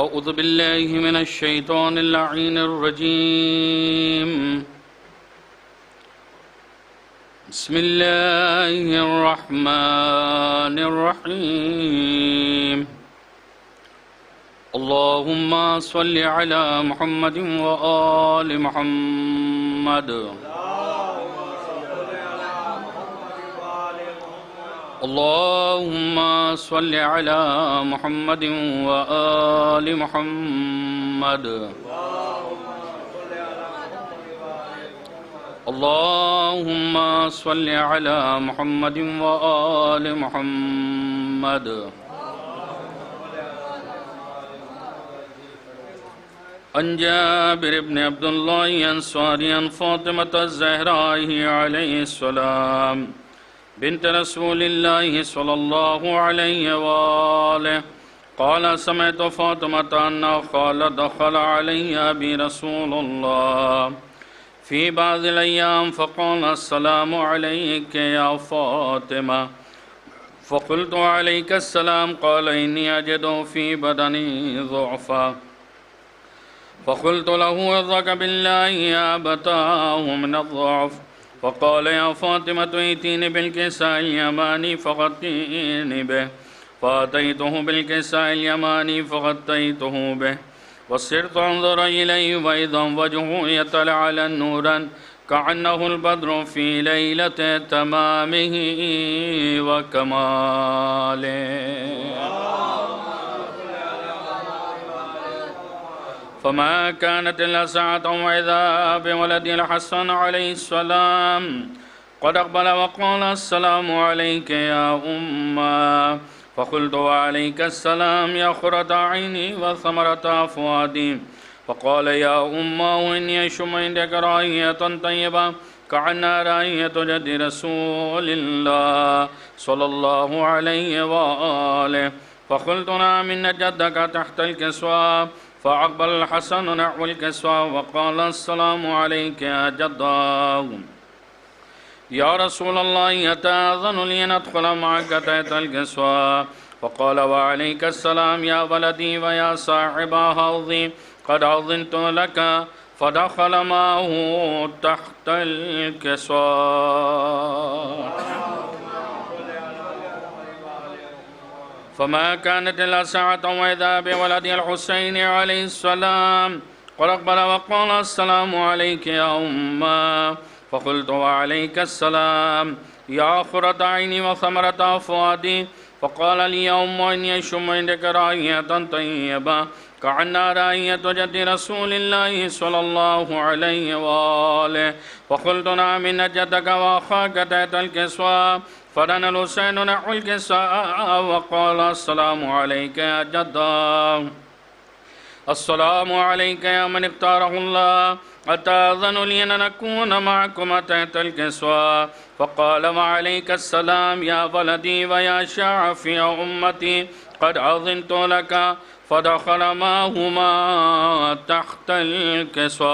أعوذ بالله من الشيطان اللعين الرجيم. بسم الله الرحمن الرحيم. اللهم صل على محمد وآل محمد. اللهم صل على محمد وآل محمد. اللهم صل على محمد وآل محمد. عن جابر بن عبد الله الأنصاري عن فاطمة الزهراء عليه السلام بنت رسول الله صلى الله عليه وآله قال سمعت فاطمة أن قال دخل علي أبي رسول الله في بعض الأيام فقال السلام عليك يا فاطمة فقلت عليك السلام قال إني أجد في بدني ضعفا فقلت له وذاك بالله يا أبتاه من الضعف فقال يا فاطمة ائتيني بالكساء اليماني فغطيني به فأتيته بالكساء اليماني فغطيته به وصرت أنظر إليه وإذا وجهه يطلع على نورا كأنه البدر في ليلة تمامه وكماله. فما كانت إلا ساعة وإذا بولدي الحسن عليه السلام قد أقبل وقال السلام عليك يا أمه فقلت وعليك السلام يا قرة عيني وثمرة فؤادي فقال يا أمه إني أشم عندك رائحة طيبة كأنها رائحة جد رسول الله صلى الله عليه وآله فقلت نعم إن جدك تحت الكسوة فأقبل الحسن نحو الكسوة وقال السلام عليك يا جداه يا رسول الله يتأذن لي أن أدخل معك تحت الكسوة فقال وعليك السلام يا ولدي ويا صاحب حوضي قد أذنت لك فدخل معه تحت الكسوة. فما كانت إلا ساعة وإذا بولدي الحسين عليه السلام قد أقبل وقال السلام عليك يا أمه فقلت وعليك السلام يا قرة عيني وثمرة فؤادي فقال لي يا أم إني أشم عندك رائحة طيبة كأنها رائحة جد رسول الله صلى الله عليه وآله فقلت نعم إن جدك وأخاك تحت الكسوة فدنا الحسين نحو الكساء وقال السلام عليك يا جداه السلام عليك يا من اختاره الله أتأذن لي أن نكون معكم تحت الكسوة فقال وعليك السلام يا ولدي ويا شافي أمتي قد أذنت لك فدخل معهما تحت الكسوة.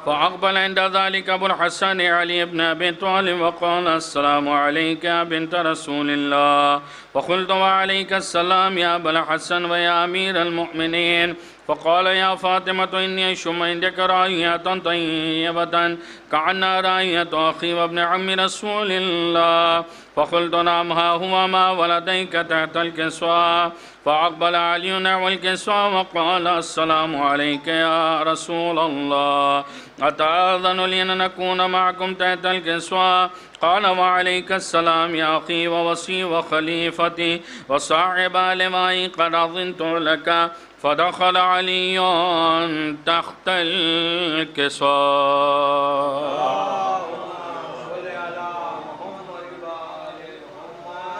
فأقبل عند ذلك أبو الحسن علي بن أبي طالب وقال السلام عليك يا بنت رسول الله فقلت وعليك السلام يا أبا الحسن ويا أمير المؤمنين فقال يا فاطمة إني أشم عندك رائحة طيبة كأنها رائحة أخي وابن عم رسول الله. فقلت نعم ها هو ما ولديك تحت الكسوة. فأقبل علي نحو الكسوة وقال السلام عليك يا رسول الله، أتأذن لي أن نكون معكم تحت الكسوة؟ قال وعليك السلام يا أخي ووصي وخليفتي وصاحب لمائي قد أذنت لك. فدخل علي تحت الكسوة.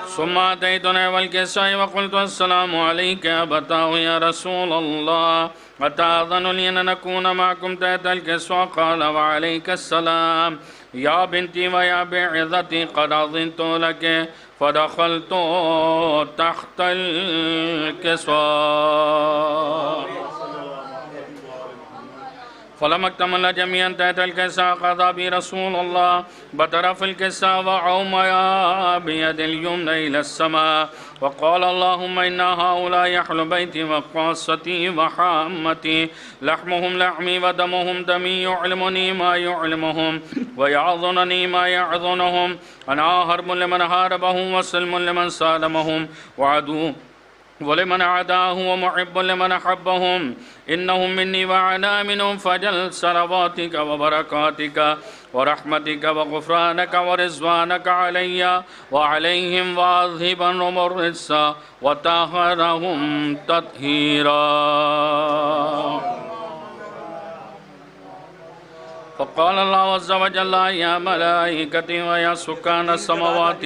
ثم أتيت نحو الكساء وقلت السلام عليك يا أبتاه يا رسول الله، أتأذن لي أن نكون معكم تحت الكسوة؟ قال وعليك السلام يا بنتي ويا بعظتي قد أذنت لك. فدخلت تحت الكسوة. فلما اكتمل جميعا تحت الكساء قضى بي رسول الله بطرف الكساء وعوميا بيد اليمنى إلى السماء وقال اللهم إن هؤلاء أهل بيتي وقاصتي وحامتي، لحمهم لحمي ودمهم دمي، يعلمني ما يعلمهم ويعظنني ما يعظنهم. أنا حرب لمن حاربهم وسلم لمن سالمهم وعدو ولمن عداه ومحب لمن أحبهم. إنهم مني وأنا منهم، فجل صلواتك وبركاتك ورحمتك وغفرانك ورضوانك علي وعليهم وأذهبنهم الرجس وطهرهم تطهيرا. فقال الله عز وجل يا ملائكتي ويا سكان السماوات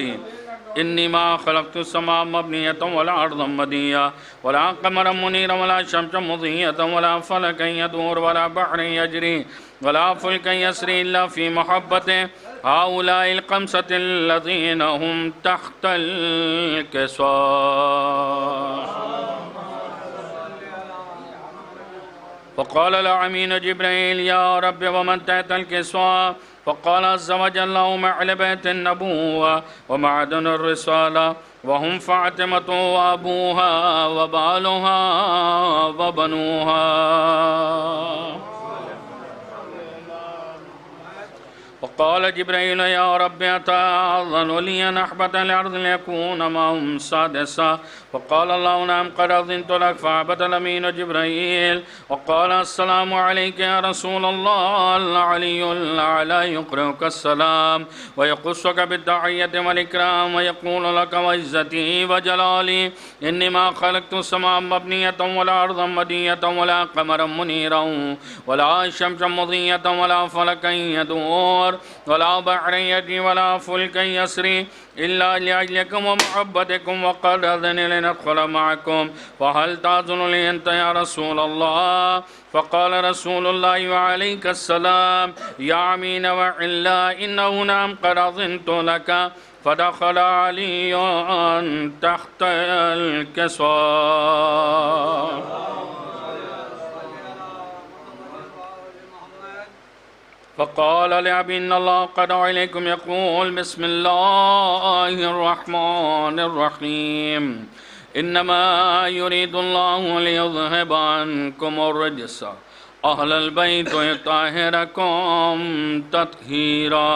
إني ما خلقت السماء مبنية ولا أرضا مدية ولا قمرا منيرا ولا شمسا مضية ولا فلكا يدور ولا بحر يجري ولا فلكا يسري إلا في محبته هؤلاء الخمسة الذين هم تحت الكسوة. فقال الأمين جبريل يا رب ومن تحت الكسوة؟ فقال عز وجل هم أهل بيت النبوة ومعدن الرسالة، وهم فاطمة وأبوها وبالها وبنوها. وقال جبريل يا رب أتأذن لي أن أحبط الأرض ليكون معهم سادسا؟ فقال الله نعم قد أذنت لك. فأحبط الأمين جبريل وقال السلام عليك يا رسول الله، العلي الأعلى يقرئك السلام ويقصك بالتحية والإكرام ويقول لك وعزتي وجلالي إني ما خلقت السماء مبنية ولا أرضا مدية ولا قمرا منيرا ولا شمسا مضية ولا فلكا يدور ولا بحر يجري ولا فلك يسري إلا لأجلكم ومحبتكم وقد أذن لندخل معكم، فهل تأذن لي أنت يا رسول الله؟ فقال رسول الله وعليك السلام يا أمين وعلا إنه نعم قد أذنت لك. فدخل علي تحت الكسوة. فقال لأبي إن الله قد إليكم يقول بسم الله الرحمن الرحيم إنما يريد الله ليذهب عنكم الرجس أهل البيت ويطهركم تطهيرا.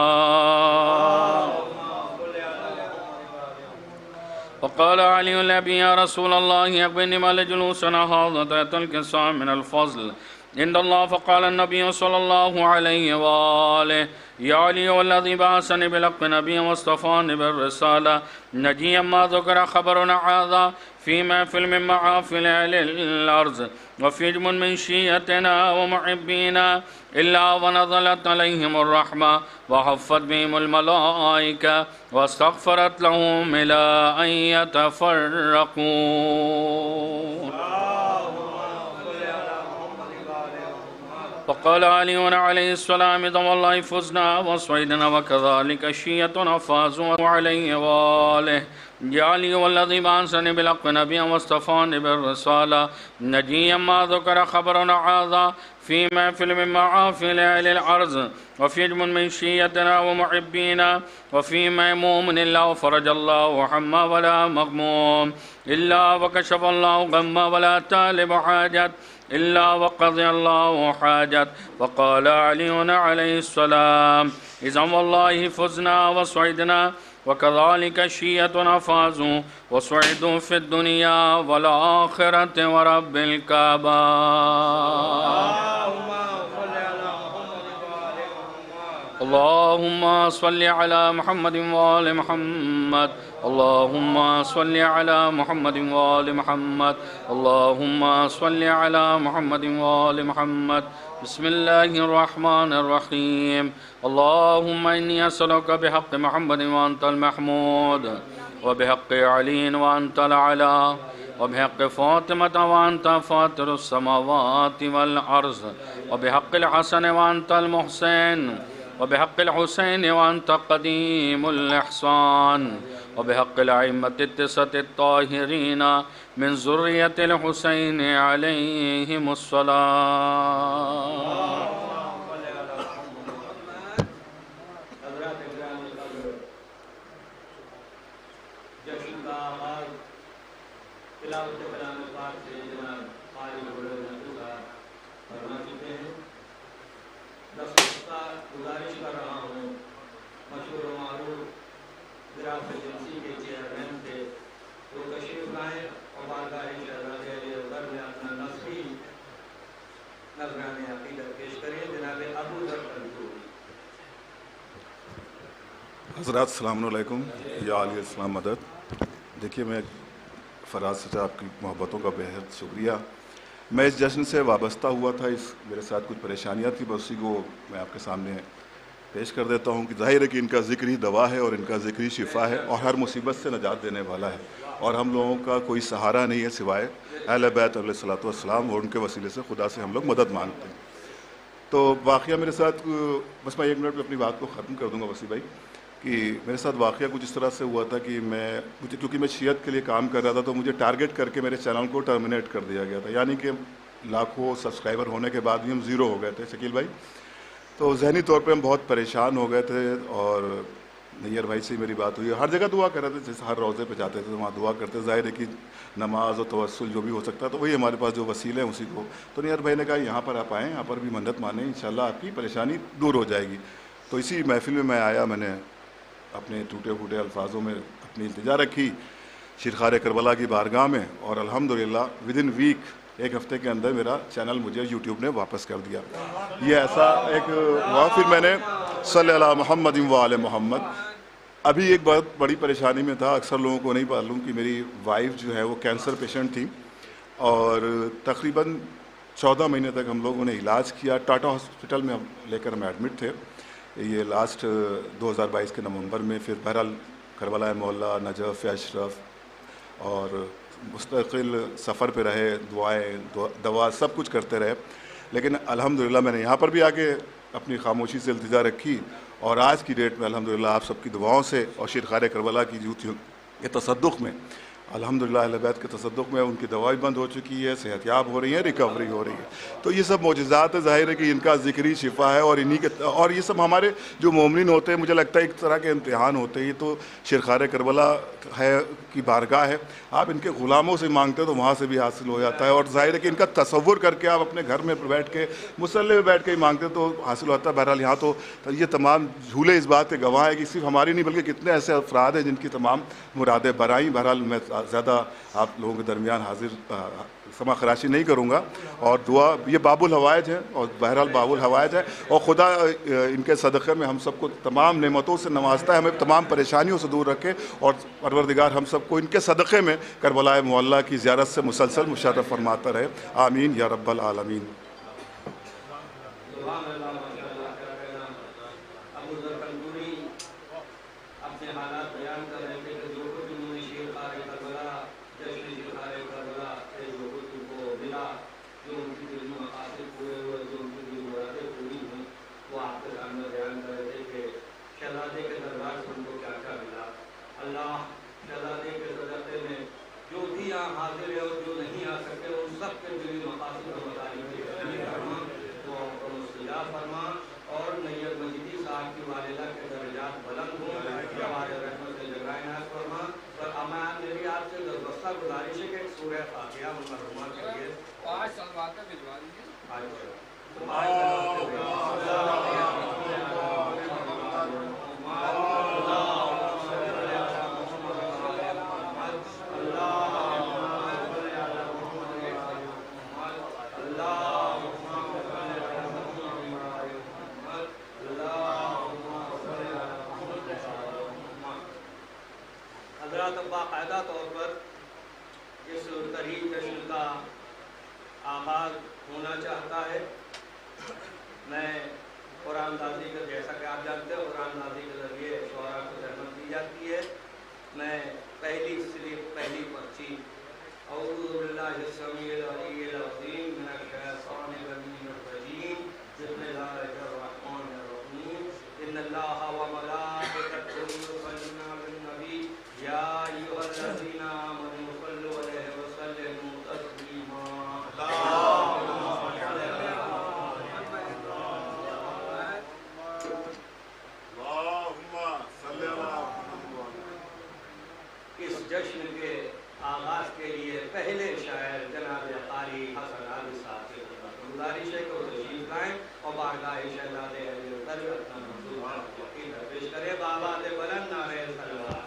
فقال علي لأبي يا رسول الله أخبرني ما لجلوسنا هذا تحت الكساء من الفضل عند الله. فقال النبي صلى الله عليه وآله يا علي والذي بعثني بالحق نبيا واصطفاني بالرسالة نجيا ما ذكر خبرنا هذا في محفل من محافل أهل الأرض وفي جم من شيعتنا ومحبينا إلا ونزلت عليهم الرحمة وحفت بهم الملائكة واستغفرت لهم إلى أن يتفرقوا. فقال علي عليه السلام إذا والله فزنا وصعدنا وكذلك شيعتنا فازوا عليه وآله يا علي والذي بعثني بالحق نبيا واصطفاني بالرسالة نجيا ما ذكر خبرنا هذا في محفل من محافل أهل الأرض وفي جم من شيعتنا ومحبينا وفي مهموم إلا وفرج الله حما ولا مغموم إلا وكشف الله غما ولا طالب حاجة إلا وقضي الله حاجة. وقال علي عليه السلام: إذا والله فزنا وسعدنا، وكذلك الشيعة فازوا وسعدوا في الدنيا والآخرة ورب الكعبة. اللهم صل على محمد وآل محمد. اللهم صل على محمد وآل محمد. اللهم صل على محمد وآل محمد. بسم الله الرحمن الرحيم. اللهم إني أسألك بحق محمد وأنت المحمود، وبحق علي وأنت الأعلى، وبحق فاطمة وأنت فاطر السماوات والأرض، وبحق الحسن وأنت المحسن، وبحق الحسين وأنت قديم الإحسان، وبحق الأئمة التسعة الطاهرين من ذرية الحسين عليهم الصلاة. گزارش کر رہا ہوں مشہور و معروف وراثت ایجنسی کے چیئرمین تھے، وہ تشریف لائیں اور بارگاہ شہزادے علی اصغر میں اپنا نصفی نذرانِ عقیدت پیش کریں. جناب ابو ذر الغفاری. حضرات السلام علیکم. یا علیہ السلام مدد. دیکھیے، میں فراز سے آپ کی محبتوں کا بہت شکریہ. میں اس جشن سے وابستہ ہوا تھا، میرے ساتھ کچھ پریشانیاں تھیں، بس اسی کو میں آپ کے سامنے پیش کر دیتا ہوں کہ ظاہر ہے کہ ان کا ذکر ہی دوا ہے اور ان کا ذکر ہی شفا ہے اور ہر مصیبت سے نجات دینے والا ہے، اور ہم لوگوں کا کوئی سہارا نہیں ہے سوائے اہل بیت علیہ الصلوۃ والسلام، اور ان کے وسیلے سے خدا سے ہم لوگ مدد مانگتے ہیں. تو واقعہ میرے ساتھ، بس میں 1 منٹ میں اپنی بات کو ختم کر دوں گا وسیع بھائی، کہ میرے ساتھ واقعہ کچھ اس طرح سے ہوا تھا کہ کیونکہ میں شیعت کے لیے کام کر رہا تھا، تو مجھے ٹارگٹ کر کے میرے چینل کو ٹرمینیٹ کر دیا گیا تھا، یعنی کہ لاکھوں سبسکرائبر ہونے کے بعد بھی ہم زیرو ہو گئے تھے شکیل بھائی. تو ذہنی طور پہ ہم بہت پریشان ہو گئے تھے، اور نیئر بھائی سے میری بات ہوئی، ہر جگہ دعا کر رہے تھے، جیسے ہر روزے پہ جاتے تھے وہاں دعا کرتے. ظاہر ہے کہ نماز اور توسل جو بھی ہو سکتا تو وہی ہمارے پاس جو وسیلے ہیں اسی کو. تو نیئر بھائی نے کہا یہاں پر آپ آئیں، یہاں پر بھی منت مانیں، انشاءاللہ آپ کی پریشانی دور ہو جائے گی. تو اسی محفل میں آیا، میں نے اپنے ٹوٹے پھوٹے الفاظوں میں اپنی التجا رکھی شیرخوار کربلا کی بارگاہ میں، اور الحمدللہ ودن ویک 1 ہفتے کے اندر میرا چینل مجھے یوٹیوب نے واپس کر دیا. یہ ایسا ایک ہوا. پھر میں نے صلی اللہ محمد و آل محمد. ابھی ایک بہت بڑی پریشانی میں تھا، اکثر لوگوں کو نہیں معلوم کہ میری وائف جو ہے وہ کینسر پیشنٹ تھی، اور تقریباً 14 مہینے تک ہم لوگوں نے علاج کیا. ٹاٹا ہاسپٹل میں لے کر ہم ایڈمٹ تھے، یہ لاسٹ 2022 کے نومبر میں. پھر بہرحال کربلا مولا، نجف، اشرف، اور مستقل سفر پہ رہے، دعائیں دوا سب کچھ کرتے رہے. لیکن الحمدللہ میں نے یہاں پر بھی آ کے اپنی خاموشی سے التجا رکھی، اور آج کی ڈیٹ میں الحمدللہ آپ سب کی دعاؤں سے اور شیرخوار کربلا کی جو یہ تصدق میں، الحمدللہ اہل بیت کے تصدق میں ان کی دوائی بند ہو چکی ہے، صحت یاب ہو رہی ہے، ریکوری ہو رہی ہے. تو یہ سب معجزات ہے. ظاہر ہے کہ ان کا ذکری شفا ہے، اور انہی کے، اور یہ سب ہمارے جو مومنین ہوتے ہیں، مجھے لگتا ہے ایک طرح کے امتحان ہوتے ہیں. یہ تو شیرخوار کربلا ہے کی بارگاہ ہے، آپ ان کے غلاموں سے مانگتے ہیں تو وہاں سے بھی حاصل ہو جاتا ہے. اور ظاہر ہے کہ ان کا تصور کر کے آپ اپنے گھر میں بیٹھ کے مصلی میں بیٹھ کے ہی مانگتے تو حاصل ہوتا ہے. بہرحال یہاں تو یہ تمام جھولے اس بات کے گواہ ہیں کہ صرف ہماری نہیں بلکہ کتنے ایسے افراد ہیں جن کی تمام مرادیں برائیں. بہرحال میں زیادہ آپ لوگوں کے درمیان حاضر سما خراشی نہیں کروں گا، اور دعا یہ باب الحوائج ہے، اور بہرحال باب الحوائج ہے، اور خدا ان کے صدقے میں ہم سب کو تمام نعمتوں سے نوازتا ہے، ہمیں تمام پریشانیوں سے دور رکھے، اور پروردگار ہم سب کو ان کے صدقے میں کربلا معلیٰ کی زیارت سے مسلسل مشرف فرماتا رہے. آمین یا رب العالمین. خاصہ گزارش ہے کہ ایک سورہ فاتحہ مرحومہ کے لیے پانچ سلوات بھجوا دیجیے. حضرات باقاعدہ طور پر اس ترین جشن کا آغاز ہونا چاہتا ہے. میں قرآن نازی کا، جیسا کہ آپ جانتے ہیں، قرآن نازی کے ذریعے شعراء کو رحمت دی جاتی ہے. میں پہلی پرچی اعوذ باللہ السمیع العلی العظیم من الشیطان الرجیم بسم اللہ الرحمن الرحیم ان اللہ وملائکتہ یصلون علی النبی یا ایھا الذین آمنوا صلوا علیہ وسلموا تسلیما. اس جشن کے آغاز کے لیے پہلے شاعر جناب قاری حسن علی صاحب سے گزارش ہے کہ وہ تشریف لائیں اور بارگاہ شہزاد علی اکبر اپنا منصوبہ پیش کرے. بابات بلند نعرہ صلوات.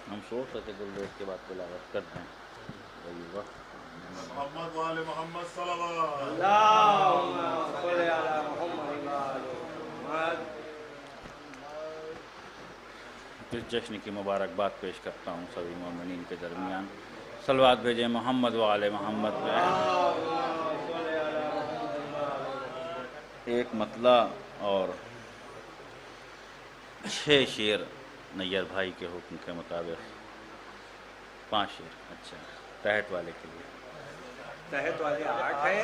ہم سوچ رہے تھے گلدوز کے بعد تلاوت کرتے ہیں. وہی وقت محمد وآل محمد صلوات. اللہم صلی علی محمد وآل محمد. اس جشن کی مبارکباد پیش کرتا ہوں سبھی مومنین کے درمیان. صلوات بھیجیں محمد وآل محمد پہ. ایک مطلع اور 6 شعر نیّر بھائی کے حکم کے مطابق. 5 شعر. اچھا، تحت والے کے لیے تحت والے 8 ہیں.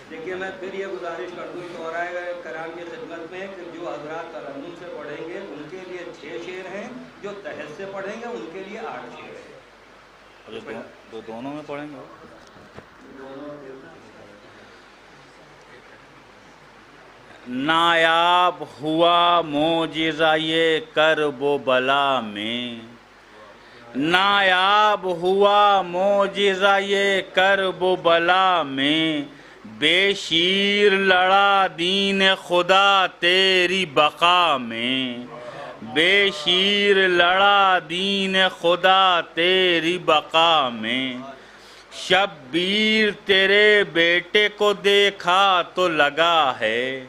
دیکھیے میں پھر یہ گزارش کر دوں شعراء کرام کی خدمت میں کہ جو حضرات ترنم سے پڑھیں گے ان کے لیے 6 شعر ہیں، جو تحت سے پڑھیں گے ان کے لیے 8 شعر ہیں. جو دونوں میں پڑھیں گے. نایاب ہوا معجزہ یہ کرب و بلا میں، نایاب ہوا معجزہ یہ کرب و بلا میں، بے شیر لڑا دین خدا تیری بقا میں، بے شیر لڑا دین خدا تیری بقا میں. شبیر تیرے بیٹے کو دیکھا تو لگا ہے،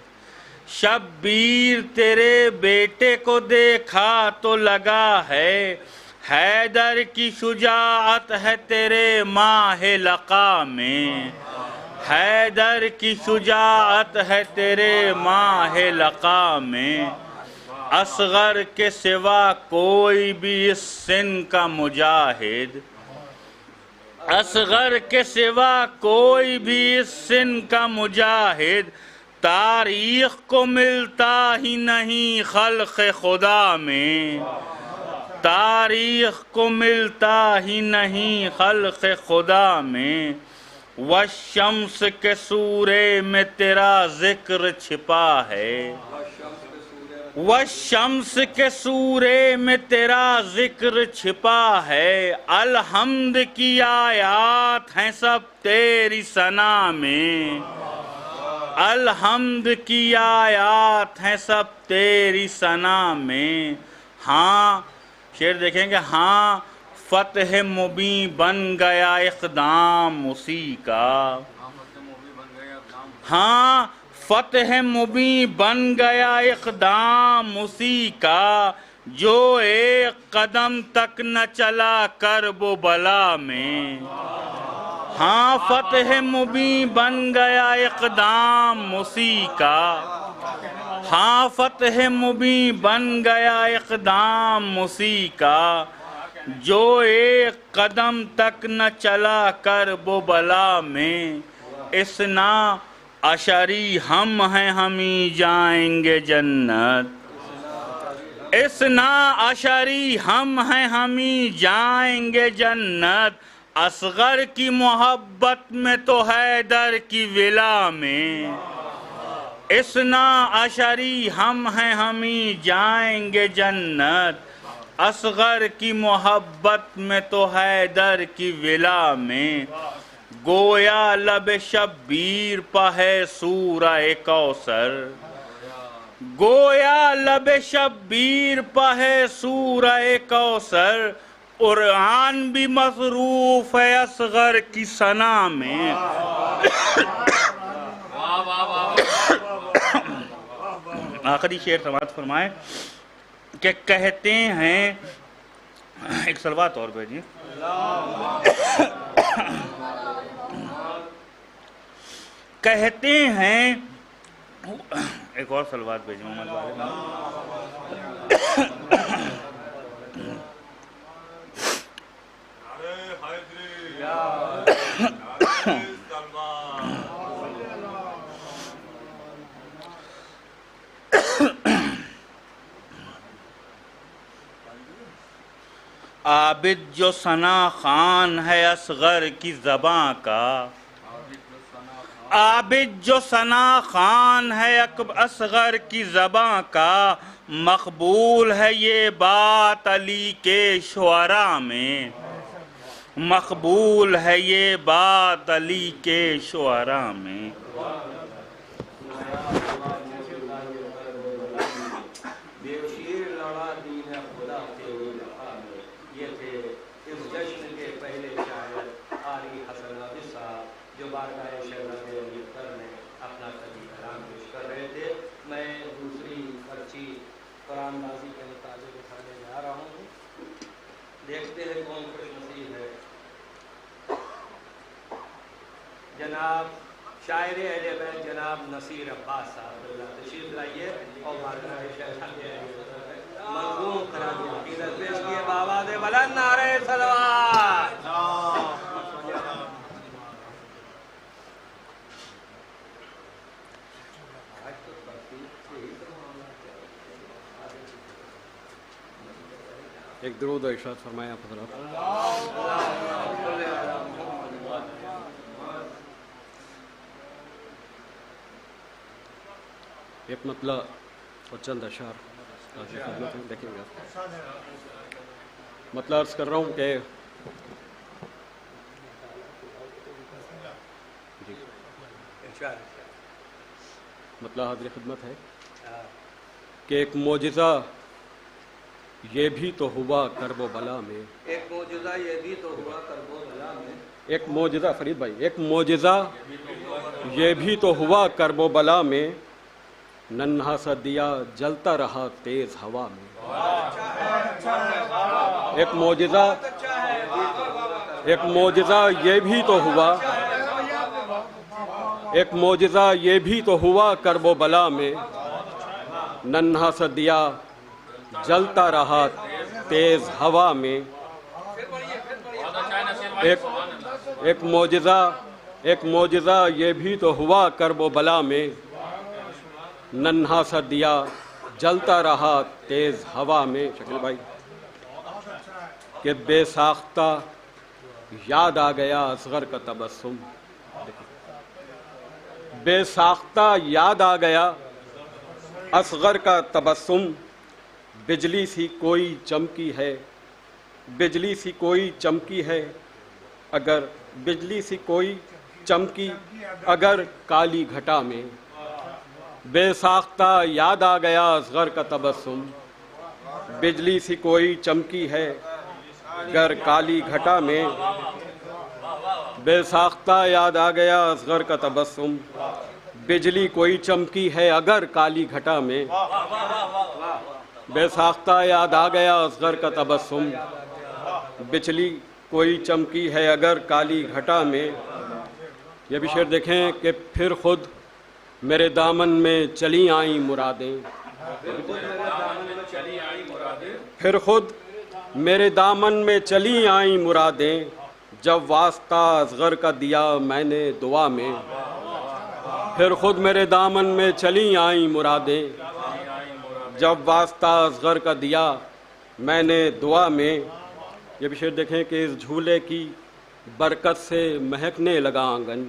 شبیر تیرے بیٹے کو دیکھا تو لگا ہے، حیدر کی شجاعت ہے تیرے ماہ لقا میں، حیدر کی شجاعت ہے تیرے ماہ لقا میں. اصغر کے سوا کوئی بھی اس سن کا مجاہد، اصغر کے سوا کوئی بھی اس سن کا مجاہد، تاریخ کو ملتا ہی نہیں خلق خدا میں، تاریخ کو ملتا ہی نہیں خلق خدا میں. والشمس کے سورے میں تیرا ذکر چھپا ہے، والشمس کے سورے میں تیرا ذکر چھپا ہے، الحمد کی آیات ہیں سب تیری ثنا میں، الحمد کی آیات ہیں سب تیری ثنا میں. ہاں شعر دیکھیں گے. ہاں فتح مبیں بن گیا اقدام اسی کا، ہاں فتح مبیں بن گیا اقدام اسی کا، جو ایک قدم تک نہ چلا کرب و بلا میں. ہاں فتح مبیں بن گیا اقدام اسی کا، ہاں فتح مبیں بن گیا اقدام اسی کا، جو ایک قدم تک نہ چلا کرب و بلا میں. اسنا اشری ہم ہیں ہم ہی جائیں گے جنت، اسنا اشری ہم ہیں ہم ہی جائیں گے جنت، اصغر کی محبت میں تو حیدر کی ولا میں، اسنا عشری ہم ہیں ہم ہی جائیں گے جنت، اصغر کی محبت میں تو حیدر کی ولا میں، گویا لب شبیر پہ ہے سورہ کوثر، گویا لب شبیر پہ ہے سورہ کوثر، قرآن بھی مصروف ہے اصغر کی ثنا میں۔ آخری شعر سماعت فرمائیں کہ کہتے ہیں، ایک صلوات اور بھیجیے، کہتے ہیں، ایک اور صلوات بھیجیے محمد والد، نعرہ حیدری، نعرہ سلمان۔ عابد جو ثنا خان ہے اصغر کی زباں کا، عابد جو ثنا خان ہے اصغر کی زباں کا، مقبول ہے یہ بات علی کے شعراء میں، مقبول ہے یہ بات علی کے شعراء میں۔ دیوشیر لڑا دین خدا کے وفا میں، یہ تھے اس جشن کے پہلے شاعر قاری حسن عابد صاحب جو بارگاہ شہزاد علی اکبر میں اپنا قدیم کلام پیش کر رہے تھے۔ میں دوسری پرچی قرآن بازی کے مطابق اٹھانے جا رہا ہوں، دیکھتے ہیں کون خوش نصیب ہے۔ جناب شاعر اہل بیت جناب نصیر عباس صاحب اللہ تشریف لائیے اور بارگاہ شہزاد علی اکبر میں منظوم خراج عقیدت پیش کیے بآواز بلند نعرہ صلوات۔ ایک درود و ارشاد فرمائیں آپ حضرات۔ ایک مطلع اور چند اشعار آپ کی خدمت میں دیکھیں گے۔ مطلع عرض کر رہا ہوں کہ جی مطلع حاضر خدمت ہے کہ ایک معجزہ یہ بھی تو ہوا کرب و بلا میں، ایک معجزہ یہ بھی تو ہوا کرب و بلا میں، ایک معجزہ فرید بھائی، ایک معجزہ یہ بھی تو ہوا کرب و بلا میں، ننھا سا دیا جلتا رہا تیز ہوا میں۔ ایک معجزہ یہ بھی تو ہوا، ایک معجزہ یہ بھی تو ہوا کرب و بلا میں، ننھا سا دیا جلتا رہا تیز ہوا میں۔ ایک معجزہ یہ بھی تو ہوا کرب و بلا میں، ننھا سا دیا جلتا رہا تیز ہوا میں۔ شکیل بھائی کہ بے ساختہ یاد آ گیا اصغر کا تبسم، بے ساختہ یاد آ گیا اصغر کا تبسم، بجلی سی کوئی چمکی ہے، بجلی سی کوئی چمکی ہے اگر، بجلی سی کوئی چمکی اگر کالی گھٹا میں، بے ساختہ یاد آ گیا اصغر کا تبسم، بجلی سی کوئی چمکی ہے اگر کالی گھٹا میں، بے ساختہ یاد آ گیا اصغر کا تبسم، بجلی کوئی چمکی ہے اگر کالی گھٹا میں، بے ساختہ یاد آ گیا اصغر کا تبسم، بجلی کوئی چمکی ہے اگر کالی گھٹا میں۔ یہ بھی شعر دیکھیں کہ پھر خود میرے دامن میں چلی آئیں مرادیں، پھر خود میرے دامن میں چلی آئیں مرادیں، جب واسطہ اصغر کا دیا میں نے دعا میں، پھر خود میرے دامن میں چلی آئیں مرادیں، جب واسطہ اصغر کا دیا میں نے دعا میں۔ یہ بھی شعر دیکھیں کہ اس جھولے کی برکت سے مہکنے لگا آنگن،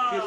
21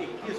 21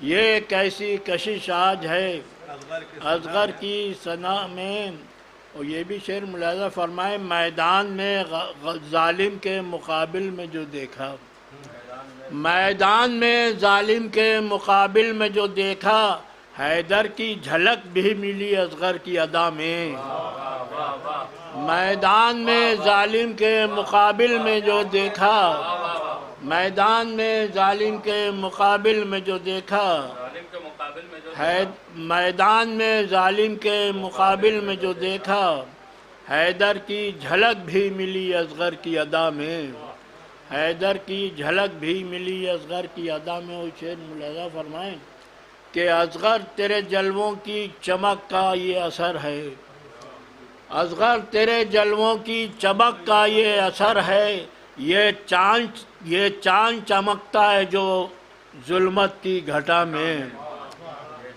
یہ کیسی کشش آج ہے اصغر کی ثنا میں. اور یہ بھی شعر ملاحظہ فرمائے، میدان میں ظالم کے مقابل میں جو دیکھا، میدان میں ظالم کے مقابل میں جو دیکھا، حیدر کی جھلک بھی ملی اصغر کی ادا میں. میدان میں ظالم کے مقابل میں جو دیکھا، میدان میں ظالم کے مقابل میں جو دیکھا، میدان میں ظالم کے مقابل میں جو دیکھا، حیدر کی جھلک بھی ملی اصغر کی ادا میں. حیدر کی جھلک بھی ملی اصغر کی ادا میں. وہ شعر ملاحظہ فرمائیں کہ اصغر تیرے جلووں کی چمک کا یہ اثر ہے، اصغر تیرے جلووں کی چمک کا یہ اثر ہے. یہ چاند چمکتا ہے جو ظلمت کی گھٹا میں.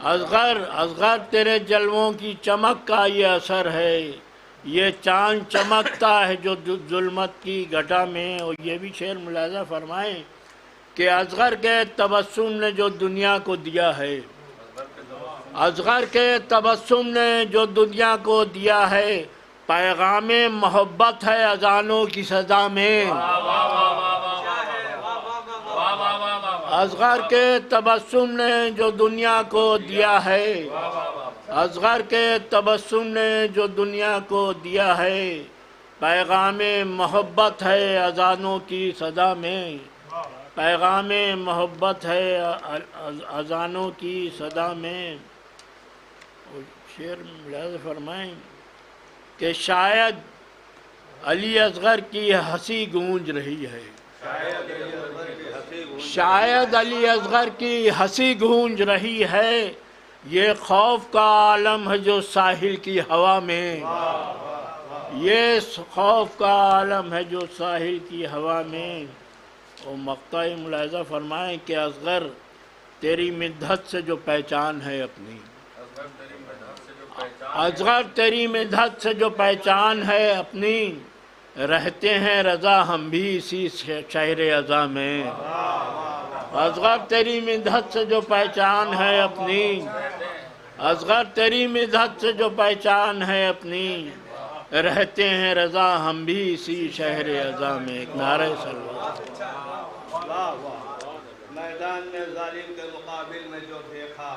اصغر تیرے جلووں کی چمک کا یہ اثر ہے، یہ چاند چمکتا ہے جو ظلمت کی گھٹا میں. اور یہ بھی شعر ملاحظہ فرمائیں کہ اصغر کے تبسم نے جو دنیا کو دیا ہے، اصغر کے تبسم نے جو دنیا کو دیا ہے، پیغام محبت ہے اذانوں کی صدا میں. اصغر کے تبسم نے جو دنیا کو دیا ہے، اصغر کے تبسم نے جو دنیا کو دیا ہے، پیغام محبت ہے اذانوں کی صدا میں. پیغام محبت ہے اذانوں کی صدا میں. شعر ملاحظہ فرمائیں کہ شاید علی اصغر کی ہنسی گونج رہی ہے، شاید علی اصغر کی ہنسی گونج رہی ہے. یہ خوف کا عالم ہے جو ساحل کی ہوا میں، یہ خوف کا عالم ہے جو ساحل کی ہوا میں. اور مقطع ملاحظہ فرمائیں کہ اصغر تیری مدحت سے جو پہچان ہے اپنی، اصغر تیری مدحت سے جو پہچان ہے اپنی، رہتے ہیں رضا ہم بھی اسی شہر عزا میں. اصغر تیری مدحت سے جو پہچان ہے اپنی، اصغر تیری مدحت سے جو پہچان ہے اپنی، رہتے ہیں رضا ہم بھی اسی شہر عزا میں. ایک نعرہ صلوات. میدان میں ظالم کے مقابل میں جو دیکھا،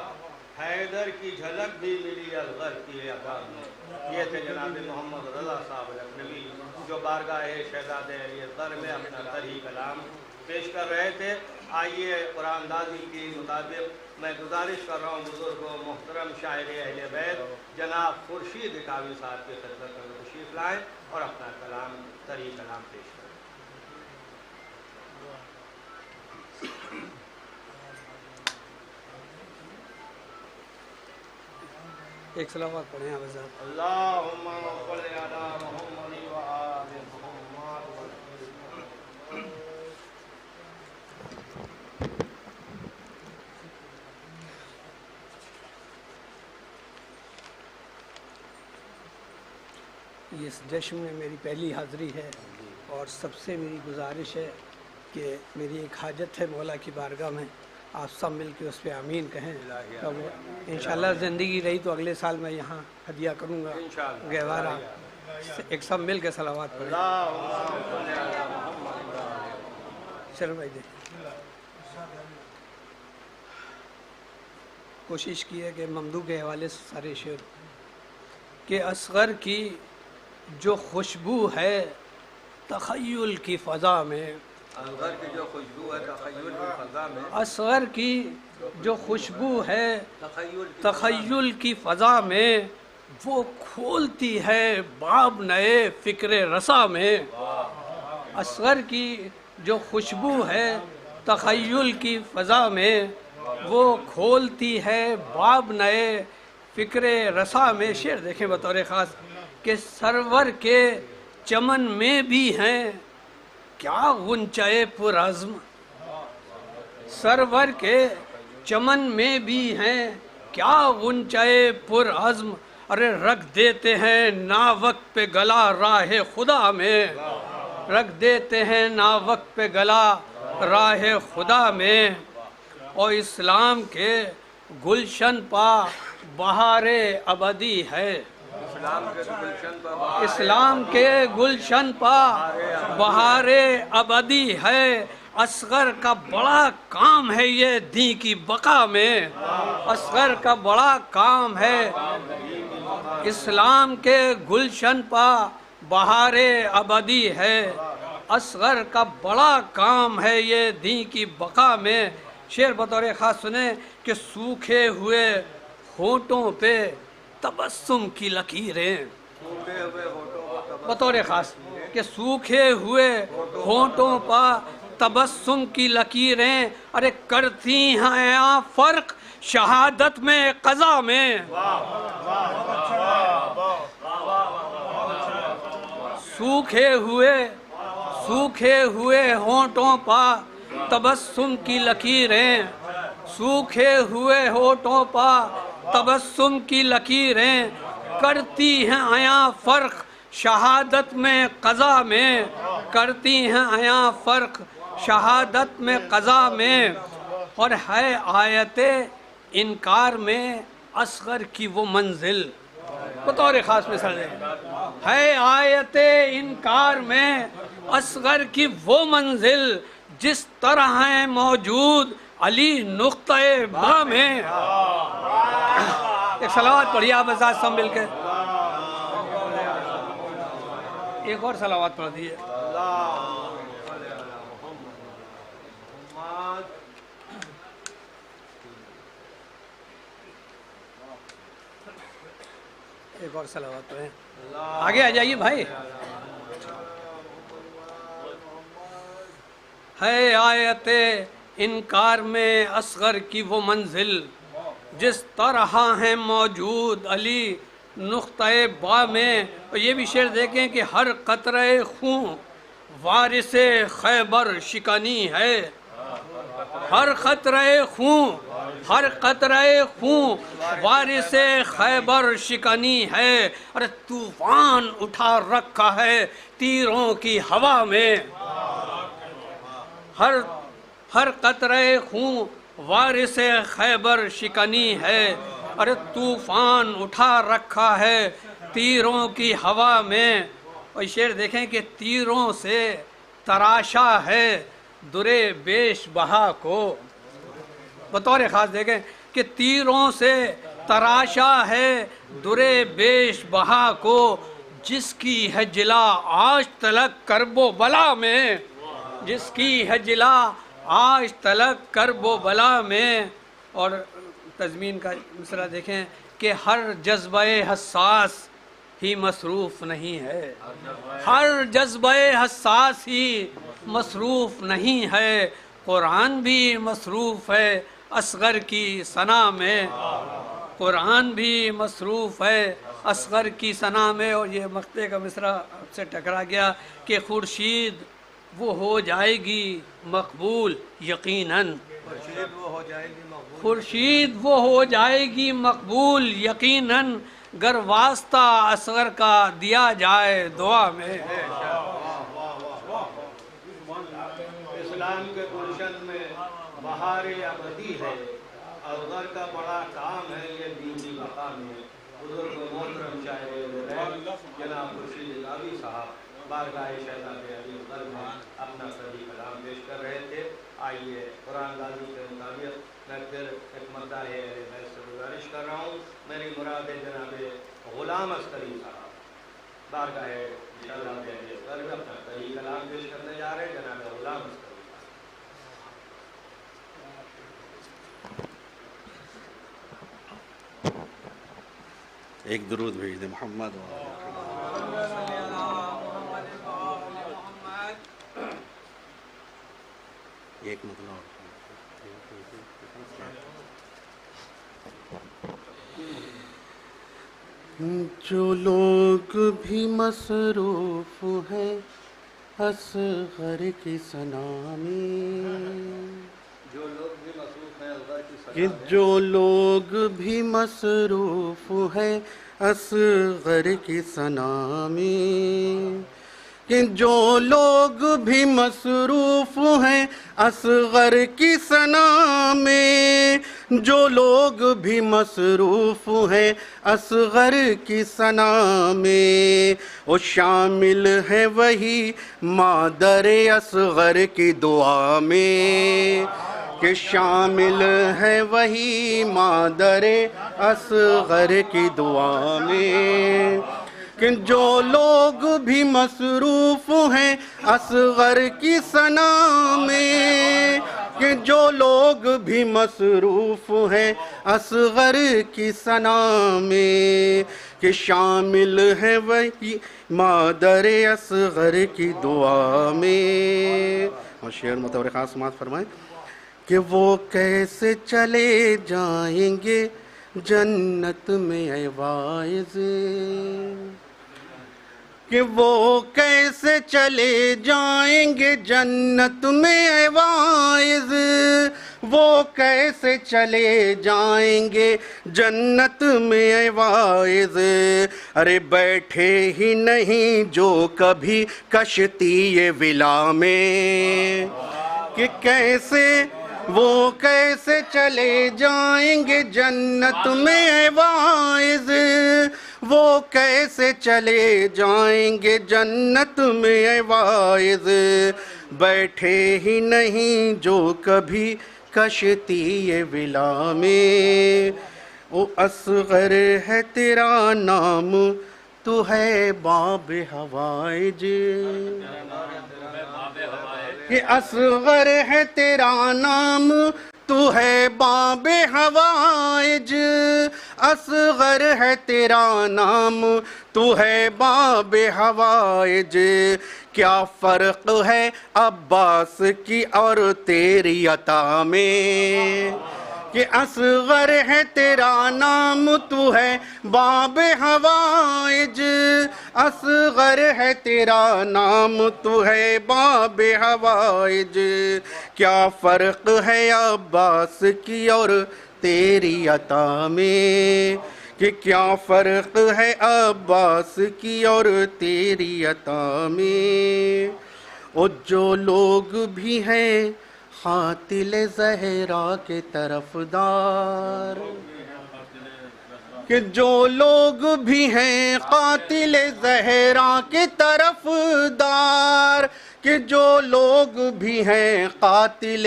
حیدر کی جھلک بھی ملی اصغر کی ادا میں. یہ تھے جناب محمد رضا صاحب لکھنوی جو بارگاہ شہزادے علی اصغر میں اپنا طرحی کلام پیش کر رہے تھے. آئیے قرآن اندازی کے مطابق میں گزارش کر رہا ہوں بزرگوں محترم شاعر اہل بیت جناب خورشید اکاوی صاحب کی خدمت میں تشریف لائیں اور اپنا کلام طرحی کلام پیش کریں. ایک صلوات پڑھیں آپ حضرت. اللہم صلی علی محمد و آل محمد. اس جشن میں میری پہلی حاضری ہے اور سب سے میری گزارش ہے کہ میری ایک حاجت ہے مولا کی بارگاہ میں، آپ سب مل کے اس پہ آمین کہیں. انشاءاللہ زندگی رہی تو اگلے سال میں یہاں ہدیہ کروں گا گہوارہ. ایک سب مل کے صلوات پڑھیں. چلو بھائی دے کوشش کی ہے کہ ممدوح کے حوالے سے سارے شعر کہ اصغر کی جو خوشبو ہے تخیل کی فضا میں، اصغر کی جو خوشبو ہے تخیل کی فضا میں، اصغر کی جو خوشبو ہے تخیل کی فضا میں، وہ کھولتی ہے باب نئے فکر رسا میں. اصغر کی جو خوشبو ہے تخیل کی فضا میں، وہ کھولتی ہے باب نئے فکر رسا میں. شعر دیکھیں بطور خاص کہ سرور کے چمن میں بھی ہیں کیا غنچۂ پرعزم، سرور کے چمن میں بھی ہیں کیا غنچۂ پرعزم. ارے رکھ دیتے ہیں نا وقت پہ گلا راہ خدا میں، رکھ دیتے ہیں نا وقت پہ گلا راہ خدا میں. اور اسلام کے گلشن پا بہار ابدی ہے، اسلام کے گلشن پا بہار ابدی ہے، اصغر کا بڑا کام ہے یہ دین کی بقا میں، اصغر کا بڑا کام ہے، اسلام کے گلشن پا بہار ابدی ہے، اصغر کا بڑا کام ہے یہ دین کی بقا میں۔ شعر بطور خاص سنیں کہ سوکھے ہوئے ہونٹوں پہ تبسم کی لکیریں، بطور خاص کہ سوکھے ہوئے ہونٹوں پر تبسم کی لکیریں، ارے کرتی ہیں فرق شہادت میں قضا میں، سوکھے ہوئے ہونٹوں پر تبسم کی لکیریں، سوکھے ہوئے ہونٹوں پر تبسم کی لکیریں، کرتی ہیں عیاں فرق شہادت میں قضا میں، کرتی ہیں عیاں فرق شہادت میں قضا میں، اور ہے آیت انکار میں اصغر کی وہ منزل، بطور خاص مثال ہے آیت انکار میں اصغر کی وہ منزل، جس طرح ہے موجود علی نقطۂ با میں۔ ایک صلوات پڑھیے آپ ساتھ سب مل کے، ایک اور صلوات پڑھ دیئے۔ ایک اور صلوات پڑھیں، آگے آ جائیے بھائی۔ ہے آیت انکار میں اصغر کی وہ منزل، جس طرح ہیں موجود علی نقطۂ با میں۔ اور یہ بھی شعر دیکھیں کہ ہر قطرہ خون وارث خیبر شکنی ہے، ہر قطرہ خون وارث خیبر شکنی ہے، اور طوفان اٹھا رکھا ہے تیروں کی ہوا میں، ہر قطرہ خون وارث خیبر شکنی ہے، اور طوفان اٹھا رکھا ہے تیروں کی ہوا میں۔ اور شعر دیکھیں کہ تیروں سے تراشا ہے درے بیش بہا کو، بطور خاص دیکھیں کہ تیروں سے تراشا ہے درے بیش بہا کو، جس کی ہے جلا آج تلک کرب و بلا میں، جس کی ہے جلا آج تلک کرب و بلا میں۔ اور تضمین کا مصرع دیکھیں کہ ہر جذبہ حساس ہی مصروف نہیں ہے، ہر جذبہ حساس ہی مصروف نہیں ہے، قرآن بھی مصروف ہے اصغر کی ثنا میں، قرآن بھی مصروف ہے اصغر کی ثنا میں۔ اور یہ مقطع کا مصرع سے ٹکرا گیا کہ خورشید وہ ہو جائے گی مقبول یقیناً، خورشید وہ ہو جائے گی مقبول یقیناً، گر واسطہ اصغر کا دیا جائے دعا میں۔ اسلام کے گلشن میں بہار ابدی ہے، اصغر کا بڑا کام ہے یہ دین کی بقا میں۔ بزرگ محترم شاعر جناب خورشید غازی صاحب بارگاہ شہزاد علی اصغر میں اپنا سبھی کلام پیش کر رہے تھے۔ آئیے قرآن غازی کے مطابق میں پھر ایک مداح میں سے گزارش کر رہا ہوں، میری مراد جناب غلام عسکری صاحب بارگاہ شہزاد علی اصغر میں اپنا سبھی کلام پیش کرنے جا رہے ہیں، جناب غلام عسکری۔ ایک درود بھیج دے محمد ایک مطلب جو لوگ بھی مصروف ہیں اصغر کی ثنا میں، جو لوگ بھی مصروف ہیں اصغر کی ثنا میں، کہ جو لوگ بھی مصروف ہیں اصغر کی ثنا میں، جو لوگ بھی مصروف ہیں اصغر کی ثنا میں، وہ شامل ہے وہی مادر اصغر کی دعا میں، کہ شامل ہے وہی مادر اصغر کی دعا میں، کہ جو لوگ بھی مصروف ہیں اصغر کی ثنا میں، کہ جو لوگ بھی مصروف ہیں اصغر کی ثنا میں، کہ شامل ہے وہی مادر اصغر کی دعا میں۔ اور شعر مطور خاص سماعت فرمائیں کہ وہ کیسے چلے جائیں گے جنت میں اے واعظ، کہ وہ کیسے چلے جائیں گے جنت میں اے واعظ، وہ کیسے چلے جائیں گے جنت میں اے واعظ، ارے بیٹھے ہی نہیں جو کبھی کشتی ولا میں، کہ کیسے وہ کیسے چلے جائیں گے جنت میں اے واعظ، وہ کیسے چلے جائیں گے جنت میں اے واعظ، بیٹھے ہی نہیں جو کبھی کشتی ولا میں، او اصغر ہے تیرا نام تو ہے باب حوائج، کہ اصغر ہے تیرا نام تو ہے باب حوائج، اصغر ہے تیرا نام تو ہے باب حوائج، کیا فرق ہے عباس کی اور تیری عطا میں، کہ اصغر ہے تیرا نام تو ہے باب حوائج، اصغر ہے تیرا نام تو ہے باب حوائج، کیا فرق ہے عباس کی اور تیری عطا میں، کہ کیا فرق ہے عباس کی اور تیری عطا میں، اور جو لوگ بھی ہیں قاتل زہرا کے طرفدار، کہ جو لوگ بھی ہیں قاتل زہرا کے طرفدار، کہ جو لوگ بھی ہیں قاتل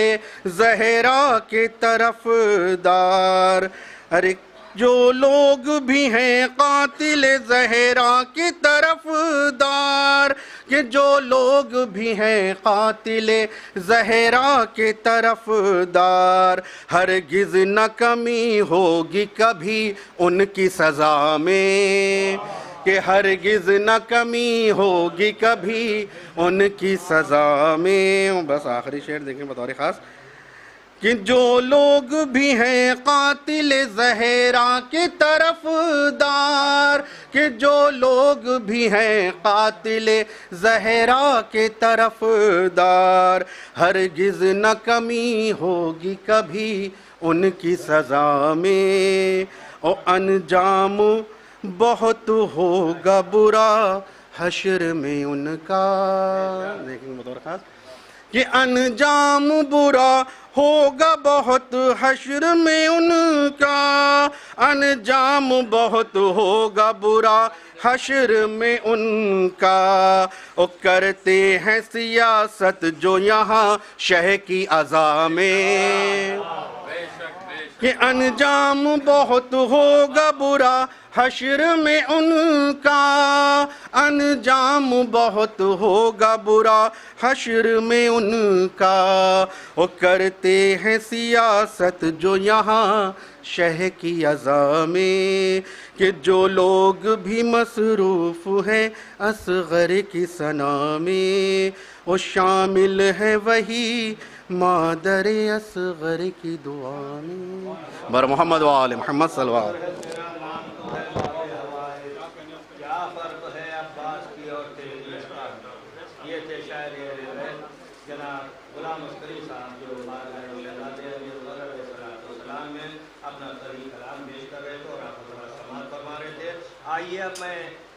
زہرا کے طرفدار، ارے جو لوگ بھی ہیں قاتل زہرا کی طرفدار، کہ جو لوگ بھی ہیں قاتل زہرا کی طرفدار، ہرگز نہ کمی ہوگی کبھی ان کی سزا میں، کہ ہرگز نہ کمی ہوگی کبھی ان کی سزا میں۔ بس آخری شعر دیکھیں بطور خاص، کہ جو لوگ بھی ہیں قاتل زہرا کے طرفدار، کہ جو لوگ بھی ہیں قاتل زہرا کے طرفدار، ہرگز نہ کمی ہوگی کبھی ان کی سزا میں، اور انجام بہت ہوگا برا حشر میں ان کا۔ دیکھیں بطور خاص کہ انجام برا ہوگا بہت حشر میں ان کا، انجام بہت ہوگا برا حشر میں ان کا، وہ کرتے ہیں سیاست جو یہاں شہ کی عزا میں، کہ انجام بہت ہوگا برا حشر میں ان کا، انجام بہت ہوگا برا حشر میں ان کا، وہ کرتے ہیں سیاست جو یہاں شہ کی عزا میں، کہ جو لوگ بھی مصروف ہیں اصغر کی ثنا میں، وہ شامل ہے وہی مادر اصغر کی دعا میں۔ بر محمد و آل محمد صلی اللہ علیہ وسلم۔ کیا فرق ہے عباس کی اور تیری عطا میں؟ یہ تھے شاعر جناب غلام عسکری صاحب جو بارگاہ شہزادے امیرالغرر علیہ السلام میں اپنا طریق کلام پیش کر رہے تھے اور آپ حضرات سماعت فرما رہے تھے۔ آئیے اب میں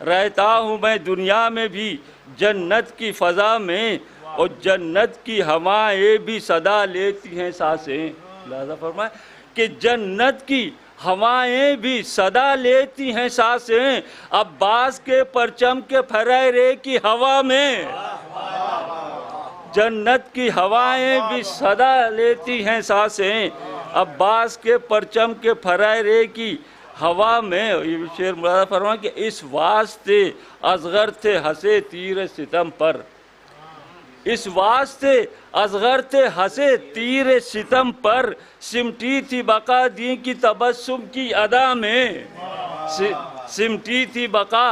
رہتا ہوں میں دنیا میں بھی جنت کی فضا میں، اور جنت کی ہوائیں بھی صدا لیتی ہیں سانسیں۔ لہذا فرمائے کہ جنت کی ہوائیں بھی صدا لیتی ہیں سانسیں، عباس کے پرچم کے پھریرے کی ہوا میں۔ جنت کی ہوائیں بھی صدا لیتی ہیں سانسیں، عباس کے پرچم کے پھریرے کی ہوا میں۔ یہ شعر مراد فرمائے کہ اس واسطے اصغر تھے ہنسے تیر ستم پر، اس واسطے اصغر تھے ہنسے تیر ستم پر، سمٹی تھی بقا دین کی تبسم کی ادا میں، سمٹی تھی بقا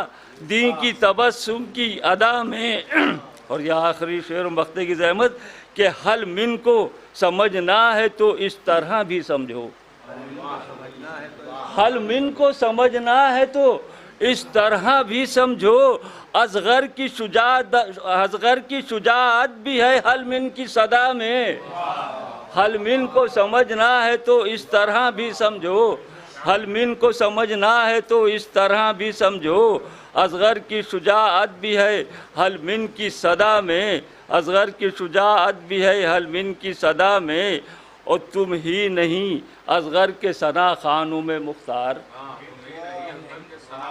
دین کی تبسم کی ادا میں۔ اور یہ آخری شعر مقطع کی زحمت کہ حل من کو سمجھنا ہے تو اس طرح بھی سمجھو، حل من کو سمجھنا ہے تو اس طرح بھی سمجھو، اصغر کی شجاعت بھی ہے حل من کی صدا میں، حل من کو سمجھنا ہے تو اس طرح بھی سمجھو، حل من کو سمجھنا ہے تو اس طرح بھی سمجھو، اصغر کی شجاعت بھی ہے حل من کی صدا میں، اصغر کی شجاعت بھی ہے حل من کی صدا میں۔ اور تم ہی نہیں اصغر کے ثنا خوانوں میں مختار،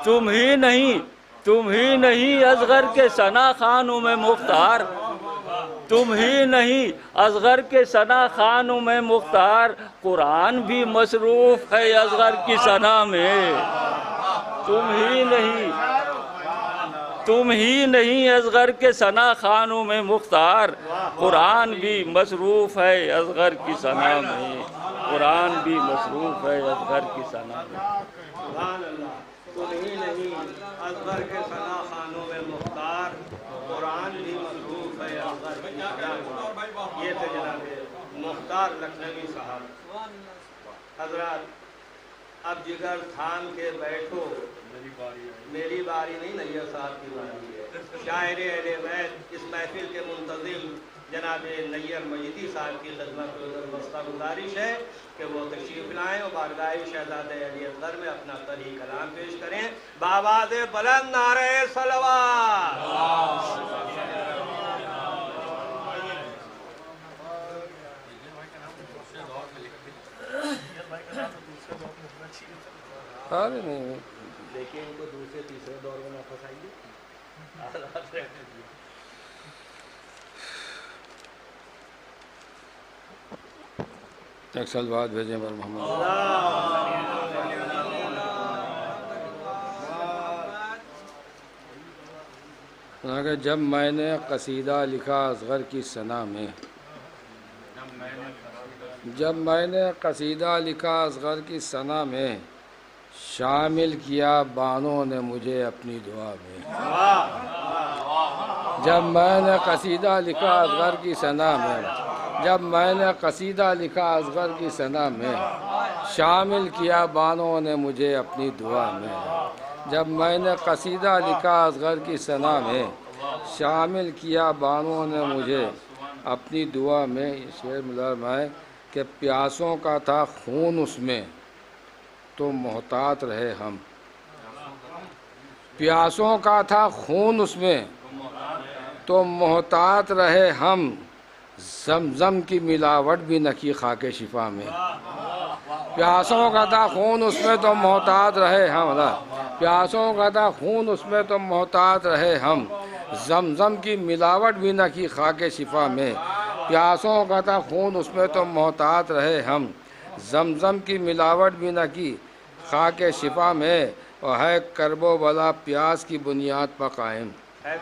تم ہی نہیں اصغر کے ثنا خوانوں میں مختار، تم ہی نہیں اصغر کے ثنا خوانوں میں مختار، قرآن بھی مصروف ہے اصغر کی ثنا میں۔ تم ہی نہیں اصغر کے ثنا خوانوں میں مختار، قرآن بھی مصروف ہے اصغر کی ثنا میں، قرآن بھی مصروف ہے اصغر کی ثنا میں۔ سبحان اللہ۔ تم ہی نہیں اصغر کے ثنا خوانوں میں مختار، قرآن بھی مصروف ہے اصغر کی ثنا میں۔ یہ تھے جناب مختار لکھنوی صاحب۔ حضرات اب جگر تھام کے بیٹھو، میری باری نہیں نیر صاحب کی باری ہے۔ شاعر اہل بیت اس محفل کے منتظم جناب نیر مجیدی صاحب کی خدمت میں گزارش ہے کہ وہ تشریف لائیں اور بارگاہ شہزادہ علی اصغر میں اپنا طری کلام پیش کریں بآواز بلند نعرہ صلوات۔ دیکھیں ان کو دوسرے تیسرے دور میں نہ پھنسائیے۔ ایک سال بعد بھیجیں بر محمد۔ جب میں نے قصیدہ لکھا اصغر کی ثنا میں، جب میں نے قصیدہ لکھا اصغر کی ثنا میں، شامل کیا بانوں نے مجھے اپنی دعا میں۔ جب میں نے قصیدہ لکھا اصغر کی ثنا میں، جب میں نے قصیدہ لکھا اصغر کی ثنا میں، شامل کیا بانوں نے مجھے اپنی دعا میں۔ جب میں نے قصیدہ لکھا اصغر کی ثنا میں، شامل کیا بانوں نے مجھے اپنی دعا میں۔ شعر ملازم ہے کہ پیاسوں کا تھا خون اس میں تو محتاط رہے ہم، پیاسوں کا تھا خون اس میں تو محتاط رہے ہم، زمزم کی ملاوٹ بھی نہ کی خاک شفا میں۔ پیاسوں کا تھا خون اس میں تو محتاط رہے ہم، پیاسوں کا تھا خون اس میں تو محتاط رہے ہم، زمزم کی ملاوٹ بھی نہ کی خاک شفا میں۔ پیاسوں کا تھا خون اس میں تو محتاط رہے ہم، زمزم کی ملاوٹ بھی نہ کی خاک شفا میں۔ اور ہے کرب و بلا پیاس کی بنیاد پر قائم، ہے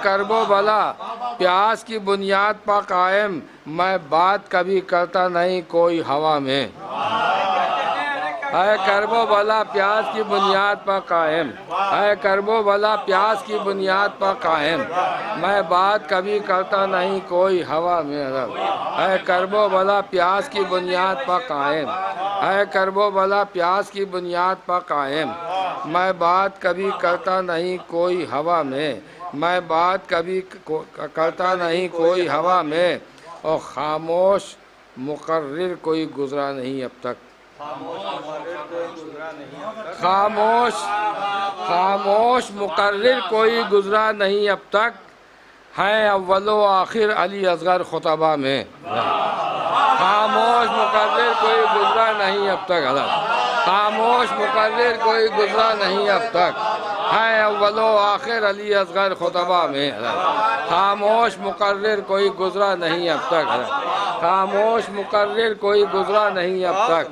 کرب و بلا پیاس کی بنیاد پر قائم، میں بات کبھی کرتا نہیں کوئی ہوا میں۔ ہے کرب و بلا پیاس کی بنیاد پر قائم، ہے کرب و بلا پیاس کی بنیاد پر قائم، میں بات کبھی کرتا نہیں کوئی ہوا میں۔ ہے کرب و بلا پیاس کی بنیاد پر قائم، ہے کرب و بلا پیاس کی بنیاد پر قائم، میں بات کبھی کرتا نہیں کوئی ہوا میں، میں بات کبھی کرتا نہیں کوئی ہوا میں، اور خاموش مقرر کوئی گزرا نہیں اب تک، خاموش مقرر کوئی گزرا نہیں اب تک، ہیں اول و آخر علی اصغر خطبہ میں۔ خاموش مقرر کوئی گزرا نہیں اب تک، خاموش مقرر کوئی گزرا نہیں اب تک، ہیں اول و آخر علی اصغر خطبہ میں۔ خاموش مقرر کوئی گزرا نہیں اب تک، خاموش مقرر کوئی گزرا نہیں اب تک،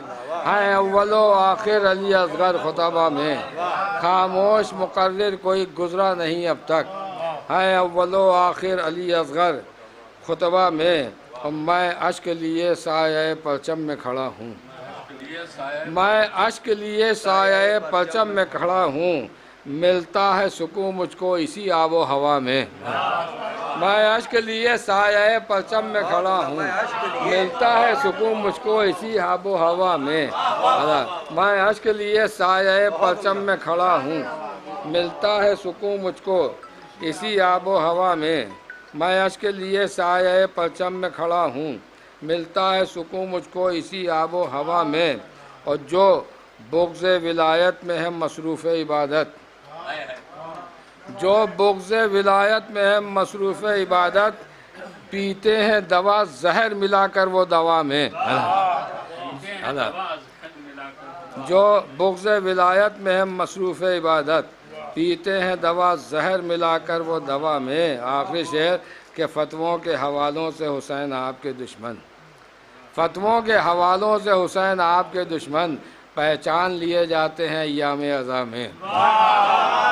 ہیں اول و آخر علی اصغر خطبہ میں۔ خاموش مقرر کوئی گزرا نہیں اب تک، ہے اول و آخر علی اصغر خطبہ میں۔ اور میں اشک لیے سایہ پرچم میں کھڑا ہوں، میں اشک لیے سایہ پرچم میں کھڑا ہوں، ملتا ہے سکون مجھ کو اسی آب و ہوا میں۔ میں اشک لیے سایہ پرچم میں کھڑا ہوں، ملتا ہے سکون مجھ کو اسی آب و ہوا میں۔ میں اشک لیے سایہ پرچم میں کھڑا ہوں، ملتا ہے سکون مجھ کو اسی آب و ہوا میں۔ میں اشک لیے سایہ پرچم میں کھڑا ہوں، ملتا ہے سکون مجھ کو اسی آب و ہوا میں۔ اور جو بغض ولایت میں ہے مصروف عبادت، جو بغض ولایت میں ہے مصروف عبادت، پیتے ہیں دوا زہر ملا کر وہ دوا میں۔ جو بغض ولایت میں ہے مصروف عبادت، پیتے ہیں دوا زہر ملا کر وہ دوا میں۔ آخری شعر کہ فتووں کے حوالوں سے حسین آپ کے دشمن، فتووں کے حوالوں سے حسین آپ کے دشمن، پہچان لیے جاتے ہیں ایام عزا میں۔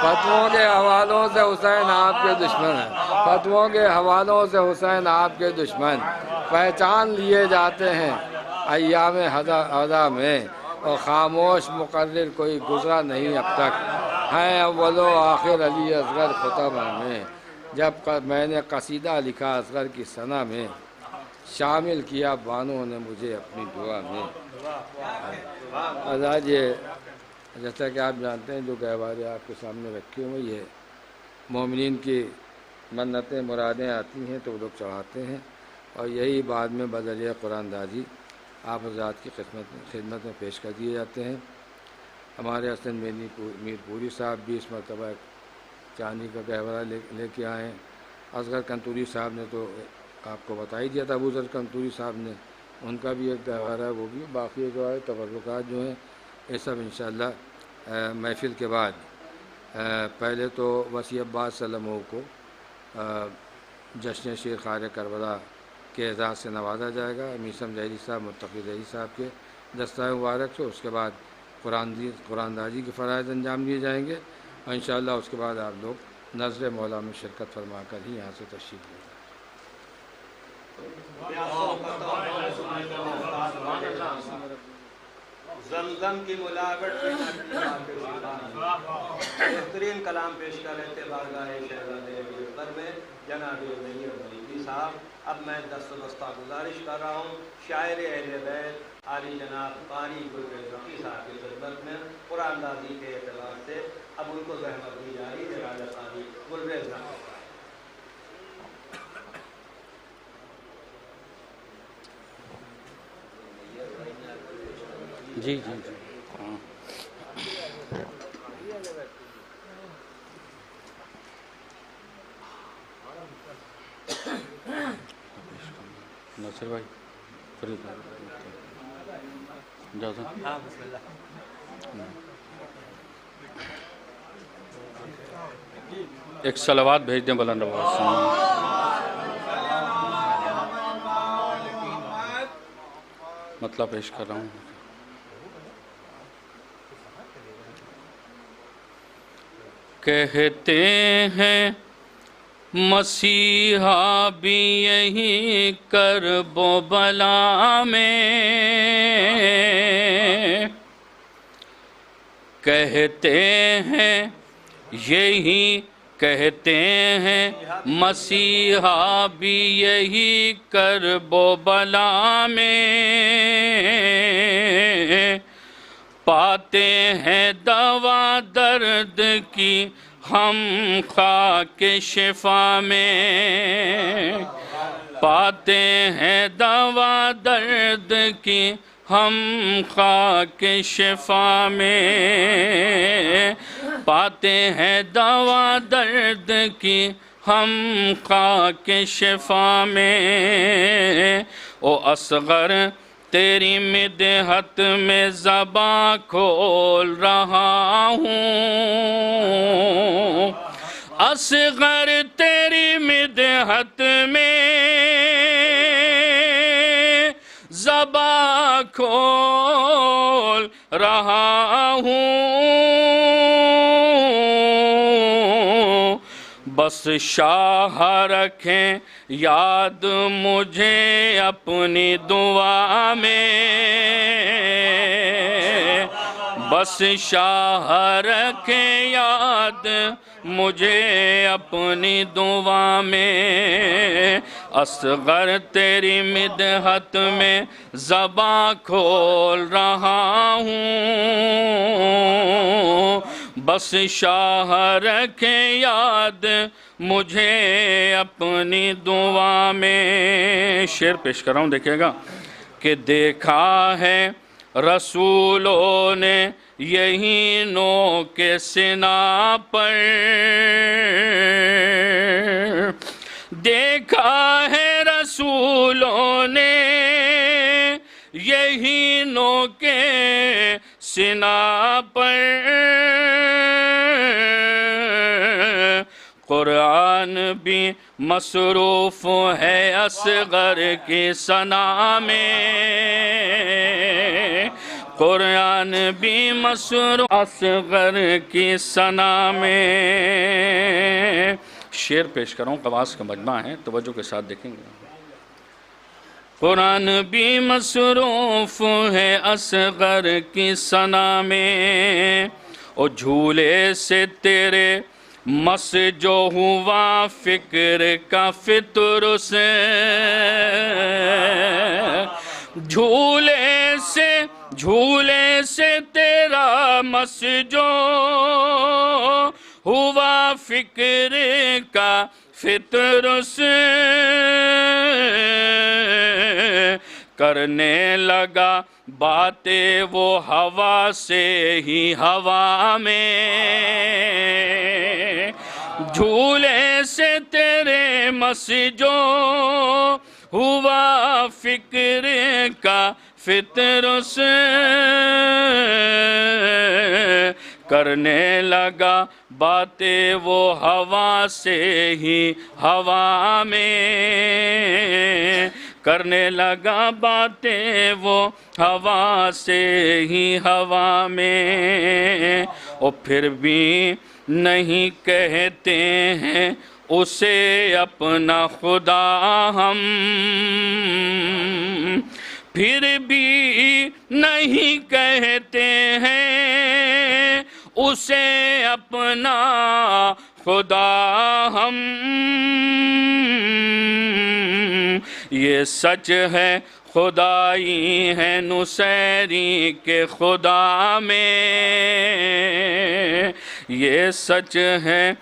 فتووں کے حوالوں سے حسین آپ کے دشمن ہیں، فتووں کے حوالوں سے حسین آپ کے دشمن، پہچان لیے جاتے ہیں ایام عزا میں۔ اور خاموش مقرر کوئی گزرا نہیں اب تک، ہیں اول و آخر علی اصغر خطبہ میں۔ جب میں نے قصیدہ لکھا اصغر کی ثنا میں، شامل کیا بانوں نے مجھے اپنی دعا میں۔ آج یہ جیسا کہ آپ جانتے ہیں جو گہوارے آپ کے سامنے رکھے ہوئے، یہ مومنین کی منتیں مرادیں آتی ہیں تو وہ لوگ چڑھاتے ہیں، اور یہی بعد میں بدلیہ قرآن دازی آپ حضرات کی خدمت میں پیش کر دیے جاتے ہیں۔ ہمارے حسن میر پوری صاحب بھی اس مرتبہ چاندی کا گہوارہ لے کے آئے ہیں۔ اصغر کنتوری صاحب نے تو آپ کو بتا ہی دیا تھا، ابو ذر کنتوری صاحب نے، ان کا بھی ایک گہوارہ ہے، وہ بھی باقی جو ہے تبرکات جو ہیں یہ سب انشاءاللہ محفل کے بعد پہلے تو وسیع عباس سلمہ کو جشن شیر خار کربلا کے اعزاز سے نوازا جائے گا، میثم ظہری صاحب متقی ظہری صاحب کے دستہ مبارک سے۔ اس کے بعد قرآن دازی کے فرائض انجام دیے جائیں گے، اور انشاءاللہ اس کے بعد آپ لوگ نظر مولا میں شرکت فرما کر ہی یہاں سے تشریف لیں گے۔ زمزم کی ملاوٹ بہترین کلام پیش کر رہے تھے بارگاہ شہزادہ اکبر میں جناب منیر ملیکی صاحب۔ اب میں دست و دستہ گزارش کر رہا ہوں شاعر اہل بیت عالی جناب قاری گلبریز رفیع صاحب کی خدمت میں قرآن دازی کے اعتبار سے اب ان کو زحمت دی جا رہی ہے۔ راجہ قاری گلبریز رفیع جی جی جی ناصر بھائی فرید اجازت۔ ہاں بسم اللہ۔ ایک صلوات بھیج دیں بلند آواز سے۔ مطلب پیش کر رہا ہوں۔ کہتے ہیں مسیحا بھی یہی کرب و بلا میں، کہتے ہیں یہی کہتے ہیں مسیحا بھی یہی کرب و بلا میں، پاتے ہیں دوا درد کی ہم خاک شفا میں، پاتے ہیں دوا درد کی ہم خاک شفا میں پاتے ہیں دوا درد کی، ہم خاک شفا میں او اصغر تیری مدحت میں زباں کھول رہا ہوں، اصغر تیری مدحت میں زباں کھول رہا ہوں، بس شاہ رکھیں یاد مجھے اپنی دعا میں، بس شاہ رکھیں یاد مجھے اپنی دعا میں، اصغر تیری مدحت میں زباں کھول رہا ہوں، بس شاہ رکھیں یاد مجھے اپنی دعا میں۔ شعر پیش کر رہا ہوں، دیکھیے گا کہ دیکھا ہے رسولوں نے یہی نو کے سنا پر، دیکھا ہے رسولوں نے یہی نو کے سنا پر، قرآن بھی مصروف ہے اصغر کی ثنا میں، قرآن بھی مصروف اصغر کی ثنا میں۔ شعر پیش کروں، قواس کا مجمع ہے، توجہ کے ساتھ دیکھیں گے۔ قرآن بھی مصروف ہے اصغر کی ثنا میں، اور جھولے سے تیرے مس جو ہوا فکر کا فطر سے، جھولے سے تیرا مس جو ہوا فکر کا فطر سے، کرنے لگا باتیں وہ ہوا سے ہی ہوا میں، جھولے سے تیرے مس جو ہوا فکر کا فطر سے، کرنے لگا باتیں وہ ہوا سے ہی ہوا میں، کرنے لگا باتیں وہ ہوا سے ہی ہوا میں، اور پھر بھی نہیں کہتے ہیں اسے اپنا خدا ہم، پھر بھی نہیں کہتے ہیں اسے اپنا خدا ہم، یہ سچ ہے خدائی ہے نصیری کے خدا میں، یہ سچ ہے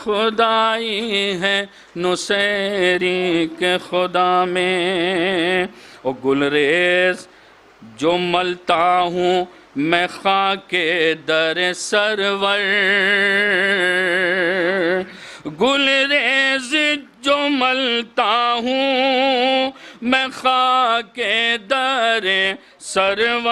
خدائی ہے نصیری کے خدا میں، او گلریز جو ملتا ہوں میں خاک در سرور، گلریز جو ملتا ہوں میں خاک در سرور،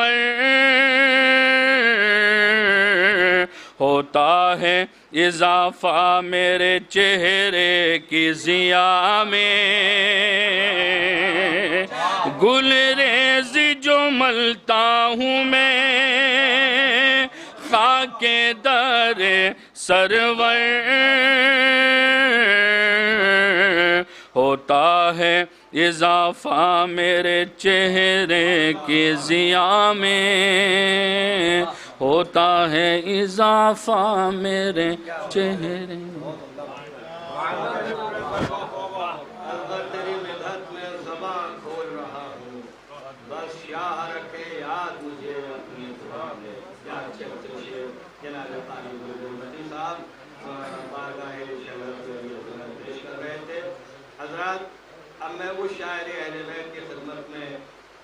ہوتا ہے اضافہ میرے چہرے کی ضیاء میں، گلریز جو ملتا ہوں میں خاک در سرور، ہوتا ہے اضافہ میرے چہرے کی ضیاء میں، ہوتا ہے اضافہ میرے چہرے حضرات اب میں وہ شاعر اہل بیت کی خدمت میں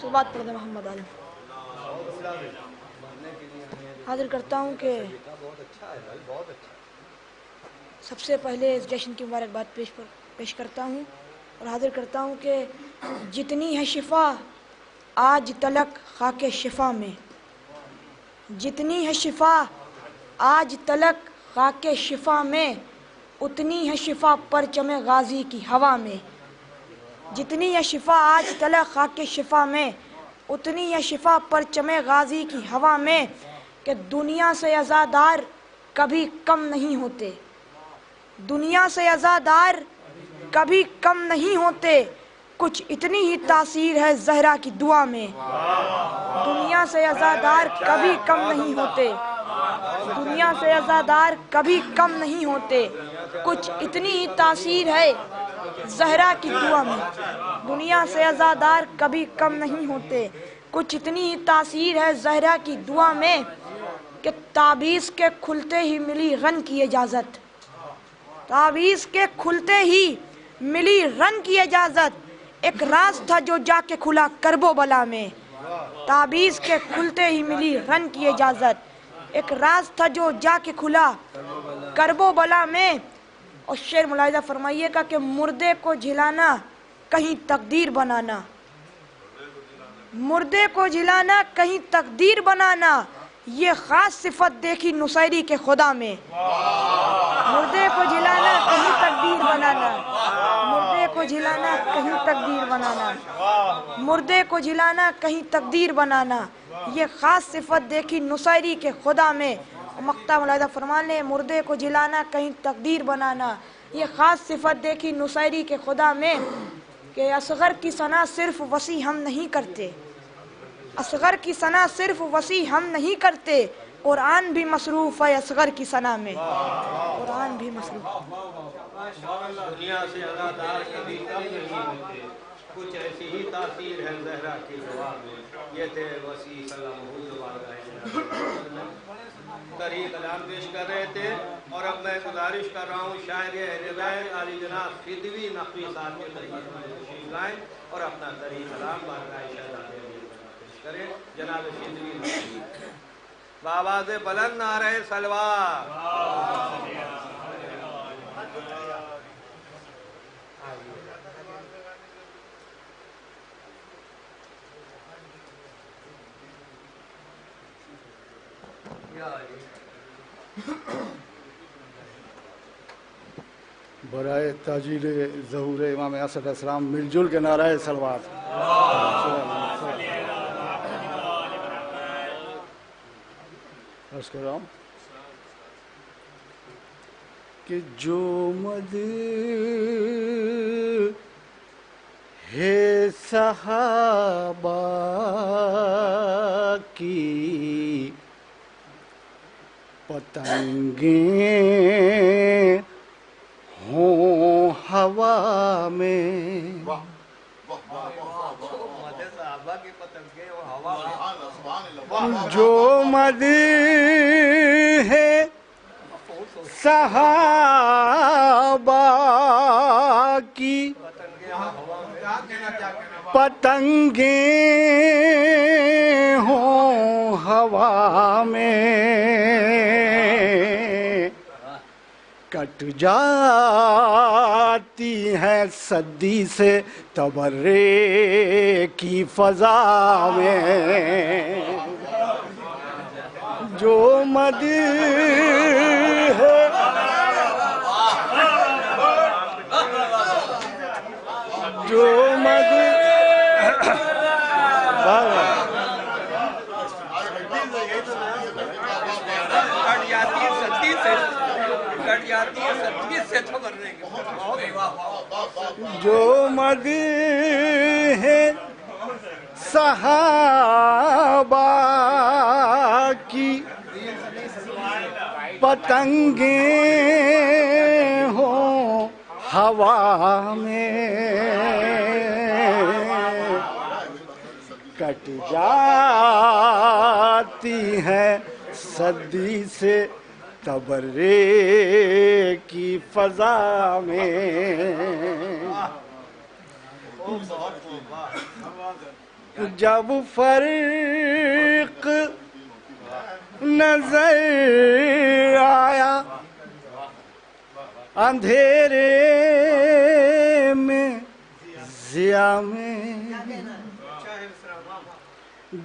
صلوات پڑھ دیں محمد عالم۔ حاضر کرتا ہوں کہ سب سے پہلے اس جشن کی مبارکباد پیش کرتا ہوں اور حاضر کرتا ہوں کہ جتنی ہے شفا آج تلک خاک شفا میں، جتنی ہے شفا آج تلک خاک شفا میں، اتنی ہے شفا پرچم غازی کی ہوا میں، جتنی ہے شفا آج تلک خاک شفا میں، اتنی ہے شفا پرچم غازی کی ہوا میں، کہ دنیا سے عزادار کبھی کم نہیں ہوتے، دنیا سے عزادار کبھی کم نہیں ہوتے، کچھ اتنی ہی تاثیر ہے زہرا کی دعا میں، دنیا سے عزادار کبھی کم نہیں ہوتے، دنیا سے عزادار کبھی کم نہیں ہوتے، کچھ اتنی ہی تاثیر ہے زہرا کی دعا میں، دنیا سے عزادار کبھی کم نہیں ہوتے، کچھ اتنی ہی تاثیر ہے زہرا کی دعا میں، کہ تعویذ کے کھلتے ہی ملی رن کی اجازت، تعویذ کے کھلتے ہی ملی رن کی اجازت، ایک راز تھا جو جا کے کھلا کرب و بلا میں، تعویذ کے کھلتے ہی ملی رن کی اجازت، ایک راز تھا جو جا کے کھلا کرب و بلا میں۔ اور شعر ملاحظہ فرمائیے گا کہ مردے کو جھلانا کہیں تقدیر بنانا، مردے کو جھلانا کہیں تقدیر بنانا، یہ خاص صفت دیکھی نصیری کے خدا میں، مردے کو جھلانا کہیں تقدیر بنانا، مردے کو جھلانا کہیں تقدیر بنانا، مردے کو جھلانا کہیں تقدیر بنانا، یہ خاص صفت دیکھی نصیری کے خدا میں۔ مقطع ملاحظہ فرما لیں، مردے کو جھلانا کہیں تقدیر بنانا، یہ خاص صفت دیکھی نصیری کے خدا میں، کہ اصغر کی ثنا صرف وسیع ہم نہیں کرتے، اصغر کی ثنا صرف وسیع ہم نہیں کرتے، قرآن بھی مصروف ہے اصغر کی ثنا میں، قرآن بھی مصروف۔ دنیا سے عزادار کبھی کم نہیں ہوتے، کچھ ایسی ہی تاثیر ہے زہرا کی دعا میں، یہ تھے وسیع سلام طریق کلام پیش کر رہے تھے۔ اور اب میں گزارش کر رہا ہوں شاعر اہل بیت علی جناب فدوی نقوی صاحب کے طریق میں تشریف لائیں اور اپنا طریق کلام بارگاہ شہزادے پیش کریں۔ جناب فدوی نقوی بآواز بلند نعرہ صلوات۔ برائے تاجیل ظہور امام اسد علیہ السلام مل جل کے نعرہ صلوات۔ عرض کر رہا ہوں کہ جو مد ہے صحابہ کی پتنگیں ہوں ہوا میں، جو مد ہے صحابہ کی پتنگیں ہوں ہوا میں، کٹ جاتی ہیں صدی سے تبرے کی فضا میں، جو مد ہے جو مد جو مد ہے صحابہ کی پتنگیں ہوں ہوا میں، کٹ جاتی ہیں صدی سے تبرے کی فضا میں، جب فرق نظر آیا اندھیرے میں ضیا میں،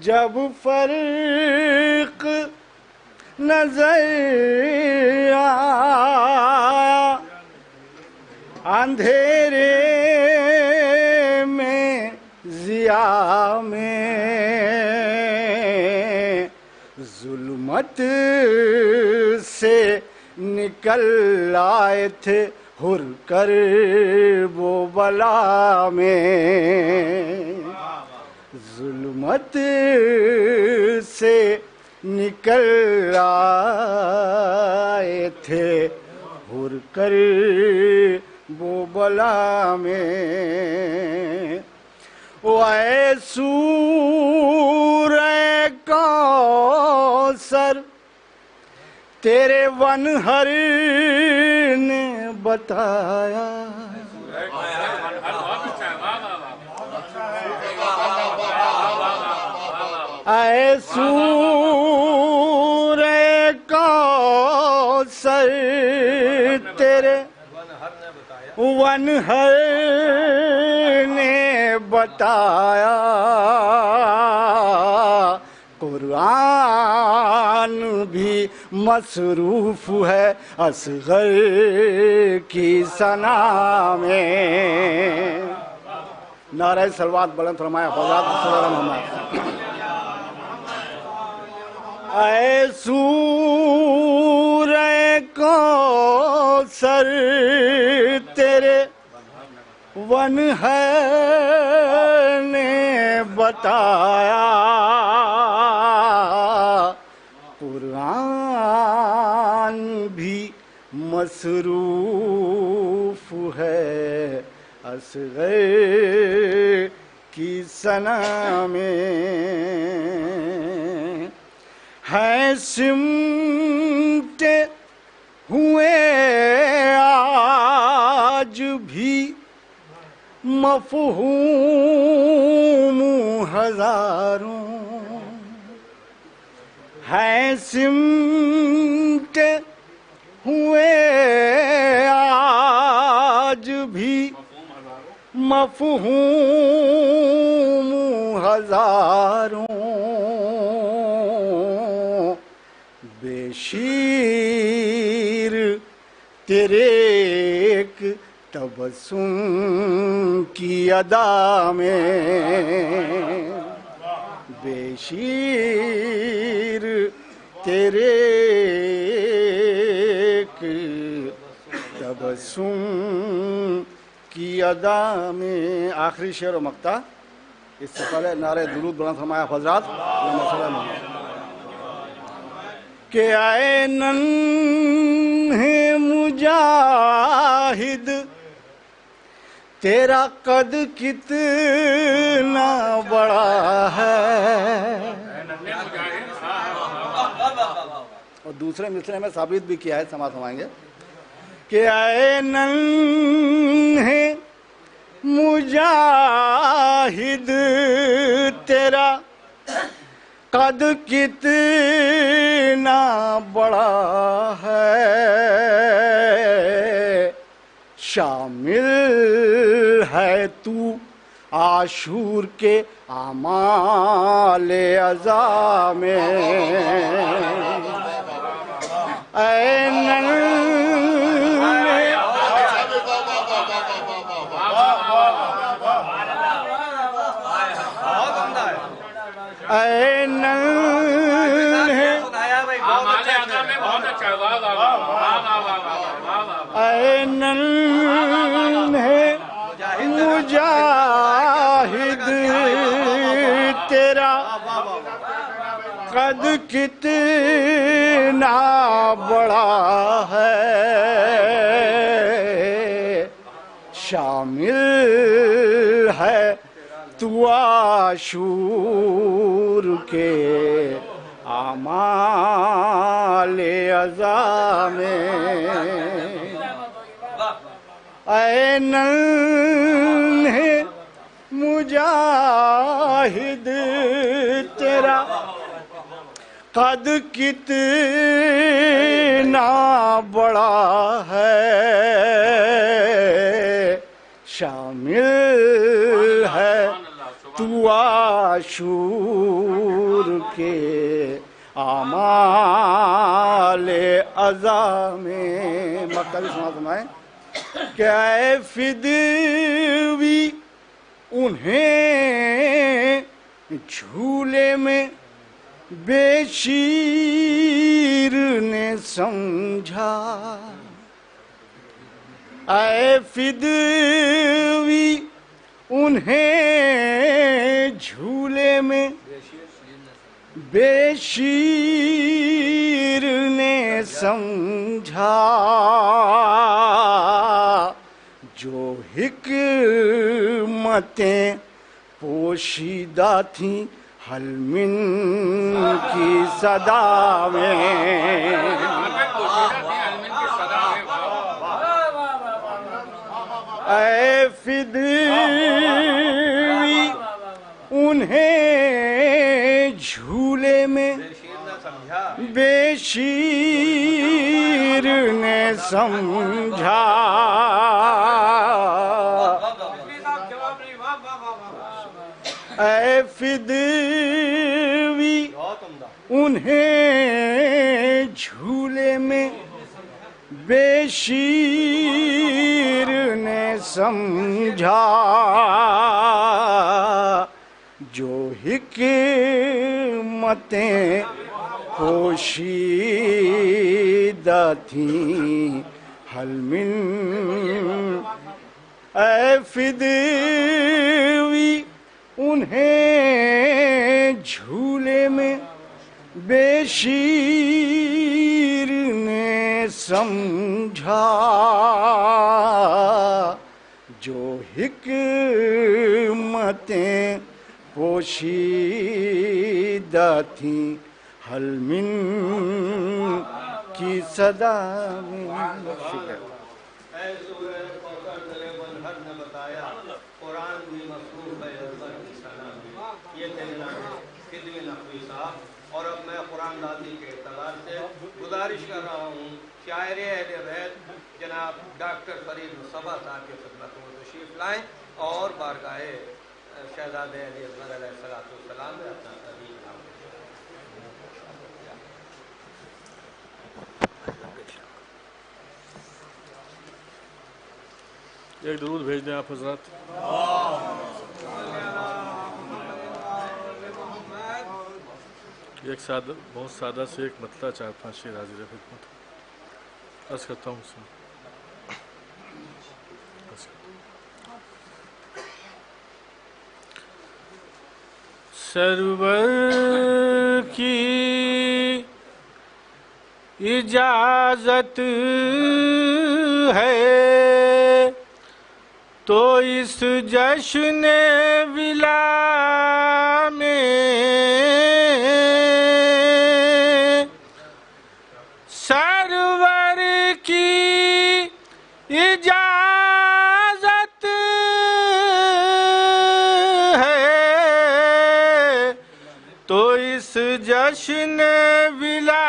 جب فرق نظر آیا اندھیرے میں ضیا میں، ظلمت سے نکل آئے تھے ہر کرب و بلا میں، ظلمت سے نکل آئے تھے ہر کرب و بلا میں، اے سورہ کوثر تیرے ونہر نے بتایا، اے سورہ کوثر تیرے ونہر نے بتایا، قرآن بھی مصروف ہے اصغر کی ثنا میں۔ نعرہ صلوات بلند فرمایا حضرات صلی اللہ علیہ وسلم۔ اے سورہ کوثر تیرے ونہر نے بتایا، قرآن بھی مصروف ہے اصغر کی ثنا میں، ہے سمٹے ہوئے آج بھی مفہوم ہزاروں، ہے سمٹے ہوئے آج بھی مفہوم ہزاروں، بے شیر تیرے ایک تبسم کی ادا میں، بے شیر تیرے ایک تبسم کی ادا میں۔ آخری شعر و مقطع، اس سے پہلے نعرہ درود بلند فرمایا حضرات کہ اے ننھے مجاہد تیرا قد کتنا بڑا ہے، اور دوسرے مصرے میں ثابت بھی کیا ہے، سماعت فرمائیں گے کہ اے ننھے مجاہد تیرا قد کتنا بڑا ہے، شامل ہے تو عاشور کے اعمال عزا میں، اے ننھے مجاہد تیرا قد کتنا بڑا ہے، شامل ہے تو عاشور کے اعمال عزا میں، اے ننھے مجاہد تیرا قد کتنا بڑا ہے، شامل ہے تو عاشور کے اعمال عزا میں۔ مکہ بھی سنا سنائیں کہ اے فدوی انہیں جھولے میں بے شیر نے سمجھا، اے فدوی انہیں جھولے میں بے شیر نے سمجھا، جو حکمتیں پوشیدہ تھیں حلمن کی صدا میں۔ اے فدوی انہیں جھولے میں بے شیر نے سمجھا، اے فدوی انہیں جھولے میں بے شیر نے سمجھا، جو حکمتیں پوشیدہ تھیں حلمن، اے فدوی انہیں جھولے میں بے شیر نے سمجھا، جو حکمتیں پوشیدہ تھیں حلمن کی صدا میں۔ اے سورہ کوثر بنہر نے بتایا قرآن بھی مصروف ہے ازغر کی ثنا میں۔ یہ تھے جناب فدوی نقوی صاحب، اور اب میں قرآن دادی کے اعتبار سے گزارش کر رہا ہوں شاعر اہل بیت جناب ڈاکٹر فرید مصطفیٰ صاحب کے خدمت میں تشریف لائیں اور بارگاہ شہزادے علی اصغر علیہ السلام میں اپنا تحریر نام ایک درود بھیج دیں آپ حضرات۔ ایک سادہ بہت سادہ سے ایک مطلع 4-5 شعر حاضر خدمت عرض کرتا ہوں۔ سرور کی اجازت ہے تو اس جشن ولا میں سرور کی اجازت ہے تو اس جشن ولا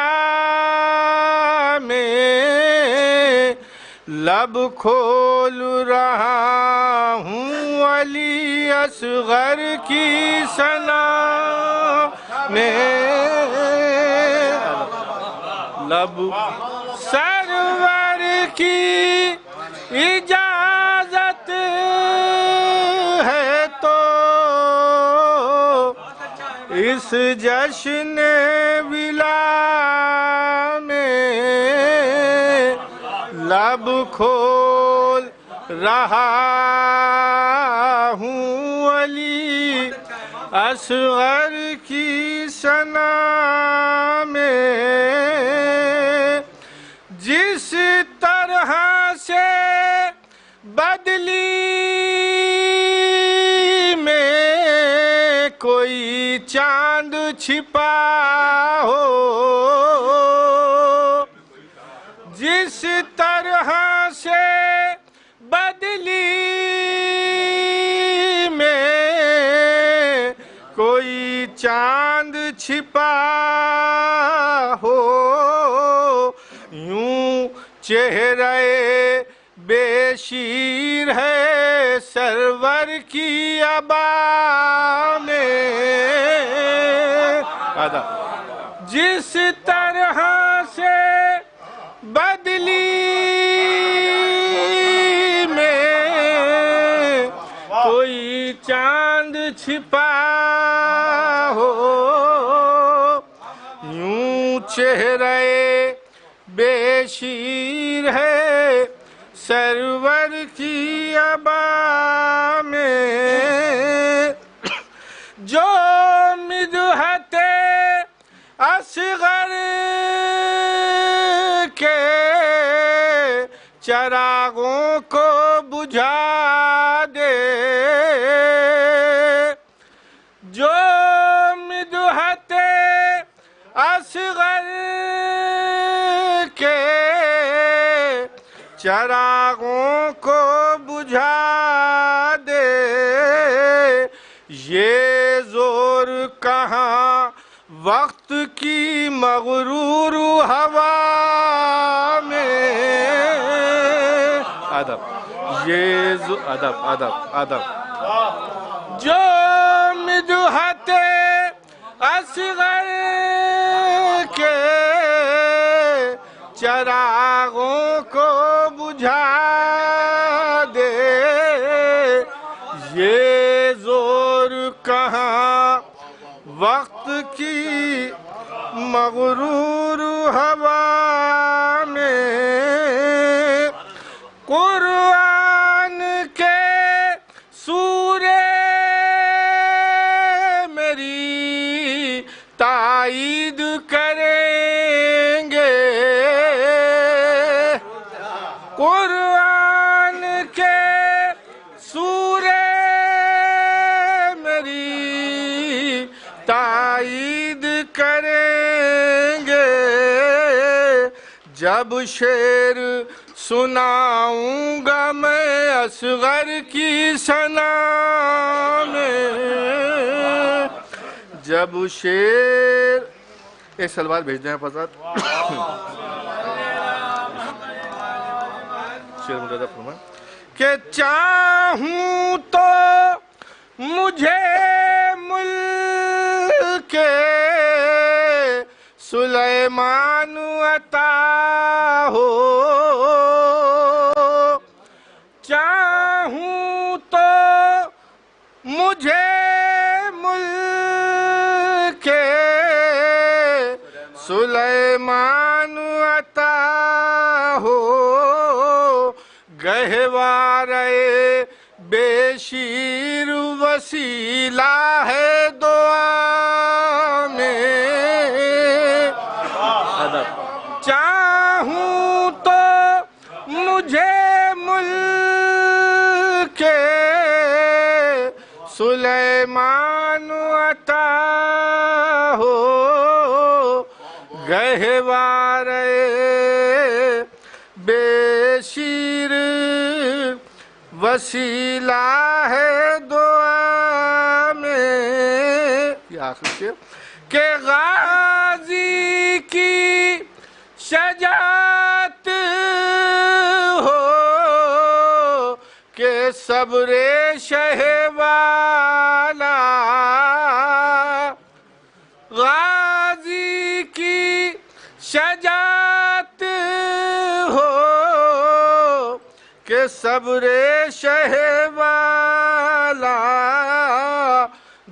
میں لب کھول رہا ہوں علی اصغر کی ثنا میں، لب سرور کی اجازت ہے تو اس جشن ولا میں لب کھول رہا ہوں علی اصغر کی ثنا میں، جس طرح سے بدلی میں کوئی چاند چھپا ہو، جس طرح سے بدلی میں کوئی چاند چھپا ہو یوں چہرے بے شیر ہے سرور کی ابا میں جس طرح سے بدلی میں کوئی چاند چھپا ہو یوں چہرے بے شیر ہے سرور کی ابا میں جو مدحت اصغر کے چراغوں کو بجھا دے جو مدحت اصغر کے چراغوں کو بجھا دے یہ زور کہاں وقت کی مغرور ہوا میں ادب جو مدحت اصغر کے چراغوں کو بجھا دے یہ زور کہاں وقت کی مغرور ہوا میں قرآن کے سورے میری تائید کریں گے قرآن کے سورے میری تائید کریں گے جب شعر سناؤں گا میں اصغر کی ثنا میں جب شعر ایک سلوار بھیج دیں حضرت شعر مجھے فرمائیں کہ چاہوں تو مجھے ملک سلیمان عطا ہو چاہوں تو مجھے ملک سلیمان عطا ہو گہوارے بے شیر وسیلہ ہے دعا میں چاہوں تو مجھے ملک سلیمان عطا ہو گہوارے بے شیر وسیلہ ہے دعا میں یہ آخر شعر کہ غازی کی شجاعت ہو کہ صبر شہ والا غازی کی شجاعت ہو کہ صبر شہ والا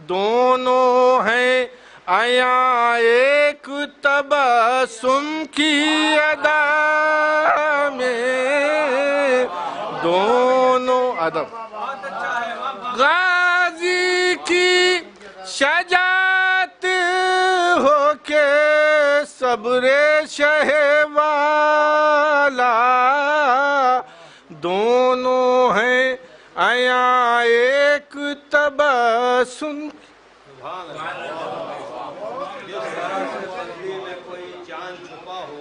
دونوں ہیں عیاں ایک تبسم کی ادا میں دونوں ادب غازی کی شجاعت ہو کے صبر شہ والا دونوں ہیں عیاں ایک تبسم کوئی چاند چھپا ہو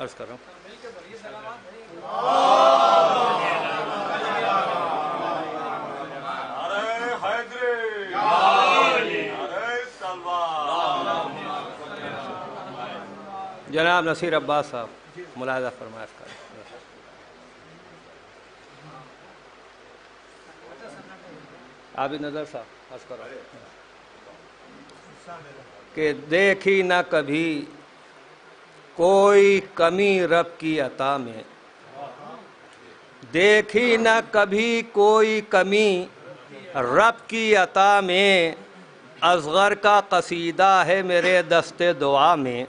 عرض کر رہا ہوں جناب نصیر عباس صاحب ملاحظہ فرمائے اس کا عابد نظر صاحب عرض کر رہا ہوں کہ دیکھی نہ کبھی کوئی کمی رب کی عطا میں، دیکھی نہ کبھی کوئی کمی رب کی عطا میں، اصغر کا قصیدہ ہے میرے دست دعا میں،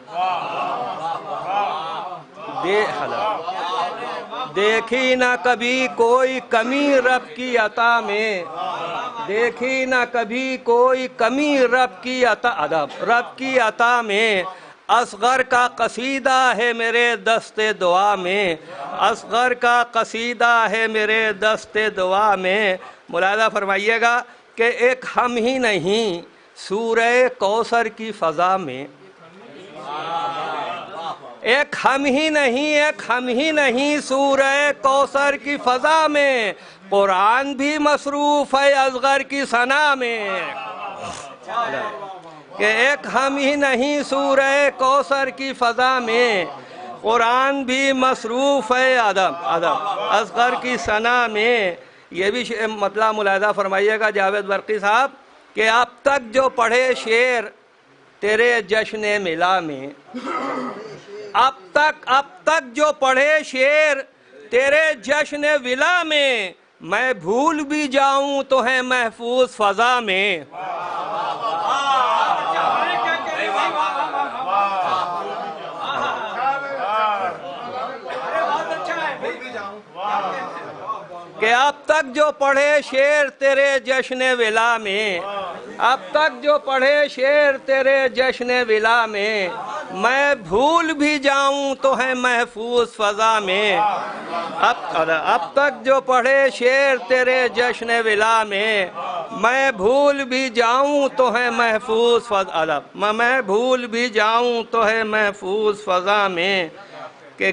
دیکھی نہ کبھی کوئی کمی رب کی عطا میں، دیکھی نہ کبھی کوئی کمی رب کی عطا میں، اصغر کا قصیدہ ہے میرے دست دعا میں، اصغر کا قصیدہ ہے میرے دست دعا میں۔ ملاحظہ فرمائیے گا کہ ایک ہم ہی نہیں سورہ کوثر کی فضا میں، ایک ہم ہی نہیں سورہ کوثر کی فضا میں، قرآن بھی مصروف ہے اصغر کی ثنا میں، کہ ایک ہم ہی نہیں سورہ کوثر کی فضا میں، قرآن بھی مصروف ہے اصغر کی ثنا میں۔ یہ بھی مطلب ملاحظہ فرمائیے گا جاوید برقی صاحب کہ اب تک جو پڑھے شعر تیرے جشن ملا میں، اب تک جو پڑھے شعر تیرے جشن ولا میں، میں بھول بھی جاؤں تو ہے محفوظ فضا میں۔ کہ اب تک جو پڑھے شعر تیرے جشن ولا میں، اب تک جو پڑھے شعر تیرے جشن ولا میں، میں بھول بھی جاؤں تو ہے محفوظ فضا میں، اب تک جو پڑھے شعر تیرے جشن ولا میں، میں بھول بھی جاؤں تو ہے محفوظ فضا، میں بھول بھی جاؤں تو ہے محفوظ فضا میں۔ کہ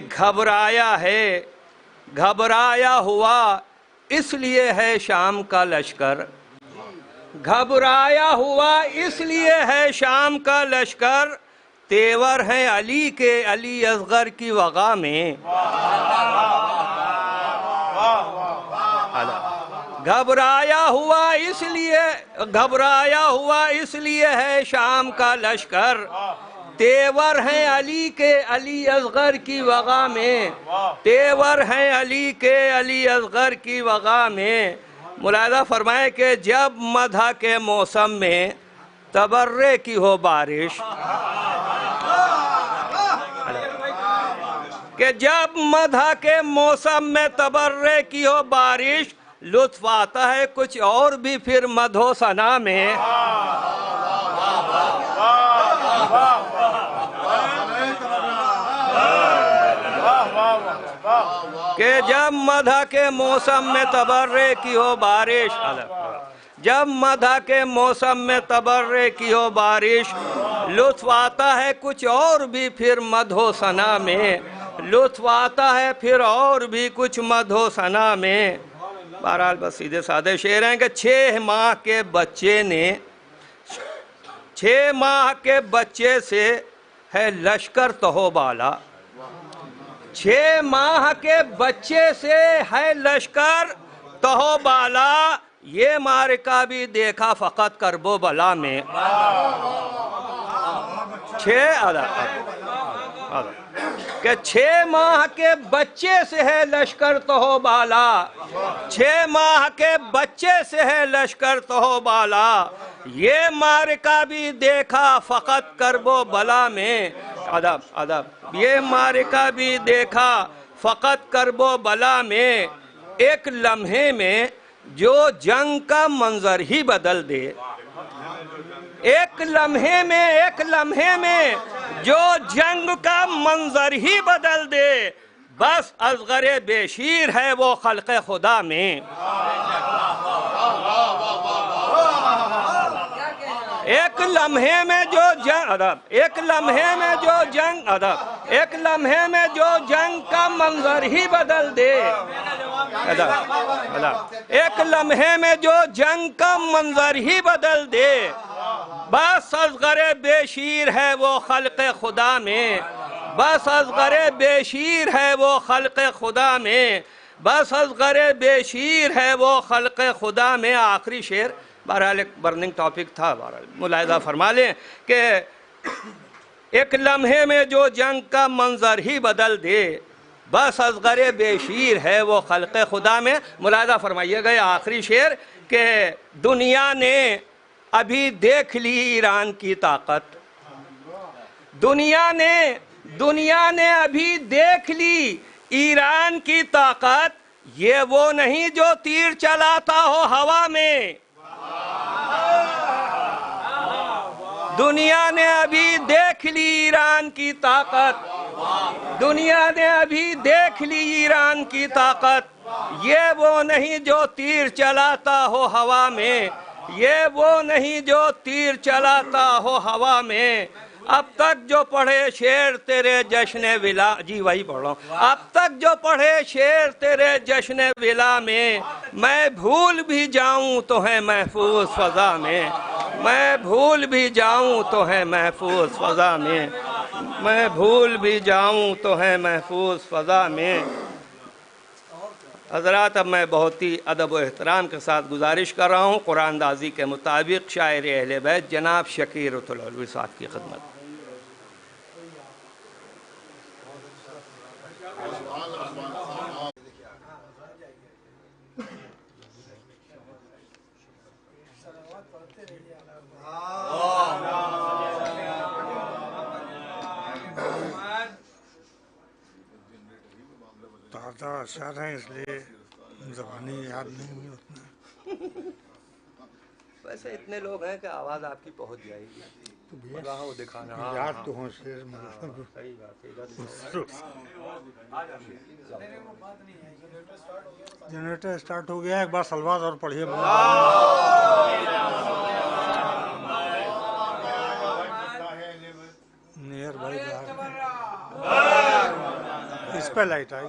گھبرایا ہوا اس لیے ہے شام کا لشکر، گھبرایا ہوا اس لیے ہے شام کا لشکر، تیور ہیں علی کے علی اصغر کی وغا میں، گھبرایا ہوا اس لیے ہے شام کا لشکر، تیور ہیں علی کے علی اصغر کی وغا میں، تیور ہیں علی کے علی اصغر کی وغا میں۔ ملاحظہ فرمائے کہ جب مدح کے موسم میں تبرے کی ہو بارش، کہ جب مدح کے موسم میں تبرے کی ہو بارش، لطف آتا ہے کچھ اور بھی پھر مدح و ثنا میں، کہ جب مدح کے موسم میں تبرے کی ہو بارش، جب مدح کے موسم میں تبرے کی ہو بارش، لطف آتا ہے کچھ اور بھی پھر مدح و ثنا میں، لطف آتا ہے پھر اور بھی کچھ مدح و ثنا میں۔ بہرحال بس سیدھے سادے شعر ہیں کہ 6 ماہ کے بچے نے، 6 ماہ کے بچے سے ہے لشکر تہو بالا، 6 ماہ کے بچے سے ہے لشکر تہو بالا، یہ معرکہ بھی دیکھا فقط کرب و بلا میں۔ 6 ماہ کے بچے سے ہے لشکر تہو بالا، 6 ماہ کے بچے سے ہے لشکر تہو بالا، یہ معرکہ بھی دیکھا فقط کرب و بلا میں۔ یہ معرکہ بھی دیکھا فقط کرب و بلا میں، ایک لمحے میں جو جنگ کا منظر ہی بدل دے، ایک لمحے میں جو جنگ کا منظر ہی بدل دے، بس اصغر بے شیر ہے وہ خلق خدا میں۔ ایک لمحے میں جو جنگ کا منظر ہی بدل دے، ایک لمحے میں جو جنگ کا منظر ہی بدل دے، بس اصغر بے شیر ہے وہ خلق خدا میں، بس اصغر بے شیر ہے وہ خلق خدا میں، بس اصغر بے شیر ہے وہ خلق خدا میں۔ آخری شعر بہرحال ایک برننگ ٹاپک تھا، بہرحال ملاحظہ فرما لیں کہ ایک لمحے میں جو جنگ کا منظر ہی بدل دے، بس اصغر بے شیر ہے وہ خلق خدا میں۔ ملاحظہ فرمائیے گا آخری شعر کہ دنیا نے ابھی دیکھ لی ایران کی طاقت، دنیا نے ابھی دیکھ لی ایران کی طاقت، یہ وہ نہیں جو تیر چلاتا ہو ہوا میں۔ دنیا نے ابھی دیکھ لی ایران کی طاقت، دنیا نے ابھی دیکھ لی ایران کی طاقت، یہ وہ نہیں جو تیر چلاتا ہو ہوا میں، یہ وہ نہیں جو تیر چلاتا ہو ہوا میں۔ اب تک جو پڑھے شعر تیرے جشن ولا، جی وہی پڑھ رہا ہوں، اب تک جو پڑھے شعر تیرے جشن ولا میں، میں بھول بھی جاؤں تو ہے محفوظ فضا میں، میں بھول بھی جاؤں تو ہے محفوظ فضا میں، میں بھول بھی جاؤں تو ہے محفوظ فضا میں۔ حضرات اب میں بہت ہی ادب و احترام کے ساتھ گزارش کر رہا ہوں قرآن اندازی کے مطابق شاعر اہل بیت جناب شکیر العلوی صاحب کی خدمت۔ تعداد اشعار ہیں اس لیے زبانی یاد نہیں ہوئی اتنا۔ ویسے اتنے لوگ ہیں کہ آواز آپ کی پہنچ جائے گی، وہ دکھانا یاد تو ہوں شعر جنریٹر اسٹارٹ ہو گیا، ایک بار سلوات اور پڑھیے۔ نیر بھائی اس پہ لائٹ آئے گی۔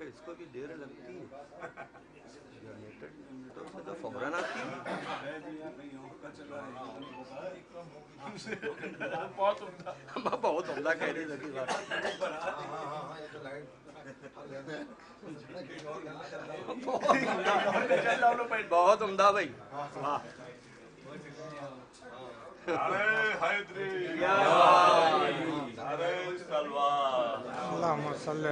اس کو بھی دیر لگتی ہے، تو فوراً آتی ہے۔ بہت عمدہ کہہ رہی لگی بات، بہت عمدہ بھائی۔ اللہم صلی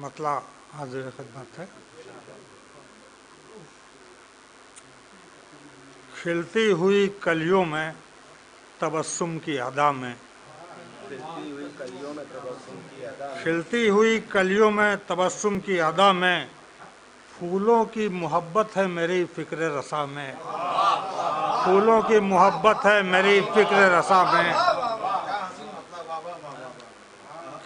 مطلع حاضر خدمت ہے۔ کھلتی ہوئی کلیوں میں تبسم کی ادا میں، کھلتی ہوئی کلیوں میں تبسم کی ادا میں، پھولوں کی محبت ہے میری فکر رسا میں، پھولوں کی محبت ہے میری فکر رسا میں،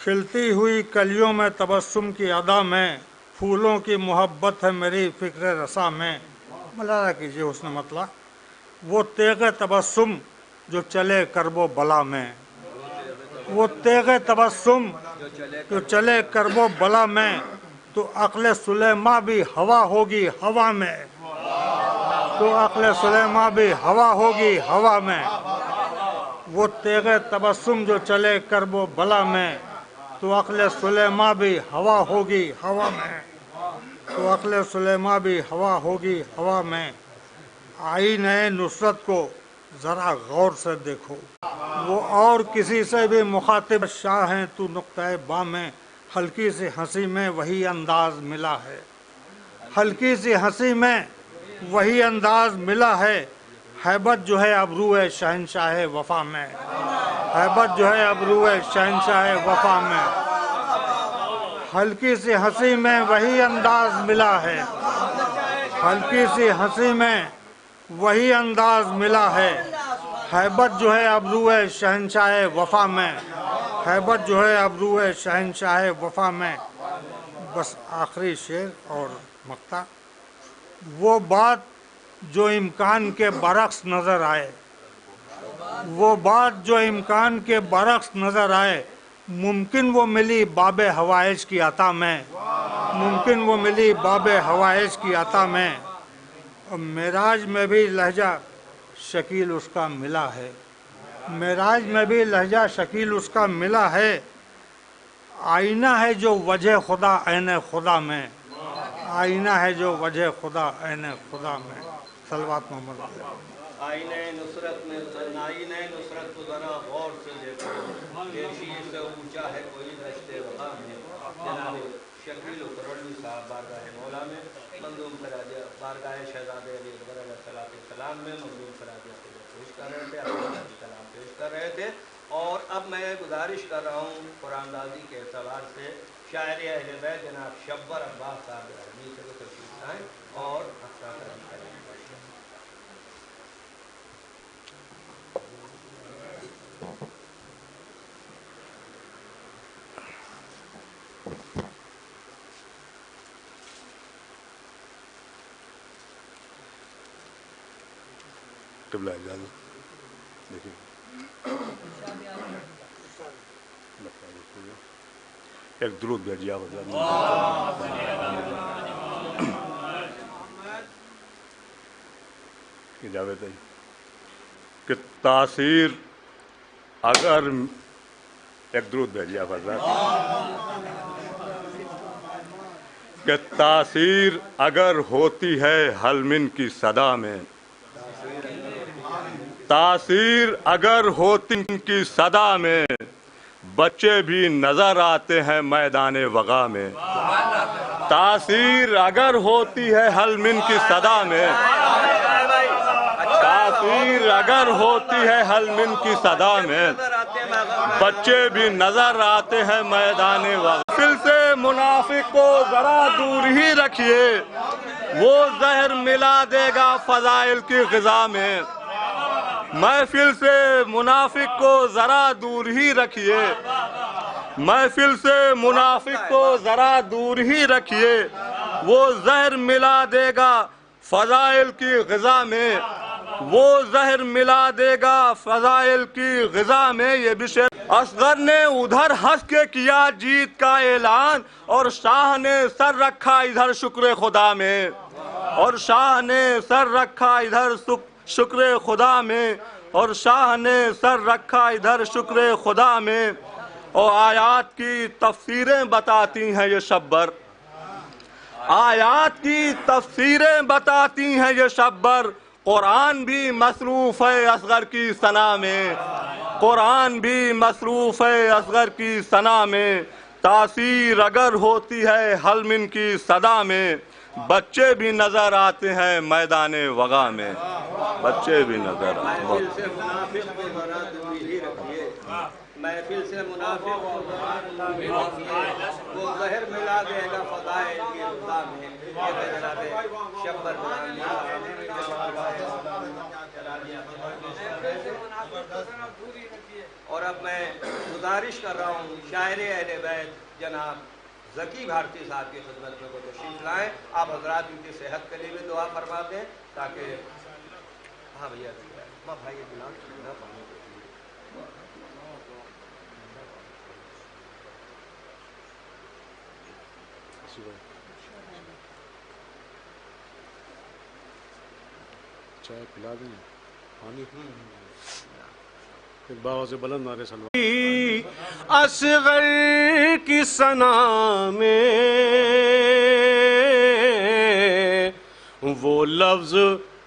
کھلتی ہوئی کلیوں میں تبسم کی ادا میں، پھولوں کی محبت ہے میری فکر رسا میں۔ ملاحظہ کیجیے اس نے مطلب وہ تیغ تبسم جو چلے کرب و بلا میں، وہ تیغ تبسم جو چلے کرب و بلا میں، تو عقل سلیماں بھی ہوا ہوگی ہوا میں، تو عقل سلیماں بھی ہوا ہوگی ہوا میں، وہ تیغ تبسم جو چلے کرب و بلا میں، تو عقل سلیماں بھی ہوا ہوگی ہوا میں، تو عقل سلیماں بھی ہوا ہوگی ہوا میں۔ آئین نصرت کو ذرا غور سے دیکھو، وہ اور کسی سے بھی مخاطب شاہ ہیں تو نقطۂ با میں، ہلکی سی ہنسی میں وہی انداز ملا ہے، ہلکی سی ہنسی میں وہی انداز ملا ہے، ہیبت جو ہے ابرو شہنشاہ وفا میں، ہیبت جو ہے ابرو شہنشاہ وفا میں، ہلکی سی ہنسی میں وہی انداز ملا ہے، ہلکی سی ہنسی میں وہی انداز ملا ہے، ہیبت جو ہے ابرو شہنشاہ وفا میں، ہیبت جو ہے ابرو شہنشاہ وفا میں۔ بس آخری شعر اور مقطع، وہ بات جو امکان کے برعکس نظر آئے، وہ بات جو امکان کے برعکس نظر آئے، ممکن وہ ملی باب حوائج کی عطا میں، ممکن وہ ملی باب حوائج کی عطا میں۔ معراج میں بھی لہجہ شکیل اس کا ملا ہے، معراج میں بھی لہجہ شکیل اس کا ملا ہے، آئینہ ہے جو وجہ خدا عین خدا میں، آئینہ ہے جو وجہ خدا عین خدا میں۔ صلوات محمد علیہ۔ آئینہ نصرت میں آئینہ نصرت کو ذرا غور سے دیکھو، یہ شیر سے اونچا ہے کوئی دشت وفا میں۔ جناب شکیل اترولوی صاحب بارگاہ مولا میں منظوم خراجہ، بارگاہ شہزادے علی اکبر علیہ السلام میں منظوم خراجہ پیش کر رہے تھے، اپنا کلام پیش کر رہے تھے۔ اور اب میں گزارش کر رہا ہوں قرآن دازی کے اعتبار سے شاعر اہل بیت جناب شبر عباس صاحب رحمی سے تشریف لائیں اور اپنا کلام کریں۔ قبلہ اجازت دیکھیے ایک درود بھیجیے آپ حضرات۔ اجازت ہے کہ تاثیر اگر ایک درود بھیجیے آپ حضرات، کہ تاثیر اگر ہوتی ہے حلمن کی صدا میں، تاثیر اگر ہوتی کی صدا میں، بچے بھی نظر آتے ہیں میدان وغا میں، تاثیر اگر ہوتی ہے حلمن کی صدا میں، تاثیر اگر ہوتی ہے حلمن کی صدا میں، بچے بھی نظر آتے ہیں میدان وغا۔ محفل سے منافق کو ذرا دور ہی رکھیے، وہ زہر ملا دے گا فضائل کی غذا میں، محفل سے منافق کو ذرا دور ہی رکھیے، محفل سے منافق کو ذرا دور ہی رکھیے، وہ زہر ملا دے گا فضائل کی غذا میں، وہ زہر ملا دے گا فضائل کی غذا میں۔ یہ بھی شعر اصغر نے ادھر ہنس کے کیا جیت کا اعلان، اور شاہ نے سر رکھا ادھر شکر خدا میں، اور شاہ نے سر رکھا ادھر شکر خدا میں، اور شاہ نے سر رکھا ادھر شکر خدا میں۔ اور آیات کی تفسیریں بتاتی ہیں یہ شبر، آیات کی تفسیریں بتاتی ہیں یہ شبر، قرآن بھی مصروف ہے اصغر کی ثنا میں، قرآن بھی مصروف ہے اصغر کی ثنا میں۔ تاثیر اگر ہوتی ہے حلمن کی صدا میں، بچے بھی نظر آتے ہیں میدان وغا میں، بچے بھی نظر آتے ہیں۔ محفل سے منافق کو ذرا دوری ہی رکھیے، محفل سے منافق کو ذرا دوری رکھیے، وہ زہر ملا دے گا فضائل کی غذا میں۔ یہ جناب شبر اور اب میں گزارش کر رہا ہوں شاعر اہل بیت جناب ذکی بھارتی صاحب کی خدمت میں کو تشریف لائیں۔ آپ حضرات ان کی صحت کے لیے بھی دعا فرما دیں تاکہ ہاں بھیا بھائی بلال چائے پلا دیں پانی ایک بابا سے بلند نعرے سلوا۔ اصغر کی ثنا میں وہ لفظ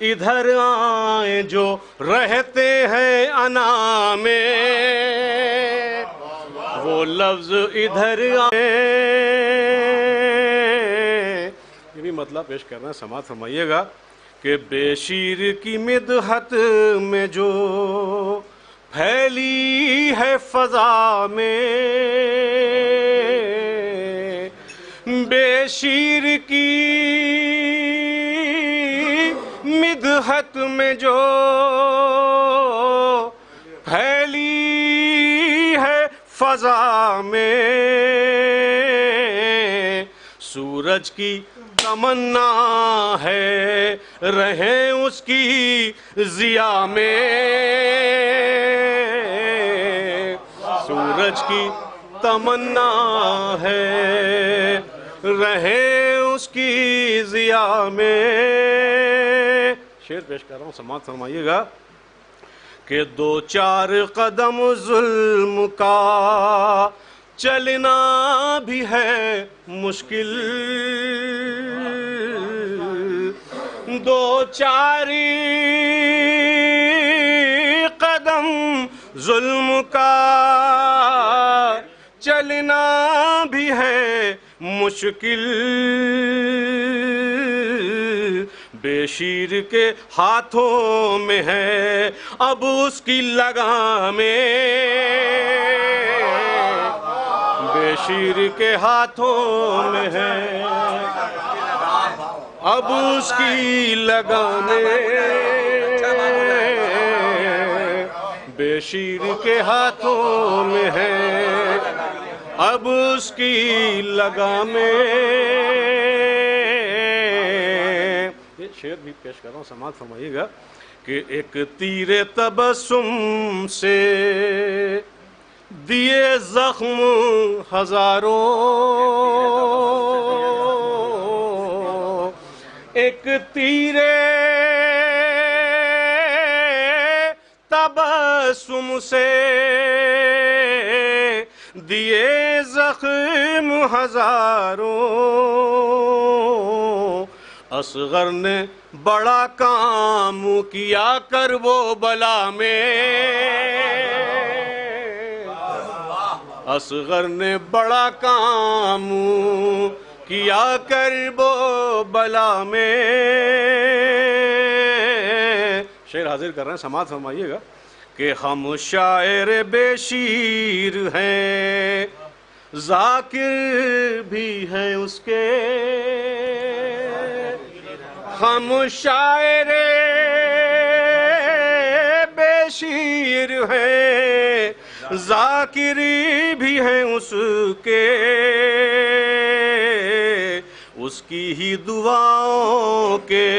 ادھر آئیں جو رہتے ہیں انا میں، وہ لفظ ادھر آئیں. یہ بھی مطلب پیش کرنا سماعت فرمائیے گا کہ بے شیر کی مدحت میں جو پھیلی ہے فضا میں، بے شیر کی مدحت میں جو پھیلی ہے فضا میں، سورج کی تمنا ہے رہیں اس کی ضیاء میں، سورج کی تمنا ہے رہیں اس کی ضیاء میں. شعر پیش کر رہا ہوں سماعت فرمائیے گا کہ 2-4 قدم ظلم کا چلنا بھی ہے مشکل، 2-4 قدم ظلم کا چلنا بھی ہے مشکل، بے شیر کے ہاتھوں میں ہے اب اس کی لگامیں، بے شیر کے ہاتھوں میں ہے اب اس کی لگامیں، بے شیر کے ہاتھوں میں ہے اب اس کی لگامیں. یہ شعر بھی پیش کر رہا ہوں سماعت فرمائیے گا کہ ایک تیر تبسم سے دیے زخم ہزاروں، ایک تیر تبسم سے دیے زخم ہزاروں، اصغر نے بڑا کام کیا کرب و بلا میں، اصغر نے بڑا کام کیا کرب و بلا میں. شعر حاضر کر رہے ہیں سماعت فرمائیے گا کہ ہم شاعر بے شیر ہیں، ذاکر بھی ہیں اس کے، ہم شاعر بے شیر ہیں، ذاکر بھی ہیں اس کے، اس کی ہی دعاؤں کے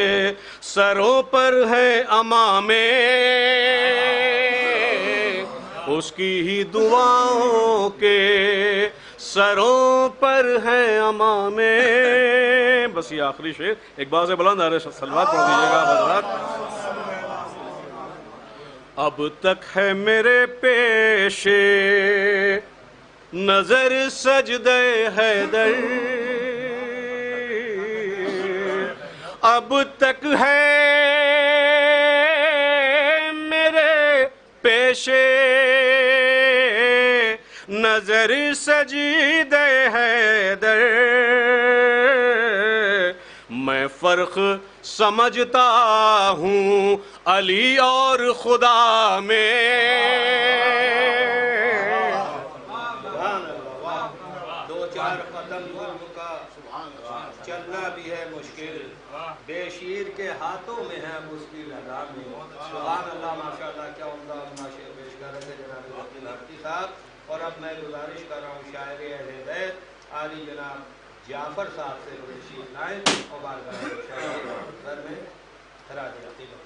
سروں پر ہے امامیں، اس کی ہی دعاؤں کے سروں پر ہے امامیں. بس یہ آخری شعر ایک بار سے بلند آرے سلوات پڑھ دیجیے گا حضرات. اب تک ہے میرے پیش نظر سجدہ حیدر، اب تک ہے میرے پیش نظر سجدہ حیدر، میں فرق سمجھتا ہوں علی اور خدا میں. 2-4 قدم ظلم کا چلنا بھی ہے مشکل، بے شیر کے ہاتھوں میں ہے اب اس کی لگام میں. سبحان اللہ، ماشاءاللہ، کیا عمدہ شعر پیش کر رہے تھے جناب وکیل ہرتی صاحب. اور اب میں گزارش کر رہا ہوں شاعر اہل بیت عالی جناب جعفر صاحب سے تشریف لائیں اور بارگاہ شاعر میں خراج عقیدت.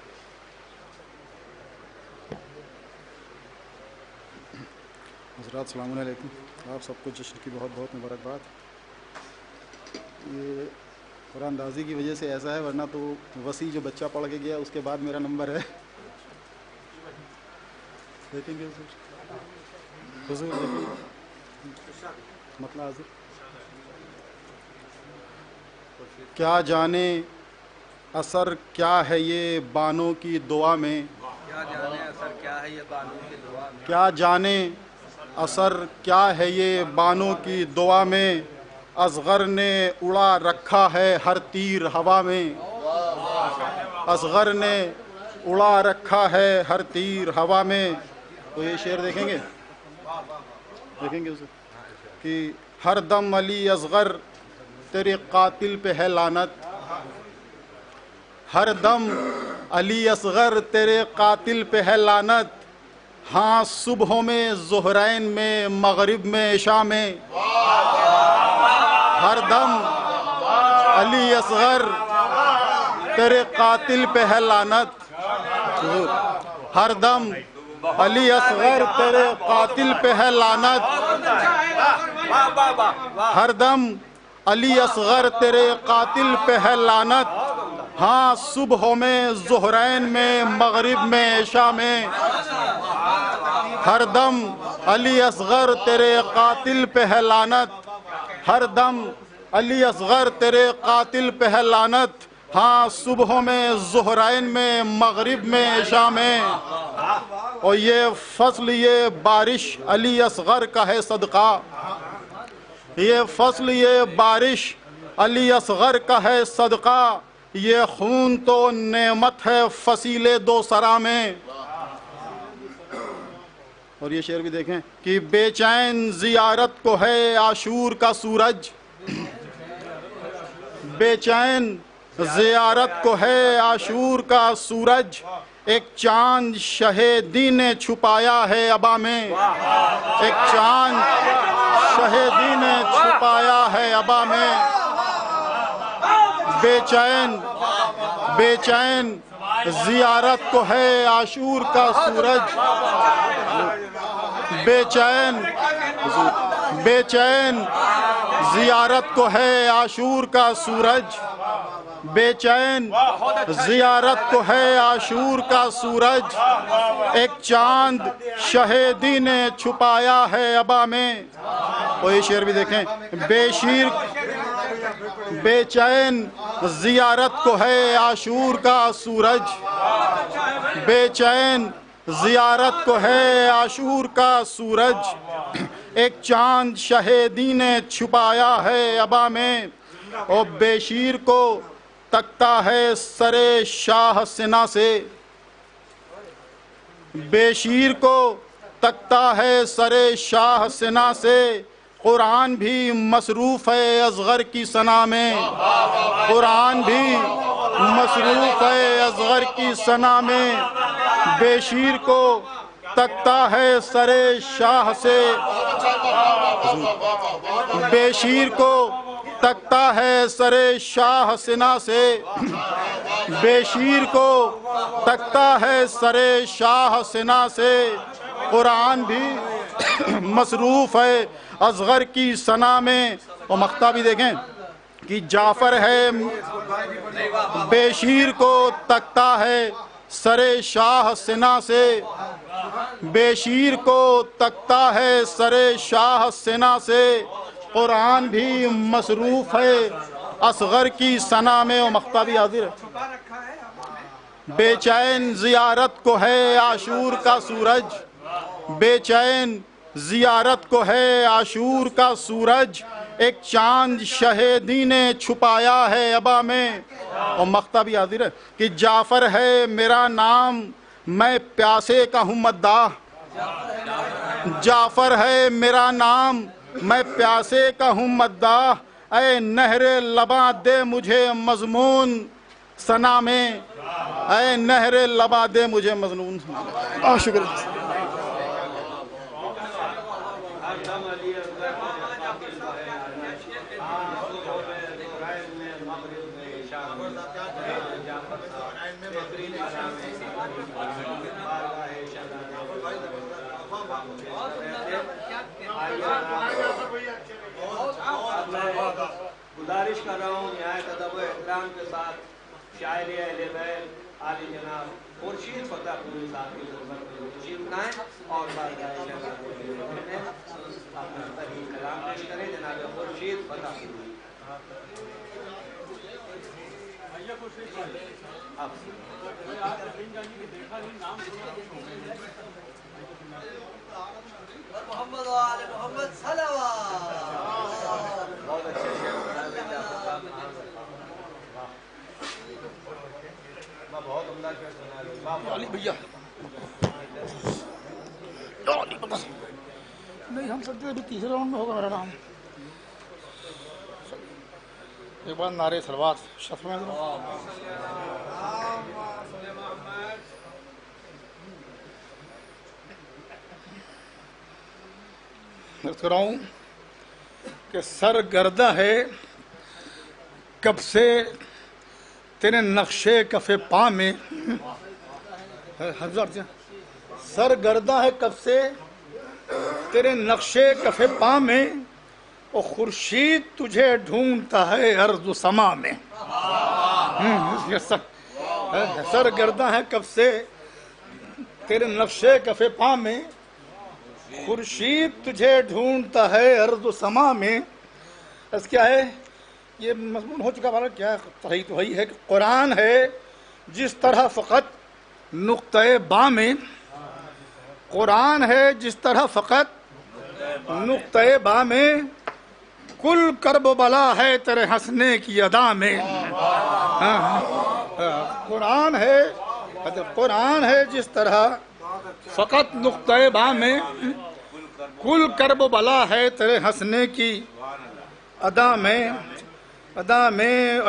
حضرات السلام علیکم. آپ سب کو جشن کی بہت بہت مبارکباد. یہ قرآن اندازی کی وجہ سے ایسا ہے، ورنہ تو وسیع جو بچہ پڑھ کے گیا اس کے بعد میرا نمبر ہے. دیکھیں گے حضور مطلع حاضر. کیا جانے اثر کیا ہے یہ بانوں کی دعا میں، کیا جانے اثر کیا ہے یہ بانوں کی دعا میں، کیا جانے اثر کیا ہے یہ بانوں کی دعا میں، اصغر نے اڑا رکھا ہے ہر تیر ہوا میں، اصغر نے اڑا رکھا ہے ہر تیر ہوا میں۔ تو یہ شعر دیکھیں گے اسے کہ ہر دم علی اصغر تیرے قاتل پہ ہے لعنت، ہر دم علی اصغر تیرے قاتل پہ ہے لعنت، ہاں صبحوں میں ظہرین میں مغرب میں عشاء میں، ہر دم علی اصغر تیرے قاتل پہ ہے لعنت، ہر دم علی اصغر تیرے قاتل پہ ہے لعنت، ہر دم علی اصغر تیرے قاتل پہ ہے لعنت، ہاں صبحوں میں ظہرین میں مغرب میں عشاء میں، ہر دم علی اصغر تیرے قاتل پہ ہے لعنت، ہر دم علی اصغر تیرے قاتل پہ ہے لعنت، ہاں صبحوں میں ظہرین میں مغرب میں عشاء میں۔ اور یہ فصل یہ بارش علی اصغر کا ہے صدقہ، یہ فصل یہ بارش علی اصغر کا ہے صدقہ، یہ خون تو نعمت ہے فصیل دو سرا میں۔ اور یہ شعر بھی دیکھیں کہ بے چین زیارت کو ہے عاشور کا سورج، بے چین زیارت کو ہے عاشور کا سورج، ایک چاند شہیدی نے چھپایا ہے ابا میں، ایک چاند شہیدی نے چھپایا ہے ابا میں، بے چین بے چین زیارت کو ہے عاشور کا سورج، بے چین بے چین زیارت کو ہے عاشور کا سورج، بے چین زیارت کو ہے عاشور کا سورج، ایک چاند شہیدی نے چھپایا ہے ابا میں۔ اور یہ شعر بھی دیکھیں بے چین زیارت کو ہے عاشور کا سورج، بے چین زیارت کو ہے عاشور کا سورج، ایک چاند شہیدی نے چھپایا ہے ابا میں، اور بے شیر کو تکتا ہے سر شاہ سنا سے، بے شیر کو تکتا ہے سر شاہ سنا سے، قرآن بھی مصروف ہے اصغر کی ثنا میں، قرآن بھی مصروف ہے اصغر کی ثنا میں، بے شیر کو تکتا ہے سر شاہ سے، بے شیر کو تکتا ہے سر شاہ سنا سے، بے شیر کو تکتا ہے سر شاہ سنا سے، قرآن بھی مصروف ہے اصغر کی ثنا میں۔ اور مقطع بھی دیکھیں کہ جعفر ہے بے شیر کو تکتا ہے سر شاہ سنا سے، بے شیر کو تکتا ہے سر شاہ سنا سے، قرآن بھی مصروف ہے اصغر کی ثنا میں۔ اور مقطع بھی حاضر ہے، بے چین زیارت کو ہے عاشور کا سورج، بے چین زیارت کو ہے عاشور کا سورج، ایک چاند شہیدی نے چھپایا ہے ابا میں۔ اور مقطع بھی حاضر ہے کہ جعفر ہے میرا نام میں پیاسے کا ہوں مداح، جعفر ہے میرا نام میں پیاسے کا ہوں مداح، اے نہر لباں دے مجھے مضمون ثنا میں، اے نہر لباں دے مجھے مضمون ثنا میں۔ شکریہ۔ گزارش کر رہا ہوں نہایت ادب و احترام کے ساتھ شاعر اہل بیت عالی جناب خورشید فتح پوری صاحب کی خدمت میں تشریف لائیں اور بارگاہ اپنا تحریر کلام پیش کریں۔ جناب خورشید فتح پوری۔ محمد وآل محمد صلوات. بہت اچھے بہت عمدہ شعر سنا علی بھیا نہیں، ہم سب ابھی تیسرے راؤنڈ میں ہوگا میرا نام. ایک بار نعرے صلوات شفل میں عرض کر رہا ہوں کہ سرگردہ ہے کب سے تیرے نقشے کف پا میں، سرگردہ ہے کب سے تیرے نقشے کف پا میں، اور خورشید تجھے ڈھونڈتا ہے ارض و سما میں. سرگردہ ہے کب سے تیرے نقشے کف پا میں، خورشید تجھے ڈھونڈتا ہے ارض و سما میں. اس کیا ہے یہ مضمون ہو چکا بارہ کیا ہے تو وہی ہے کہ قرآن ہے جس طرح فقط نقطۂ با میں، قرآن ہے جس طرح فقط نقطۂ با میں، کل کرب و بلا ہے تیرے ہنسنے کی ادا میں. قرآن ہے جس طرح فقط نقطۂ با میں، کل کرب و بلا ہے تیرے ہنسنے کی ادا میں.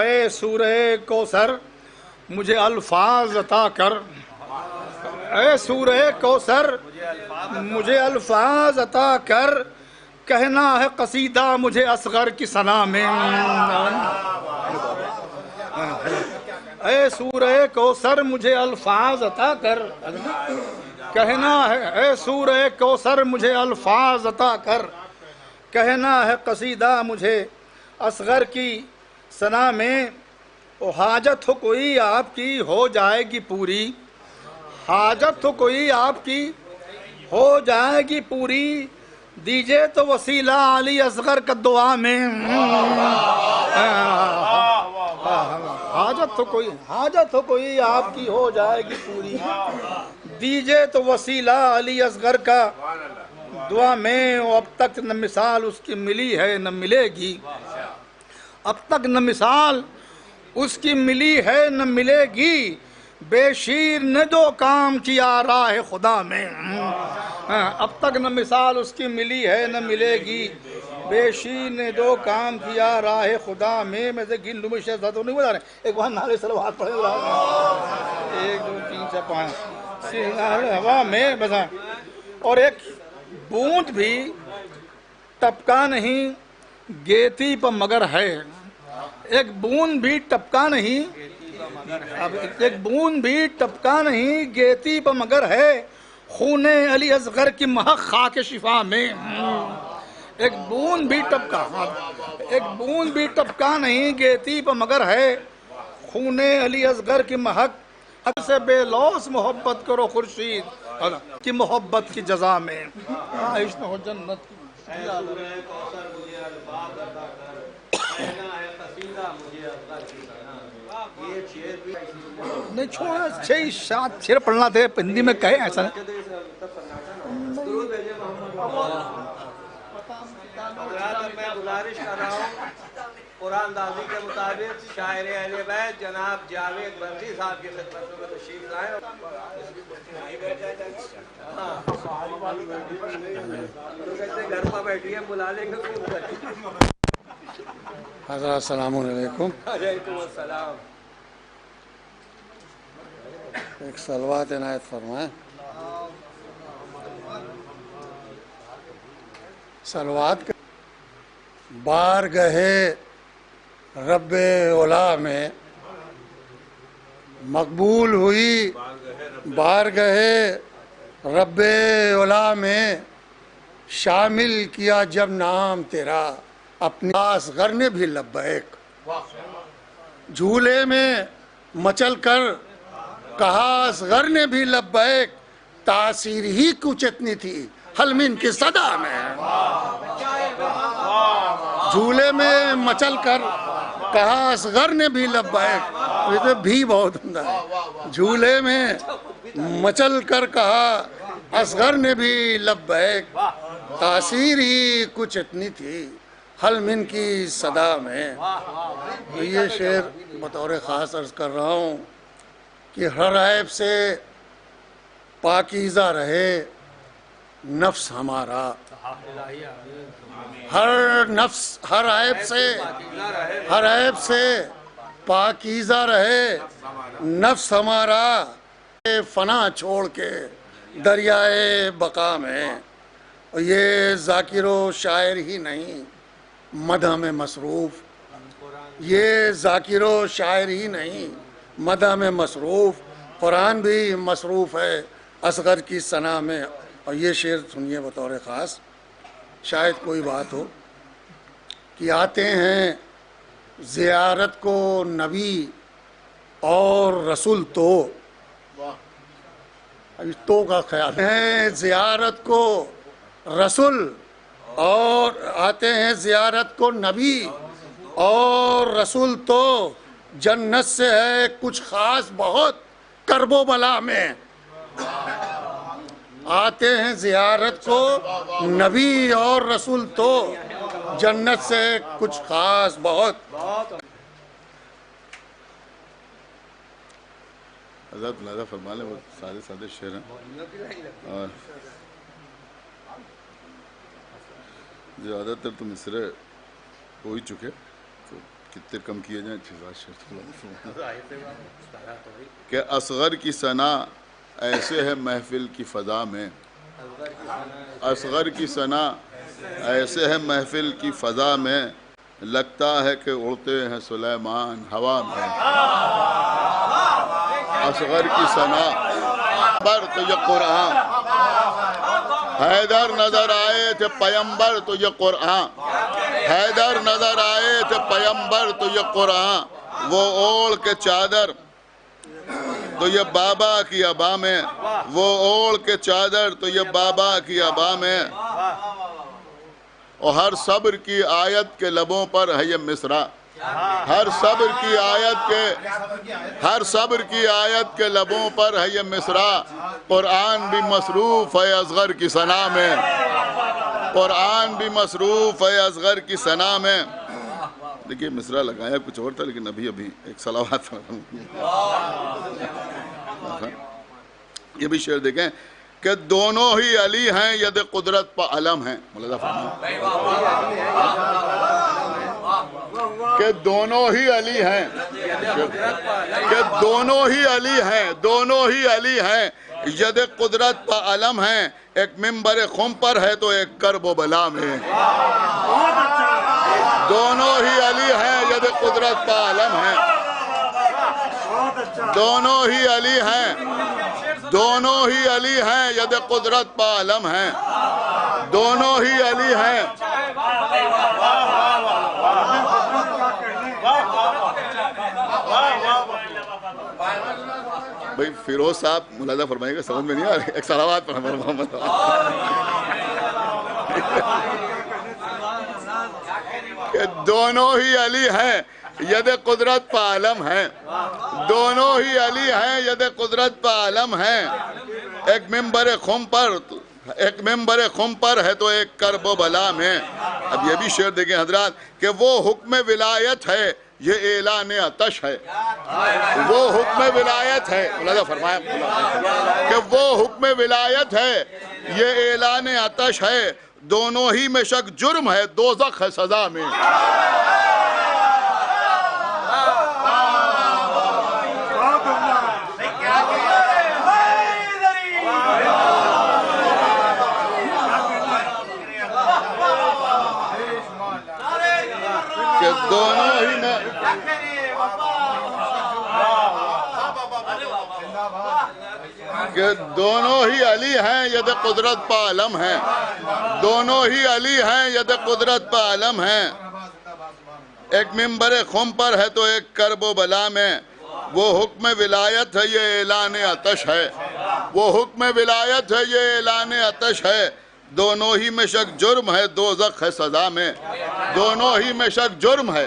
اے سورہ کوثر مجھے الفاظ عطا کر، اے سورہ کوثر مجھے الفاظ عطا کر، کہنا ہے قصیدہ مجھے اصغر کی ثنا میں. اے سورہ کوثر مجھے الفاظ عطا کر، کہنا ہے اے سورہ کوثر مجھے الفاظ عطا کر، کہنا ہے قصیدہ مجھے اصغر کی ثنا میں. او حاجت ہو کوئی آپ کی ہو جائے گی پوری، حاجت ہو کوئی آپ کی ہو جائے گی پوری، دیجئے تو وسیلہ علی اصغر کا دعا میں. حاجت ہو کوئی آپ کی ہو جائے گی پوری، دیجئے تو وسیلہ علی اصغر کا دعا میں. اب تک نہ مثال اس کی ملی ہے نہ ملے گی، اب تک نہ مثال اس کی ملی ہے نہ ملے گی، بے شیر نے جو کام کیا راہ خدا میں. اب تک نہ مثال اس کی ملی ہے نہ ملے گی، بے شیر نے جو کام کیا راہ خدا میں. میں سے گن لوں میں شہزاد تو نہیں بتا رہے، ایک بار نعرے صلوات پڑھے 1 2 3 4 5 ہوا میں بسا. اور ایک بوند بھی ٹپکا نہیں گیتی پر مگر ہے، ایک بوند بھی ٹپکا نہیں، ایک بوند بھی ٹپکا نہیں گیتی پر مگر ہے، خون علی اصغر کی مہک خاک شفا میں. ایک بوند بھی ٹپکا نہیں گیتی پر مگر ہے، خون علی اصغر کی مہک سے بے لوث محبت کرو خورشید کی محبت کی جزا میں. عشق ہو جنت نہیں چھوڑا 6-7 شعر پڑھنا تھے ہندی میں کہے ایسا میں گزارش کر رہا ہوں قرآن دازی کے مطابق شاعر اہل بیت جناب جاوید برقی صاحب کی خدمت میں تشریف لائیں. گھر پر بیٹھیے بلا لیں گے. حضرات السلام علیکم. وعلیکم السلام. ایک صلوات عنایت فرمائیں. صلوات بارگاہ رب اولا میں مقبول ہوئی، بارگاہ رب اولا میں شامل کیا جب نام تیرا اپنے اصغر نے بھی لبیک. جھولے میں مچل کر کہا اصغر نے بھی لبیک، تاثیر ہی کچھ اتنی تھی حلمین کی صدا میں. جھولے میں مچل کر کہا اصغر نے بھی لبیک، یہ تو بھی بہت عمدہ ہے. جھولے میں مچل کر کہا اصغر نے بھی لبیک، تاثیر ہی کچھ اتنی تھی حل من کی صدا میں. یہ شعر بطور خاص عرض کر رہا ہوں کہ ہر عیب سے پاکیزہ رہے نفس ہمارا. ہر عیب سے پاکیزہ رہے نفس ہمارا، فنا چھوڑ کے دریائے بقا میں. اور یہ ذاکر و شاعر ہی نہیں مدح میں مصروف، یہ ذاکر و شاعر ہی نہیں مدح میں مصروف، قرآن بھی مصروف ہے اصغر کی ثنا میں. اور یہ شعر سنیے بطور خاص. شاید کوئی بات ہو کہ آتے ہیں زیارت کو نبی اور رسول تو، ابھی تو کا خیال ہے، زیارت کو رسول اور آتے ہیں زیارت کو نبی اور رسول تو، جنت سے ہے کچھ خاص بہت کرب و بلا میں. آتے ہیں زیارت کو نبی اور رسول تو، جنت سے کچھ خاص بہت. حضرت ملاحظہ فرما لیں، وہ سادے سادے شعر ہیں اور زیادہ تر تو مصرے ہو ہی چکے، تو کتنے کم کیے جائیں. 6000 شعر کہ اصغر کی ثنا ایسے ہے محفل کی فضا میں، اصغر کی ثنا ایسے ہے محفل کی فضا میں، لگتا ہے کہ اڑتے ہیں سلیمان ہوا میں. اصغر کی ثنا پر تو یہ قرآن، حیدر نظر آئے تھے پیمبر تو یہ قرآن، حیدر نظر آئے تھے پیمبر تو یہ قرآن، وہ اوڑھ کے چادر تو یہ بابا کی ابا میں، وہ اوڑھ کے چادر تو یہ بابا کی ابا میں. اور ہر صبر کی آیت کے لبوں پر ہے یہ مصرع، ہر صبر کی آیت کے لبوں پر ہے یہ مصرع. قرآن بھی مصروف ہے اصغر کی ثنا میں، قرآن بھی مصروف ہے اصغر کی ثنا میں. دیکھیے مصرع لگایا کچھ اور تھا، لیکن ابھی ایک صلوات یہ بھی شعر دیکھیں کہ دونوں ہی علی ہیں ید قدرت پہ علم ہیں. کہ دونوں ہی علی ہیں، کہ دونوں ہی علی ہیں، دونوں ہی علی ہیں ید قدرت پہ علم ہیں. ایک ممبر خم پر ہے تو ایک کرب و بلا میں. دونوں ہی علی ہیں ید قدرت پہ علم ہیں، دونوں ہی علی ہیں، دونوں ہی علی ہیں ید قدرت پہ علم ہیں، دونوں ہی علی ہیں. بھئی فیروز صاحب ملاحظہ فرمائیں گے، سمجھ میں نہیں آ رہی، ایک صلوات پر ہمارا محمد کہ دونوں ہی علی ہیں ید قدرت پہ علم ہیں، دونوں ہی علی ہیں ید قدرت پہ علم ہیں. ایک ممبر خم پر ہے تو ایک کرب و بلا میں. اب یہ بھی شعر دیکھیں حضرات کہ وہ حکم ولایت ہے یہ اعلان آتش ہے، وہ حکم ولایت ہے، ملاحظہ فرمایا کہ وہ حکم ولایت ہے یہ اعلان آتش ہے. دونوں ہی میں شک جرم ہے دوزخ ہے سزا میں. کہ دونوں ہی میں کہ دونوں ہی علی ہیں ید قدرت پہ علم ہیں، دونوں ہی علی ہیں ید قدرت پہ علم ہیں. ایک ممبر خم پر ہے تو ایک کرب و بلا میں. وہ حکم ولایت ہے یہ اعلان آتش ہے، وہ حکم ولایت ہے یہ اعلان آتش ہے. دونوں ہی میں شک جرم ہے دوزخ ہے سزا میں. دونوں ہی میں شک جرم ہے،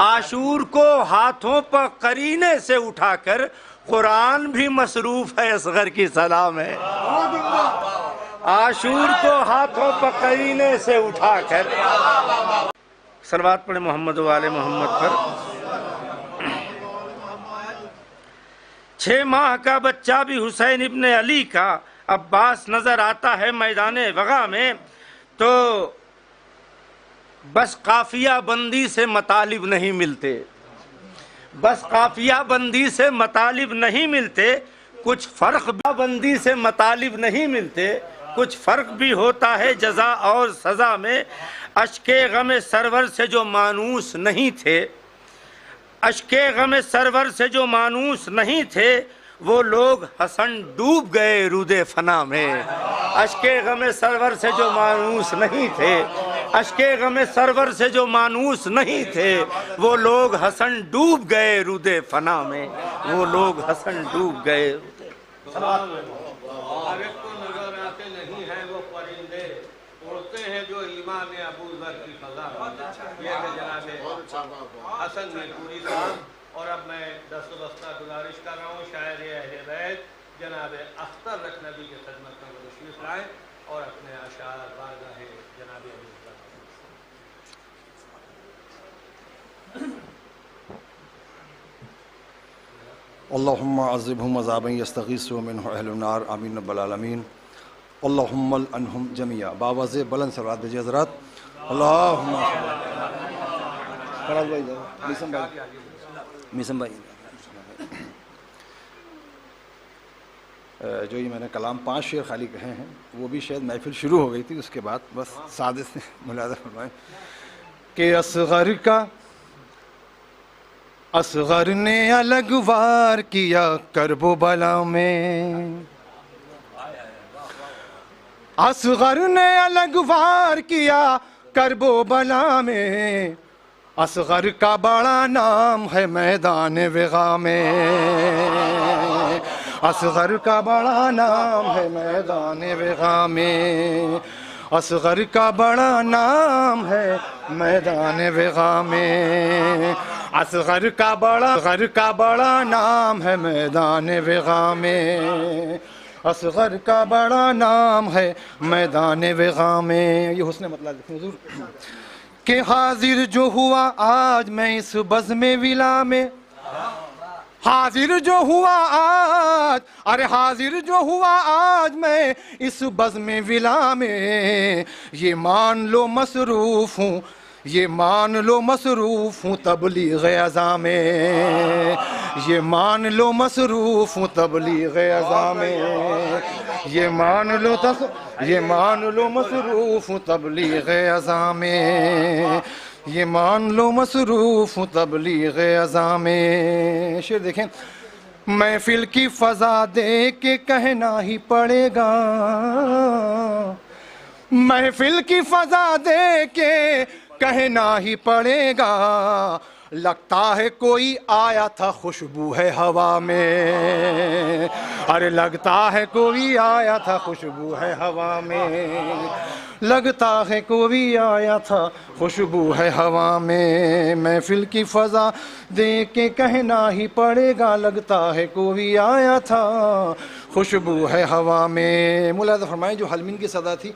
عاشور کو ہاتھوں پر قرینے سے اٹھا کر قرآن بھی مصروف ہے، اصغر کی سلام ہے۔ عاشور کو ہاتھوں پر قرینے سے اٹھا کر، صلوات پڑھیں محمد و آل محمد پر۔ 6 ماہ کا بچہ بھی حسین ابن علی کا عباس نظر آتا ہے میدان وغا میں، تو بس قافیہ بندی سے مطالب نہیں ملتے، بس قافیہ بندی سے مطالب نہیں ملتے، کچھ فرق بندی سے مطالب نہیں ملتے، کچھ فرق بھی ہوتا ہے جزا اور سزا میں۔ اشک غم سرور سے جو مانوس نہیں تھے، اشک غم سرور سے جو مانوس نہیں تھے، وہ لوگ حسن ڈوب گئے رود فنا میں۔ اشک غم سرور سے جو مانوس نہیں تھے، اشک غم سرور سے جو مانوس نہیں تھے، وہ لوگ حسن ڈوب گئے رود فنا میں، وہ لوگ حسن ڈوب گئے۔ نہیں ہیں وہ پرندے اڑتے ہیں جو امام ابو ذر کی فضا میں۔ یہ ہے جناب حسن میرپوری صاحب، اور اب میں دست و دستہ گزارش کر رہا ہوں شاعر اہل بیت جناب اختر رکنبی کی خدمت میں تشریف لائیں اور اپنے اشعار بارگاہ جناب ابو ذر۔ اللہم عذبہم عذابا یستغیث منہ اہل النار، آمین رب العالمین۔ اللہم العنہم جمیعا، باواز بلند صلوات دیجیے حضرات۔ اللہم میسم بھائی، جو یہ میں نے کلام 5 شعر خالی کہے ہیں، وہ بھی شاید محفل شروع ہو گئی تھی، اس کے بعد بس سادے سے ملاحظہ فرمائیں کہ اصغر کا اصغر نے الگ وار کیا کرب و بلا میں، اصغر نے الگ وار کیا کرب و بلا میں، اصغر کا بڑا نام ہے میدان وغا میں، اصغر کا بڑا نام ہے میدان وغا میں، اصغر کا بڑا نام ہے میدان وغا میں، اصغر کا بڑا نام ہے میدان وغا میں، اصغر کا بڑا نام ہے میدان وغا میں۔ یہ حسن مطلب دیکھیں حضور کہ حاضر جو ہوا آج میں اس بزم ولا میں، حاضر جو ہوا آج، ارے حاضر جو ہوا آج میں اس بزم ولا میں، یہ مان لو مصروف ہوں، یہ مان لو مصروف ہوں تبلیغ ازاں میں، یہ مان لو مصروف ہوں تبلیغ ازاں میں، یہ مان لو مصروف ہوں تبلیغ ازاں میں، یہ مان لو مصروف ہوں تبلیغ ازاں میں۔ شعر دیکھیں، محفل کی فضا دیکھ کے کہنا ہی پڑے گا، محفل کی فضا دیکھ کے کہنا ہی پڑے گا، لگتا ہے کوئی آیا تھا خوشبو ہے ہوا میں، ارے لگتا ہے کوئی آیا تھا خوشبو ہے ہوا میں، لگتا ہے کوئی آیا تھا خوشبو ہے ہوا میں، محفل کی فضا دیکھ کے کہنا ہی پڑے گا، لگتا ہے کوئی آیا تھا خوشبو ہے ہوا میں۔ ملاحظہ فرمائیں جو حلمین کی صدا تھی،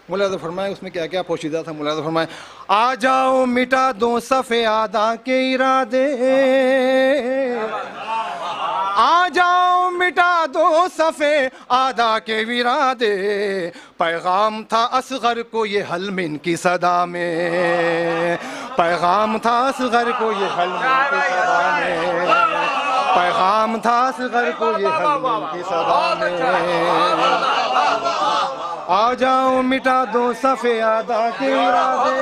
ملاحظہ فرمائیں اس میں کیا کیا پوشیدہ تھا، ملاحظہ فرمائیں آ جاؤ مٹا دو صف اعدا کے ارادے، آ جاؤ مٹا دو صف اعدا کے ارادے، پیغام تھا اصغر کو یہ حلمین کی صدا میں، پیغام تھا اصغر کو یہ حلمین کی صدا میں، پیغام تھا اصغر کو یہ حلمین کی صدا میں، آ جاؤ مٹا دو صف اعدا کے ارادے،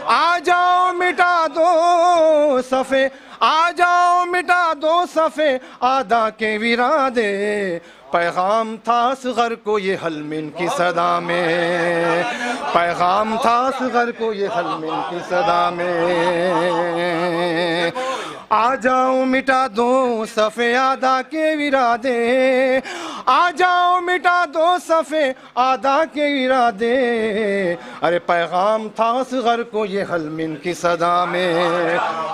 آ جاؤ مٹا دو صف، آ جاؤ مٹا دو صف اعدا کے ارادے، پیغام تھا اصغر کو یہ حلمین کی صدا میں، پیغام تھا اصغر کو یہ حلمین کی صدا میں، آ جاؤ مٹا دو صف اعدا کے ارادے، آ جاؤ مٹا دو صفے آدھا کے ارادے، ارے پیغام تھا اصغر کو یہ حلمین کی صدا میں،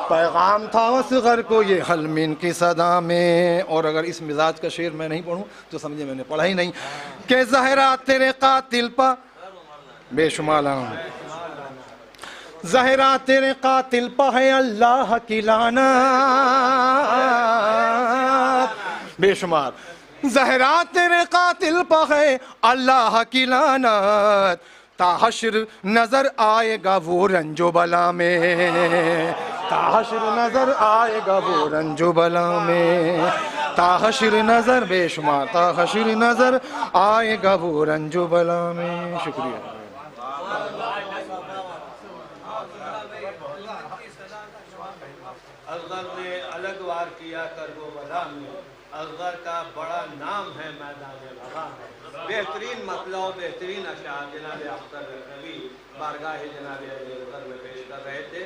پیغام تھا اصغر کو یہ حلمین کی صدا میں۔ اور اگر اس مزاج کا شعر میں نہیں پڑھوں تو سمجھے میں نے پڑھا ہی نہیں۔ کہ زہرا تیرے قاتل پا بے شمار زہرا تیرے قاتل پا ہے اللہ کی لعنت، بے شمار زہرا تیرے قاتل پا ہے اللہ کی لعنت، تا حشر نظر آئے گا وہ رنج و بلا میں، تا حشر نظر آئے گا وہ رنج و بلا میں، تا حشر نظر بے شمار تا حشر نظر آئے گا وہ رنج و بلا میں۔ شکریہ۔ اصغر نے الگ وار کیا کربلا میں، اصغر کا بڑا نام ہے میدان وغا میں۔ بہترین مطلع و بہترین اشعار جناب اختر نبی بارگاہ جناب علی اصغر میں پیش کر رہے تھے۔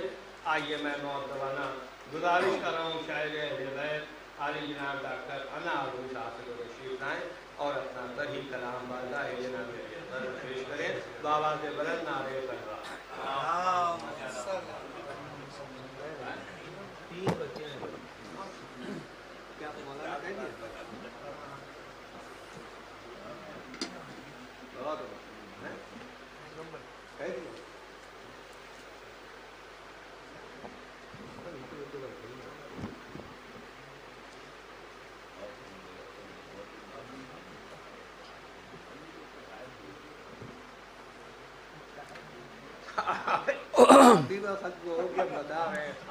آئیے میں معتبرانہ گزارش کر رہا ہوں شاعر اہل بیت عالی جناب ڈاکٹر انا ابو شاہ سے تشریف لائیں اور اپنا طرحی کلام بارگاہ جناب علی اصغر میں پیش کریں۔ بآواز بلند نعرے تکبیر۔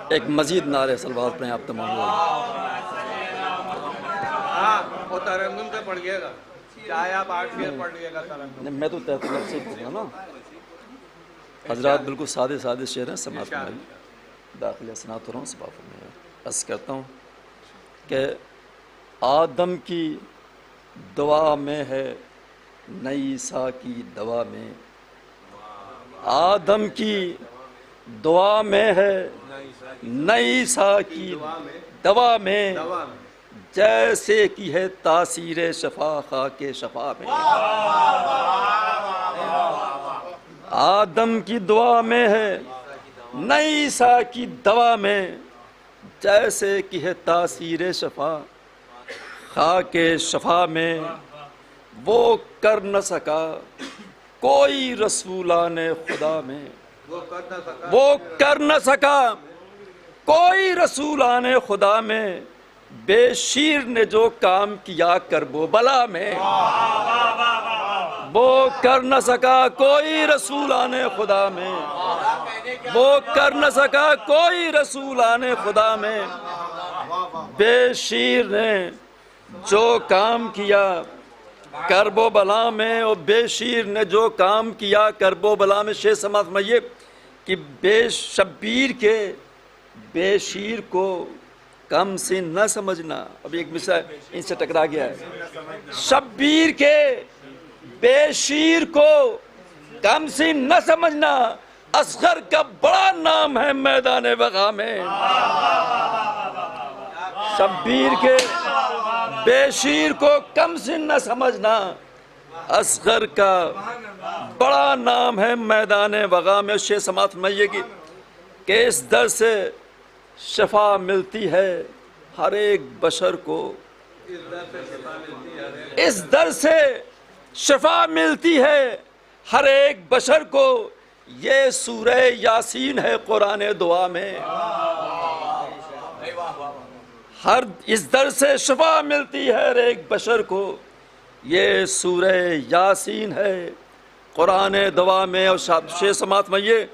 ایک مزید نعرے صلوات پڑھیں آپ تمام لوگ۔ ہاں وہ ترنم سے پڑھیے گا، چاہے آپ 8 شعر پڑھ لیے گا ترنم۔ میں تو تحت لفظ سے پڑھوں گا نا۔ حضرات بالکل سادے سادے شعر ہیں، سماعت فرمائیے۔ داخلہ سنات ہو رہا ہوں، سماعت فرمائیے۔ عرض کرتا ہوں کہ آدم کی دعا میں ہے نئی سا کی دوا میں، آدم کی دعا میں ہے نئی سا کی دوا میں، جیسے کی ہے تاثیر شفا خاک شفا میں۔ آدم کی دعا میں ہے نئی سا کی دوا میں، جیسے کی ہے تاثیر شفا خاک شفا میں۔ وہ کر نہ سکا کوئی رسولان خدا میں، وہ کر نہ سکا کوئی رسولان خدا میں، بے شیر نے جو کام کیا کرب و بلا میں۔ وہ کر نہ سکا کوئی رسولان خدا میں، وہ کر نہ سکا کوئی رسولان خدا میں، بے شیر نے جو کام کیا کرب و بلا میں، اور بے شیر نے جو کام کیا کرب و بلا میں۔ شیخ سماعت فرمائیے کہ بے شبیر کے بے شیر کو کم سے نہ سمجھنا۔ اب ایک مثال ان سے ٹکرا گیا ہے۔ شبیر کے بے شیر کو کم سے نہ سمجھنا، اصغر کا بڑا نام ہے میدان وغا میں۔ شبیر کے بے شیر کو کم سن نہ سمجھنا، اصغر کا بڑا نام ہے میدان وغا میں۔ شیخ سماعت فرمائیے کہ اس در سے شفا ملتی ہے ہر ایک بشر کو، اس در سے شفا ملتی ہے ہر ایک بشر کو، یہ سورہ یاسین ہے قرآن دعا میں۔ ہر اس در سے شفا ملتی ہے ہر ایک بشر کو، یہ سورہ یاسین ہے قرآن دعا میں۔ اور شیخ سماعت فرمائیے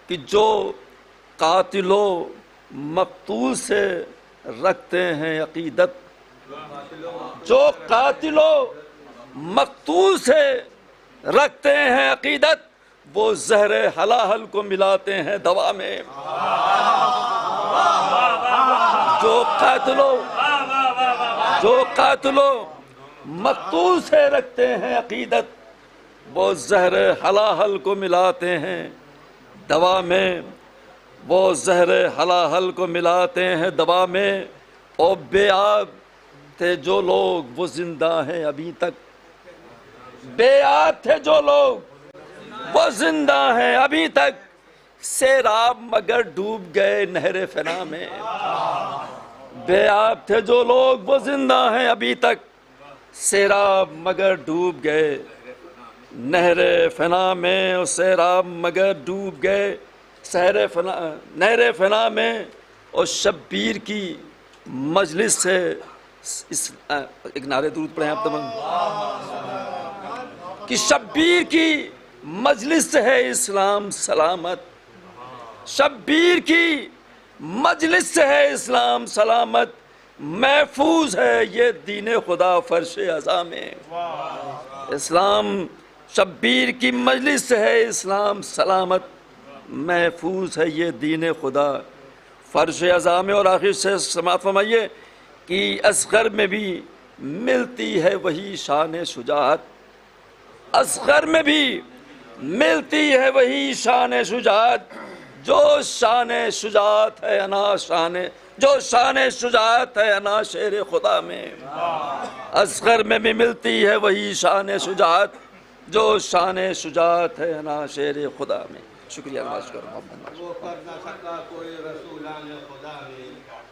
کہ جو قاتل و مقتول سے رکھتے ہیں عقیدت، جو قاتل و مقتول سے رکھتے ہیں عقیدت، وہ زہر حلاحل کو ملاتے ہیں دوا میں۔ جو قاتل و مقتول سے رکھتے ہیں عقیدت، وہ زہر حلاحل کو ملاتے ہیں دوا میں، وہ زہر حلاحل کو ملاتے ہیں دوا میں۔ اور بے آب تھے جو لوگ وہ زندہ ہیں ابھی تک، بے یاد تھے جو لوگ وہ زندہ ہیں ابھی تک، سیراب مگر ڈوب گئے نہر فنا میں۔ بے یاد تھے جو لوگ وہ زندہ ہیں ابھی تک، سیراب مگر ڈوب گئے نہر فنا میں، اور سیراب مگر ڈوب گئے نہر فنا میں، اور شبیر کی مجلس سے ایک نعرے درود پڑھیں آپ تمام، کہ شبیر کی مجلس سے ہے اسلام سلامت، شبیر کی مجلس سے ہے اسلام سلامت، محفوظ ہے یہ دین خدا فرش عزا میں۔ اسلام شبیر کی مجلس سے ہے اسلام سلامت، محفوظ ہے یہ دین خدا فرش عزا میں۔ اور آخر سے سماعت فرمائیے کہ اصغر میں بھی ملتی ہے وہی شان شجاعت، اصغر میں بھی ملتی ہے وہی شان شجاعت، جو شان شجاعت ہے انا شان، جو شان شجاعت ہے انا شیر خدا میں۔ اصغر میں بھی ملتی ہے وہی شان شجاعت، جو شان شجاعت ہے انا شیر خدا میں۔ شکریہ نواز کرو محمد۔ وہ کر نہ سکا کوئی رسولان خدا میں،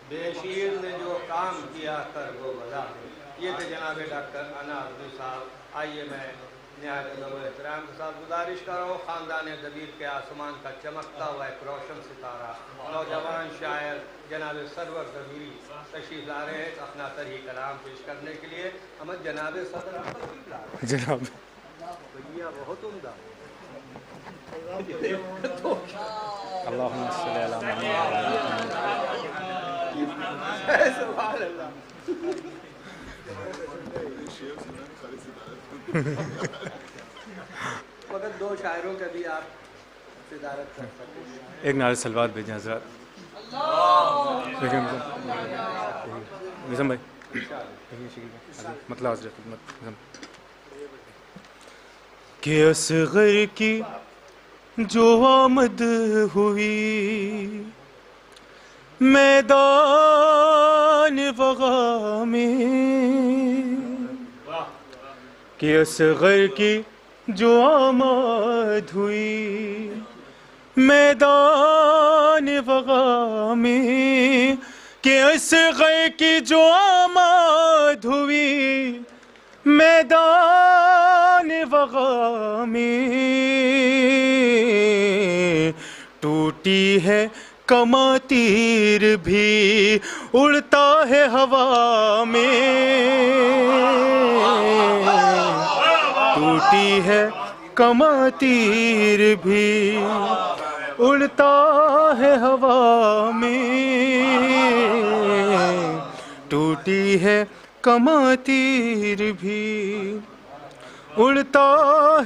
بے شیر نے جو کام کیا کر وہ بلا میں۔ یہ تھے جناب ڈاکٹر انار صاحب۔ آئیے میں نہایت ادب و احترام کے ساتھ گزارش کر رہا ہوں، خاندان دبیر کے آسمان کا چمکتا ہوا ایک روشن ستارہ نوجوان شاعر جناب سرور دبیری تشریف لا رہے ہیں اپنا طرح کلام پیش کرنے کے لیے۔ ہمیں جناب صدر جناب بھیا بہت عمدہ۔ اللہم صلی علی سبحان اللہ۔ فقط دو شاعروں کا بھی آپ صدارت کر سکتے ہیں۔ ایک نعرہ سلوات بھیجیں حضرات۔ نظام بھائی مطلع حضرت کہ اصغر کی جو آمد ہوئی میدان وغا میں، کہ اصغر کی جو آمد ہوئی میدان وغا میں، کہ اصغر کی جو آمد ہوئی میدان وغا میں، ٹوٹی ہے کما تیر بھی اڑتا ہے ہوا میں، ٹوٹی ہے کما تیر بھی اڑتا ہے ہوا میں، ٹوٹی ہے کما تیر بھی اڑتا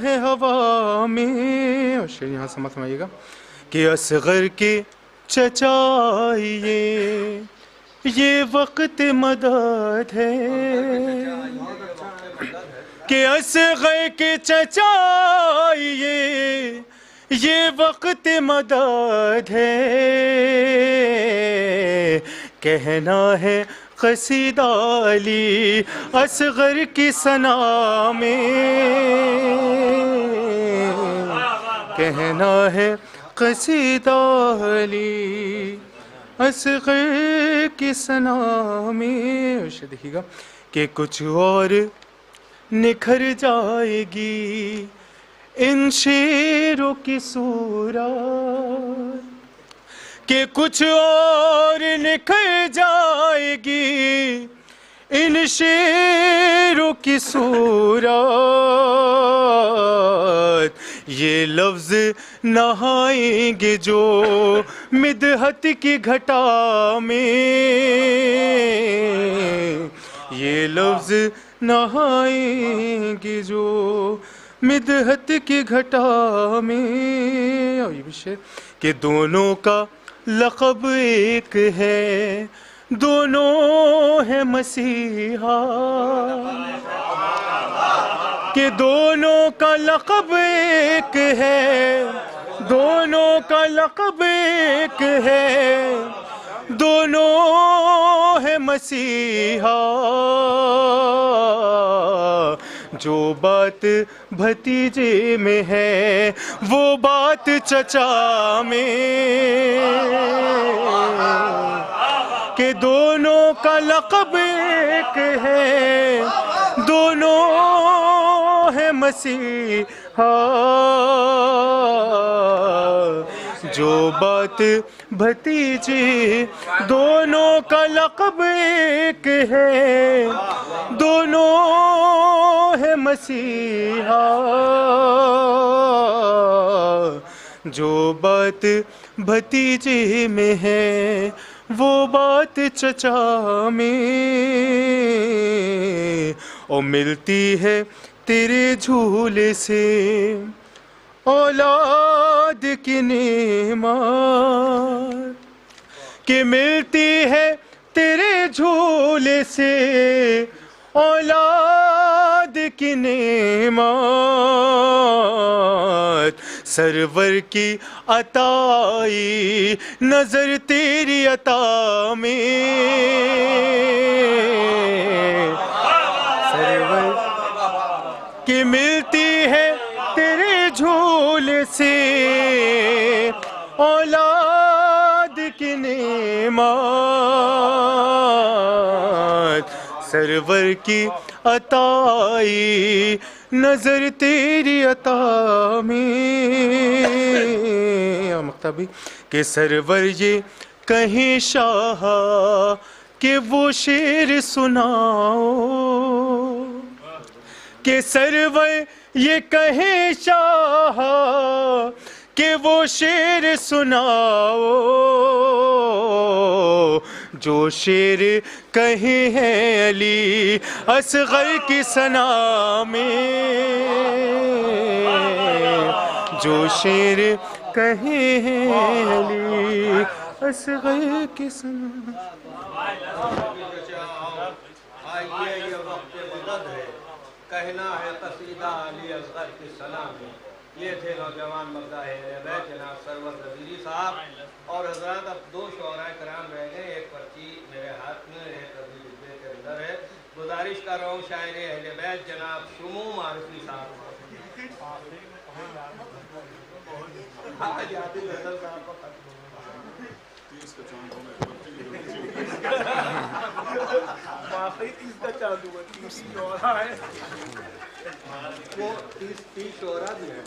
ہے ہوا میں۔ اور شعر یہاں سمجھ سمائیے گا کہ اصغر کے چچائیے یہ وقت مدد ہے، کہ اصغر کے چچائیے یہ وقت مدد ہے، کہنا ہے قصیدہ علی اصغر کی ثنا میں، کہنا ہے قصیدہ علی اصغر کی ثنا میں۔ دیکھیے گا کہ کچھ اور نکھر جائے گی ان شیروں کی صورت، کہ کچھ اور نکھر جائے گی ان شیروں کی صورت، یہ لفظ نہائیں گے جو مدحت کی گھٹا میں، یہ لفظ نہائیں گے جو مدحت کی گھٹا میں۔ اور یہ بھی شعر کہ دونوں کا لقب ایک ہے، دونوں ہے مسیحا، کہ دونوں کا لقب ایک ہے، دونوں کا لقب ایک ہے، دونوں ہے مسیحا، جو بات بھتیجے میں ہے وہ بات چچا میں، کہ دونوں کا لقب ایک ہے، دونوں ہے مسیحا، جو بات بھتیجے دونوں کا لقب ایک ہے، دونوں ہے مسیحا، جو بات بھتیجے میں ہے وہ بات چچا میں، اور ملتی ہے تیرے جھولے سے اولاد کی نعمت، کہ ملتی ہے تیرے جھولے سے اولاد کی نعمت، سرور کی عطائی نظر تیری عطا میں، سرور کی ملتی ہے تیرے جھولے سے اولاد کی نعمت، سرور کی عطائی نظر تیری عطا میں، مکتبی کہ سرور یہ کہیں شاہ کہ وہ شعر سناؤ، کہ سرور یہ کہیں شاہ کہ وہ شعر سناؤ، جو شعر کہیں ہے علی اصغر کی ثنا میں، جو شعر کہیں ہے علی اصغر کی ثنا میں۔ آئیے یہ وقت مدد ہے، کہنا ہے قصیدہ علی اصغر کی ثنا میں۔ یہ تھے نوجوان مقدہ اہل بیت جناب سرور رضوی صاحب، اور حضرات اب دو شعراء کرام رہ گئے، ایک پرچی میرے ہاتھ میں، ایک ابھی ڈبے کے اندر ہے۔ گزارش کر رہا ہوں شاعر اہل بیت جناب شموم عارفی صاحب، وہ 30 شعراء بھی ہیں۔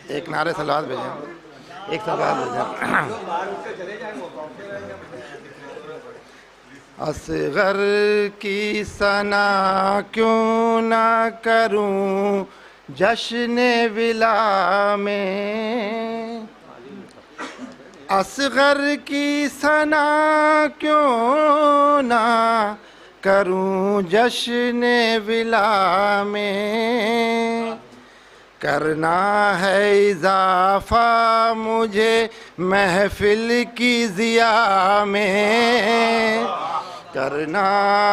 ایک نعرے صلوات بھیجیں، ایک صلوات بھیجیں۔ اصغر کی ثنا کیوں نہ کروں جشن ولا میں، اصغر کی ثنا کیوں نہ کروں جشن ولا میں، کرنا ہے اضافہ مجھے محفل کی ضیاء میں، کرنا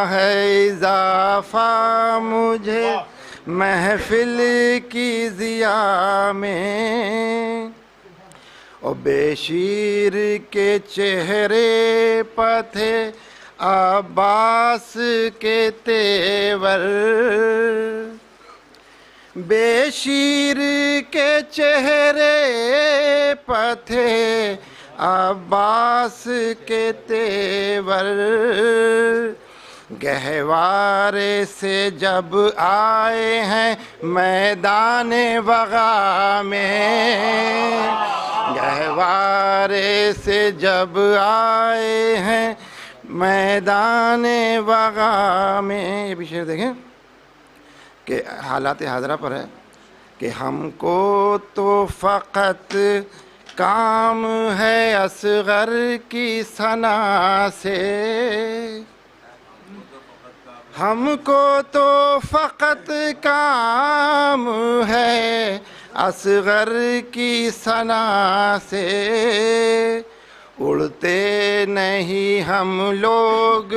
ہے اضافہ مجھے محفل کی ضیاء میں، اور بے شیر کے چہرے پتھے عباس کے تیور، بے شیر کے چہرے پتھے عباس کے تیور، گہوارے سے جب آئے ہیں میدان وغا میں، گہوارے سے جب آئے ہیں میدان وغا میں۔ یہ بھی شعر دیکھیں کہ حالات حاضرہ پر ہے کہ ہم کو تو فقط کام ہے اصغر کی ثنا سے، ہم کو تو فقط کام ہے اصغر کی ثنا سے، اڑتے نہیں ہم لوگ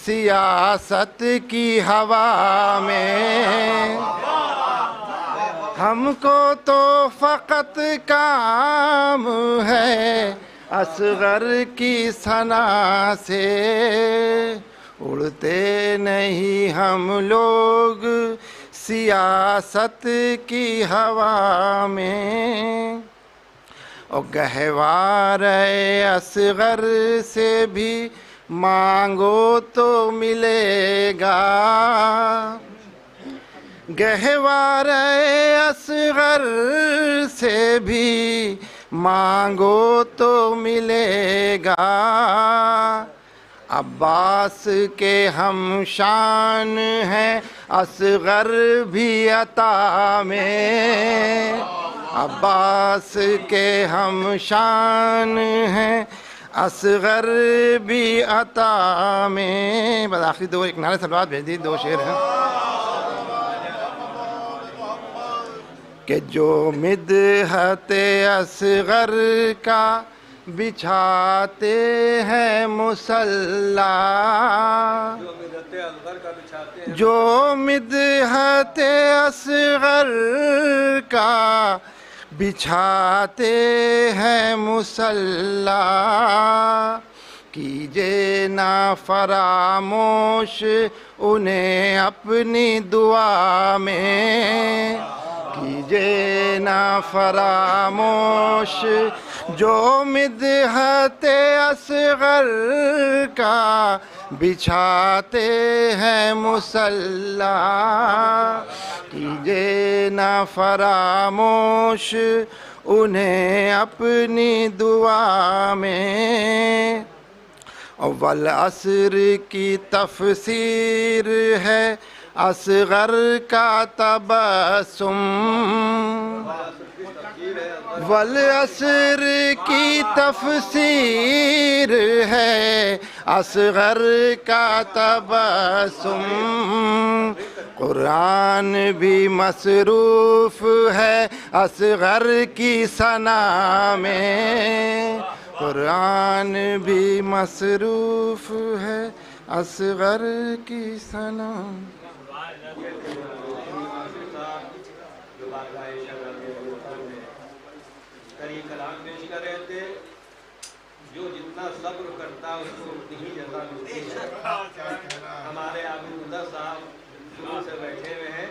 سیاست کی ہوا میں، ہم کو تو فقط کام ہے اصغر کی ثنا سے، اڑتے نہیں ہم لوگ سیاست کی ہوا میں، اور گہوارِ اصغر سے بھی مانگو تو ملے گا، گہوارِ اصغر سے بھی مانگو تو ملے گا، عباس کے ہم شان ہیں اصغر بھی عطا میں، عباس کے ہم شان ہیں اصغر بھی عطا میں۔ بس آخری دو ایک نعرہ صلوات بھیج دی، دو شعر ہیں کہ جو مدحت اصغر کا بچھاتے ہیں مصلی، جو مدحت اصغر کا بچھاتے ہیں مصلی، کیجے نہ فراموش انہیں اپنی دعا میں، کیجے نہ فراموش جو مدحت اصغر کا بچھاتے ہیں مصلی، کیجے نہ فراموش انہیں اپنی دعا میں، والعصر کی تفسیر ہے اصغر کا تبسم، والعصر کی تفسیر ہے اصغر کا تبسم، قرآن بھی مصروف ہے اصغر کی ثنا میں، قرآن بھی مصروف ہے اصغر کی ثنا۔ کلام پیش کر رہے تھے، جو جتنا صبر کرتا اس کو اتنی ہی جزا ملتی ہے۔ ہمارے عابد صاحب شروع سے بیٹھے ہوئے ہیں،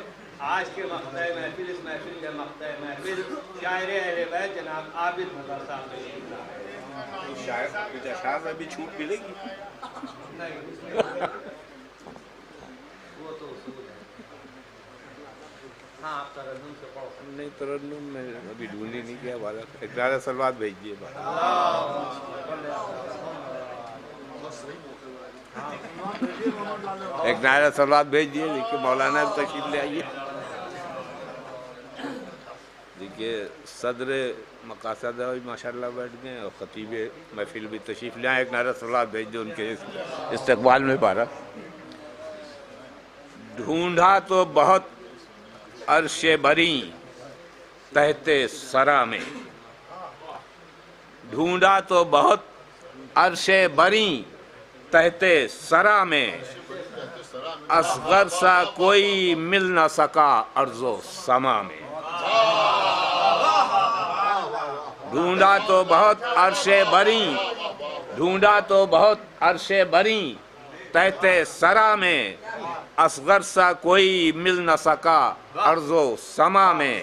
آج کے مقطع محفل، اس محفل کے مقطع محفل شاعر اہل بیت جناب عابد رضا صاحب تشریف لائے۔ شاعر میں بھی چھوٹ ملے گی؟ وہ تو اصول ہے۔ ہاں آپ ترنم سے پڑھو۔ نہیں ترنم میں ابھی ڈھونڈ ہی نہیں کیا والا، ایک نعرہ صلوات بھیج دیے۔ ایک نعرہ صلوات بھیج دیے، دیکھیے مولانا تشریف لے آئیے۔ دیکھیے صدر مقاصد ماشاءاللہ بیٹھ گئے اور خطیب محفل بھی تشریف لے آئے، ایک نعرہ صلوات بھیج دیں ان کے استقبال میں پارا۔ ڈھونڈا تو بہت عرش بری تحت سرا میں، ڈھونڈا تو بہت عرش بری تحت سرا میں، اصغر سا کوئی مل نہ سکا ارض و سما میں، ڈھونڈا تو بہت عرش بری، ڈھونڈا تو بہت عرش بری تحت سرا میں، اصغر سا کوئی مل نہ سکا ارض و سما میں،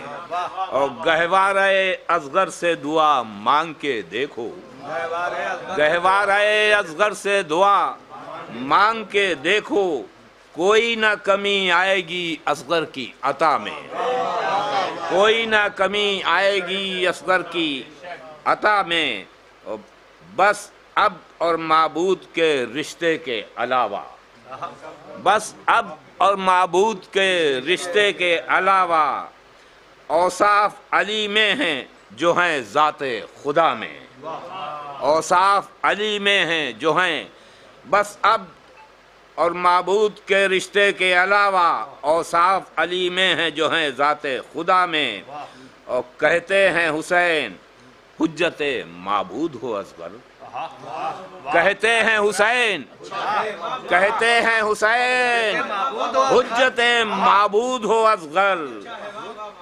اور گہوارِ اصغر سے دعا مانگ کے دیکھو، گہوارِ اصغر سے دعا مانگ کے دیکھو، کوئی نہ کمی آئے گی اصغر کی عطا میں، کوئی نہ کمی آئے گی اصغر کی عطا میں، بس اب اور معبود کے رشتے کے علاوہ، بس اب اور معبود کے رشتے کے علاوہ، اوصاف علی میں ہیں جو ہیں ذات خدا میں، اوصاف علی میں ہیں جو ہیں، بس اب اور معبود کے رشتے کے علاوہ، اوصاف علی میں ہیں جو ہیں ذات خدا میں، اور کہتے ہیں حسین حجت معبود ہو اصغر، کہتے ہیں حسین، کہتے ہیں حسین حجت معبود ہو اصغر،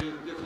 21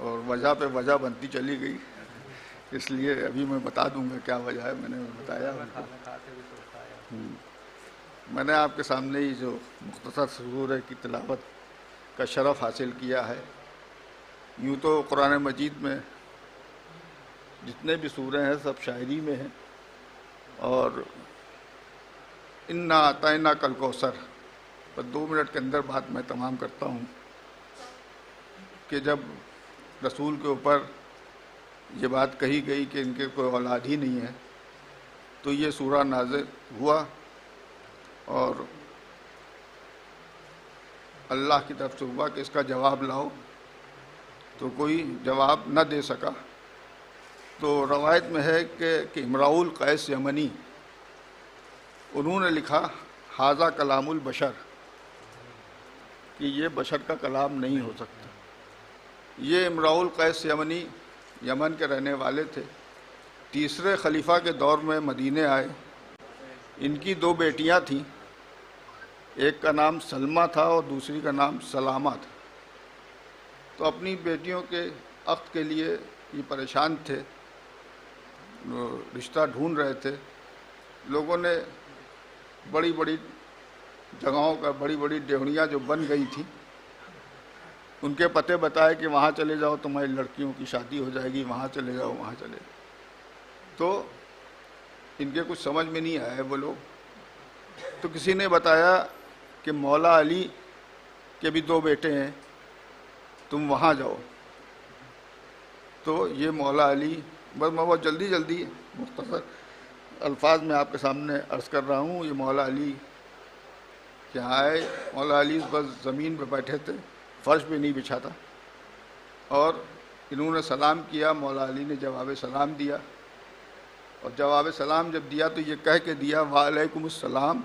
اور وجہ پہ وجہ بنتی چلی گئی، اس لیے ابھی میں بتا دوں گا کیا وجہ ہے، میں نے بتایا ان کو۔ میں نے آپ کے سامنے ہی جو مختصر سورہ کی تلاوت کا شرف حاصل کیا ہے۔ یوں تو قرآن مجید میں جتنے بھی سورے ہیں سب شاعری میں ہیں، اور انا اعطیناک کالکوثر پر 2 منٹ کے اندر بات میں تمام کرتا ہوں کہ جب رسول کے اوپر یہ بات کہی گئی کہ ان کے کوئی اولاد ہی نہیں ہے تو یہ سورہ نازل ہوا، اور اللہ کی طرف سے ہوا کہ اس کا جواب لاؤ، تو کوئی جواب نہ دے سکا۔ تو روایت میں ہے کہ امراء القیس یمنی انہوں نے لکھا ھذا کلام البشر، کہ یہ بشر کا کلام نہیں ہو سکتا۔ یہ امراء القیس یمنی یمن کے رہنے والے تھے، تیسرے خلیفہ کے دور میں مدینے آئے۔ ان کی 2 بیٹیاں تھیں، ایک کا نام سلمہ تھا اور دوسری کا نام سلامہ تھا۔ تو اپنی بیٹیوں کے عقد کے لیے یہ پریشان تھے، رشتہ ڈھونڈ رہے تھے۔ لوگوں نے بڑی بڑی جگہوں کا بڑی بڑی ڈیوڑیاں جو بن گئی تھیں ان کے پتے بتائے کہ وہاں چلے جاؤ تمہاری لڑکیوں کی شادی ہو جائے گی، وہاں چلے جاؤ وہاں چلے جاؤ۔ تو ان کے کچھ سمجھ میں نہیں آئے وہ لوگ۔ تو کسی نے بتایا کہ مولا علی کے بھی 2 بیٹے ہیں، تم وہاں جاؤ۔ تو یہ مولا علی، بس میں بہت جلدی مختصر الفاظ میں آپ کے سامنے عرض کر رہا ہوں، یہ مولا علی یہاں آئے۔ مولا علی بس زمین پہ بیٹھے تھے، فرش پہ نہیں بچھا تھا، اور انہوں نے سلام کیا۔ مولا علی نے جواب سلام دیا، اور جواب سلام جب دیا تو یہ کہہ کے دیا وعلیکم السلام۔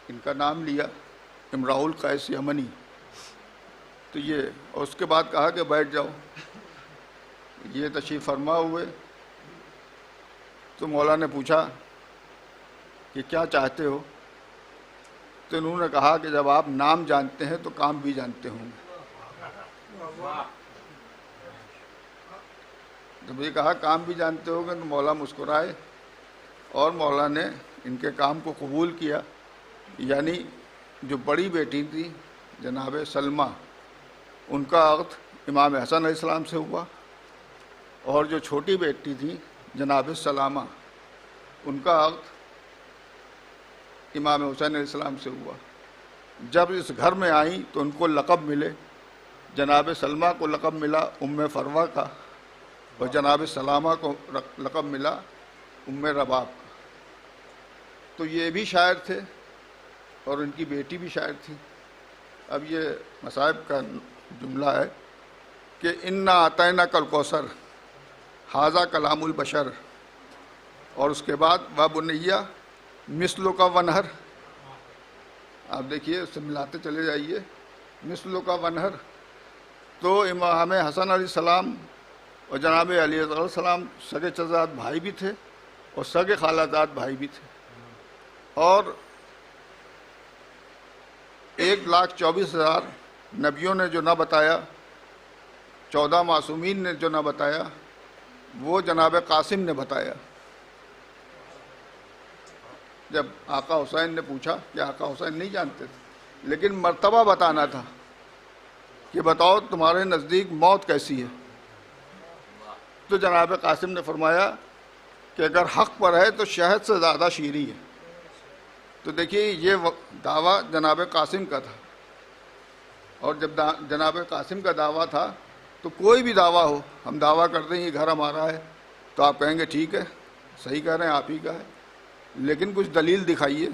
ان کا نام لیا امراء القیس یمنی۔ تو یہ اور اس کے بعد کہا کہ بیٹھ جاؤ۔ یہ تشریف فرما ہوئے تو مولا نے پوچھا کہ کیا چاہتے ہو؟ تو انہوں نے کہا کہ جب آپ نام جانتے ہیں تو کام بھی جانتے ہوں گے۔ جب یہ کہا کام بھی جانتے ہو گے تو مولا مسکرائے، اور مولا نے ان کے کام کو قبول کیا۔ یعنی جو بڑی بیٹی تھی جناب سلمہ، ان کا عقد امام حسن علیہ السلام سے ہوا، اور جو چھوٹی بیٹی تھی جناب سلامہ، ان کا عقد امام حسین علیہ السلام سے ہوا۔ جب اس گھر میں آئیں تو ان کو لقب ملے، جناب سلمہ کو لقب ملا ام فروہ کا، اور جناب سلامہ کو لقب ملا ام رباب کا۔ تو یہ بھی شاعر تھے اور ان کی بیٹی بھی شاعر تھی۔ اب یہ مصائب کا جملہ ہے کہ انا اعطیناک الکوثر ھذا کلام البشر، اور اس کے بعد وابنیہ مثلو کا ونہر۔ آپ دیکھیے اس سے ملاتے چلے جائیے، مثلو کا ونہر۔ تو امام حسن علیہ السلام اور جناب علی علیہ السلام سگے چچاد بھائی بھی تھے اور سگے خالہ زاد بھائی بھی تھے، اور 1,24,000 نبیوں نے جو نہ بتایا، 14 معصومین نے جو نہ بتایا، وہ جناب قاسم نے بتایا۔ جب آقا حسین نے پوچھا کہ آقا حسین نہیں جانتے تھے، لیکن مرتبہ بتانا تھا کہ بتاؤ تمہارے نزدیک موت کیسی ہے، تو جناب قاسم نے فرمایا کہ اگر حق پر ہے تو شہد سے زیادہ شیریں ہے۔ تو دیکھیے یہ دعویٰ جناب قاسم کا تھا، اور جب جناب قاسم کا دعویٰ تھا تو کوئی بھی دعویٰ ہو، ہم دعویٰ کرتے ہیں یہ گھر ہمارا ہے تو آپ کہیں گے ٹھیک ہے، صحیح کہہ رہے ہیں، آپ ہی کا ہے، لیکن کچھ دلیل دکھائیے،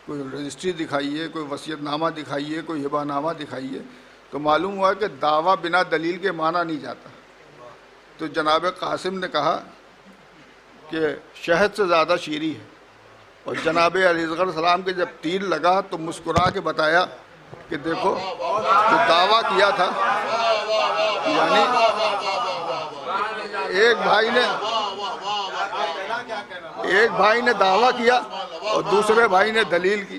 کوئی رجسٹری دکھائیے، کوئی وصیت نامہ دکھائیے، کوئی ہبہ نامہ دکھائیے۔ تو معلوم ہوا کہ دعویٰ بنا دلیل کے مانا نہیں جاتا۔ تو جناب قاسم نے کہا کہ شہد سے زیادہ شیریں ہے، اور جناب علیہ السلام کے جب تیر لگا تو مسکرا کے بتایا کہ دیکھو جو دعویٰ کیا تھا، یعنی ایک بھائی نے دعویٰ کیا اور دوسرے بھائی نے دلیل کی۔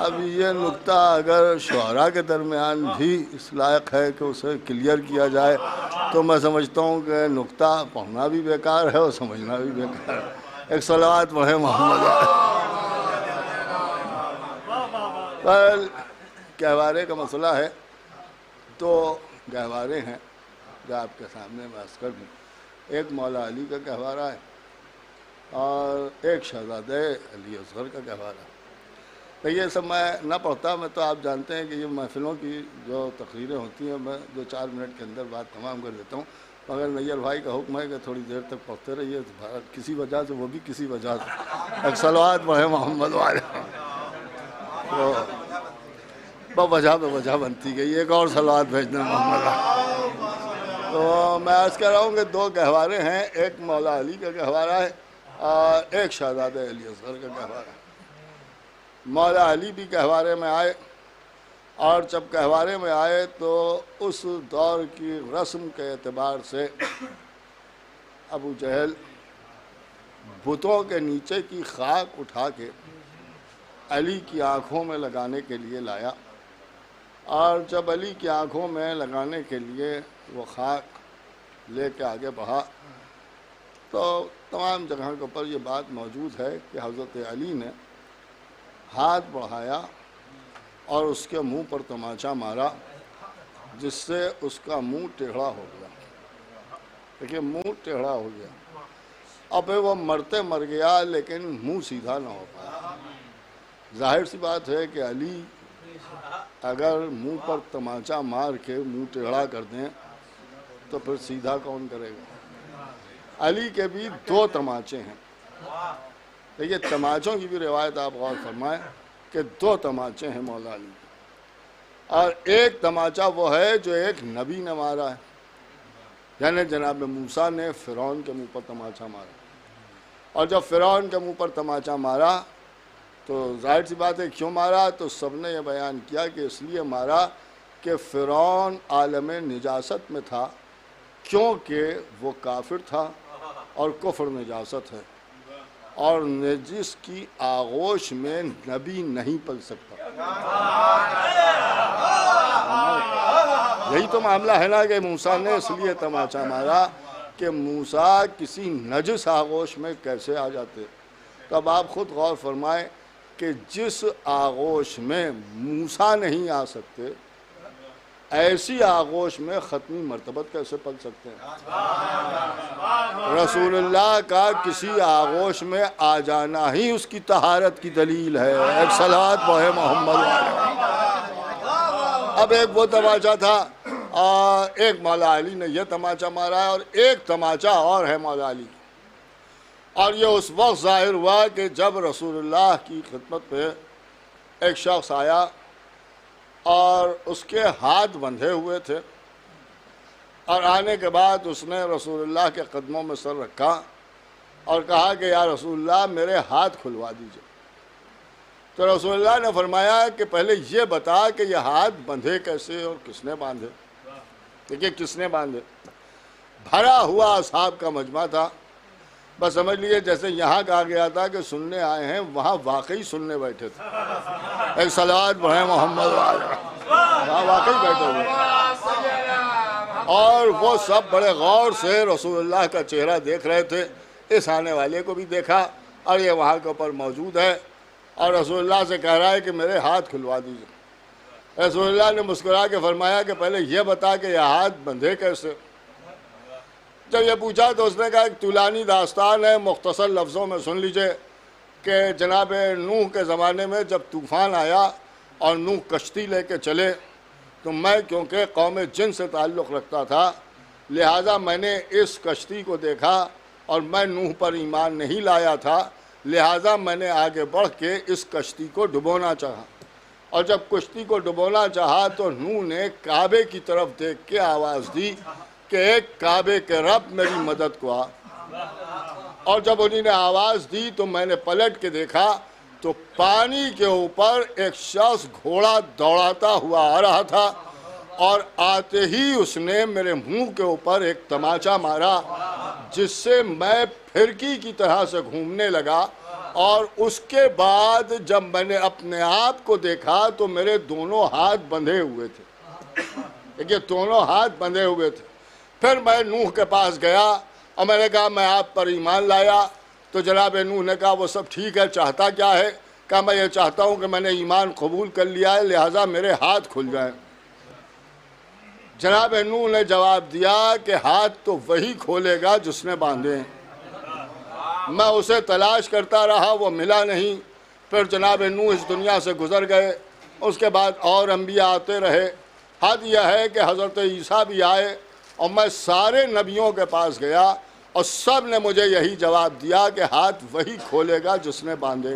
اب یہ نقطہ اگر شعراء کے درمیان بھی اس لائق ہے کہ اسے کلیئر کیا جائے تو میں سمجھتا ہوں کہ نقطہ پڑھنا بھی بیکار ہے اور سمجھنا بھی بیکار ہے. ایک صلوات پڑھیں محمد. پر گہوارے کا مسئلہ ہے تو گہوارے ہیں جو آپ کے سامنے میں عرض کر دوں. ایک مولا علی کا گہوارہ ہے اور ایک شہزادہ علی اصغر کا گہوارہ. تو یہ سب میں نہ پڑھتا، میں تو آپ جانتے ہیں کہ یہ محفلوں کی جو تقریریں ہوتی ہیں میں 2-4 منٹ کے اندر بات تمام کر دیتا ہوں، مگر نیر بھائی کا حکم ہے کہ تھوڑی دیر تک پڑھتے رہیے کسی وجہ سے، وہ بھی کسی وجہ سے. ایک صلوات پڑھیں محمد والے. تو وجہ پہ وجہ بنتی گئی، ایک اور صلوات بھیجنا محمد. تو میں عرض کر رہا ہوں کہ 2 گہوارے ہیں، ایک مولا علی کا گہوارہ ہے اور ایک شہزادہ علی اصغر کا گہوارہ ہے. مولا علی بھی گہوارے میں آئے اور جب گہوارے میں آئے تو اس دور کی رسم کے اعتبار سے ابو جہل بتوں کے نیچے کی خاک اٹھا کے علی کی آنکھوں میں لگانے کے لیے لایا، اور جب علی کی آنکھوں میں لگانے کے لیے وہ خاک لے کے آگے بڑھا تو تمام جگہ کے اوپر یہ بات موجود ہے کہ حضرت علی نے ہاتھ بڑھایا اور اس کے منہ پر تماچا مارا جس سے اس کا منہ ٹیڑھا ہو گیا. دیکھیے منہ ٹیڑھا ہو گیا. اب وہ مرتے مر گیا لیکن منہ سیدھا نہ ہو پایا. ظاہر سی بات ہے کہ علی اگر منہ پر تماچا مار کے منہ ٹیڑھا کر دیں تو پھر سیدھا کون کرے گا. علی کے بھی 2 تماچے ہیں. دیکھیے تماچوں کی بھی روایت آپ غور فرمائیں کہ 2 تماچے ہیں مولا علی، اور ایک تماچا وہ ہے جو ایک نبی نے مارا ہے، یعنی جناب موسیٰ نے فرعون کے منہ پر تماچا مارا. اور جب فرعون کے منہ پر تماچا مارا تو ظاہر سی بات ہے کیوں مارا، تو سب نے یہ بیان کیا کہ اس لیے مارا کہ فرعون عالم نجاست میں تھا، کیونکہ وہ کافر تھا اور کفر نجاست ہے، اور نجس کی آغوش میں نبی نہیں پل سکتا. یہی تو معاملہ ہے نا کہ موسیٰ نے اس لیے تماچا مارا کہ موسیٰ کسی نجس آغوش میں کیسے آ جاتے. تو اب آپ خود غور فرمائیں کہ جس آغوش میں موسیٰ نہیں آ سکتے ایسی آغوش میں ختمی مرتبت کیسے پل سکتے ہیں. رسول اللہ کا کسی آغوش میں آ جانا ہی اس کی طہارت کی دلیل ہے. ایک صلوات پڑھیں محمد والے. اب ایک وہ تماچا تھا اور ایک مولا علی نے یہ تماچا مارا ہے، اور ایک تماچا اور ہے مولا علی. اور یہ اس وقت ظاہر ہوا کہ جب رسول اللہ کی خدمت پہ ایک شخص آیا اور اس کے ہاتھ بندھے ہوئے تھے، اور آنے کے بعد اس نے رسول اللہ کے قدموں میں سر رکھا اور کہا کہ یا رسول اللہ میرے ہاتھ کھلوا دیجئے. تو رسول اللہ نے فرمایا کہ پہلے یہ بتا کہ یہ ہاتھ بندھے کیسے اور کس نے باندھے. دیکھیے کس نے باندھے. بھرا ہوا اصحاب کا مجمع تھا. بس سمجھ لیے جیسے یہاں کہا گیا تھا کہ سننے آئے ہیں، وہاں واقعی سننے بیٹھے تھے. ایک صلوات پڑھیں محمد والے. وہاں واقعی بیٹھے ہوئے اور وہ سب بڑے غور سے رسول اللہ کا چہرہ دیکھ رہے تھے. اس آنے والے کو بھی دیکھا اور یہ وہاں کے اوپر موجود ہے اور رسول اللہ سے کہہ رہا ہے کہ میرے ہاتھ کھلوا دیجیے. رسول اللہ نے مسکرا کے فرمایا کہ پہلے یہ بتا کہ یہ ہاتھ بندھے کیسے. جب یہ پوچھا تو اس نے کہا ایک طولانی داستان ہے، مختصر لفظوں میں سن لیجئے کہ جناب نوح کے زمانے میں جب طوفان آیا اور نوح کشتی لے کے چلے تو میں کیونکہ قوم جن سے تعلق رکھتا تھا لہٰذا میں نے اس کشتی کو دیکھا اور میں نوح پر ایمان نہیں لایا تھا، لہٰذا میں نے آگے بڑھ کے اس کشتی کو ڈبونا چاہا. اور جب کشتی کو ڈبونا چاہا تو نوح نے کعبے کی طرف دیکھ کے آواز دی کہ ایک کعبے کے رب میری مدد کو آ. اور جب انہوں نے آواز دی تو میں نے پلٹ کے دیکھا تو پانی کے اوپر ایک شخص گھوڑا دوڑاتا ہوا آ رہا تھا اور آتے ہی اس نے میرے منہ کے اوپر ایک تماچا مارا جس سے میں پھرکی کی طرح سے گھومنے لگا اور اس کے بعد جب میں نے اپنے آپ کو دیکھا تو میرے دونوں ہاتھ بندھے ہوئے تھے، دیکھیے دونوں ہاتھ بندھے ہوئے تھے۔ پھر میں نوح کے پاس گیا اور میں نے کہا میں آپ پر ایمان لایا، تو جناب نوح نے کہا وہ سب ٹھیک ہے، چاہتا کیا ہے؟ کہا میں یہ چاہتا ہوں کہ میں نے ایمان قبول کر لیا ہے، لہٰذا میرے ہاتھ کھل جائیں۔ جناب نوح نے جواب دیا کہ ہاتھ تو وہی کھولے گا جس نے باندھے ہیں۔ میں اسے تلاش کرتا رہا، وہ ملا نہیں۔ پھر جناب نوح اس دنیا سے گزر گئے، اس کے بعد اور انبیاء آتے رہے۔ حد یہ ہے کہ حضرت عیسیٰ بھی آئے اور میں سارے نبیوں کے پاس گیا اور سب نے مجھے یہی جواب دیا کہ ہاتھ وہی کھولے گا جس نے باندھے،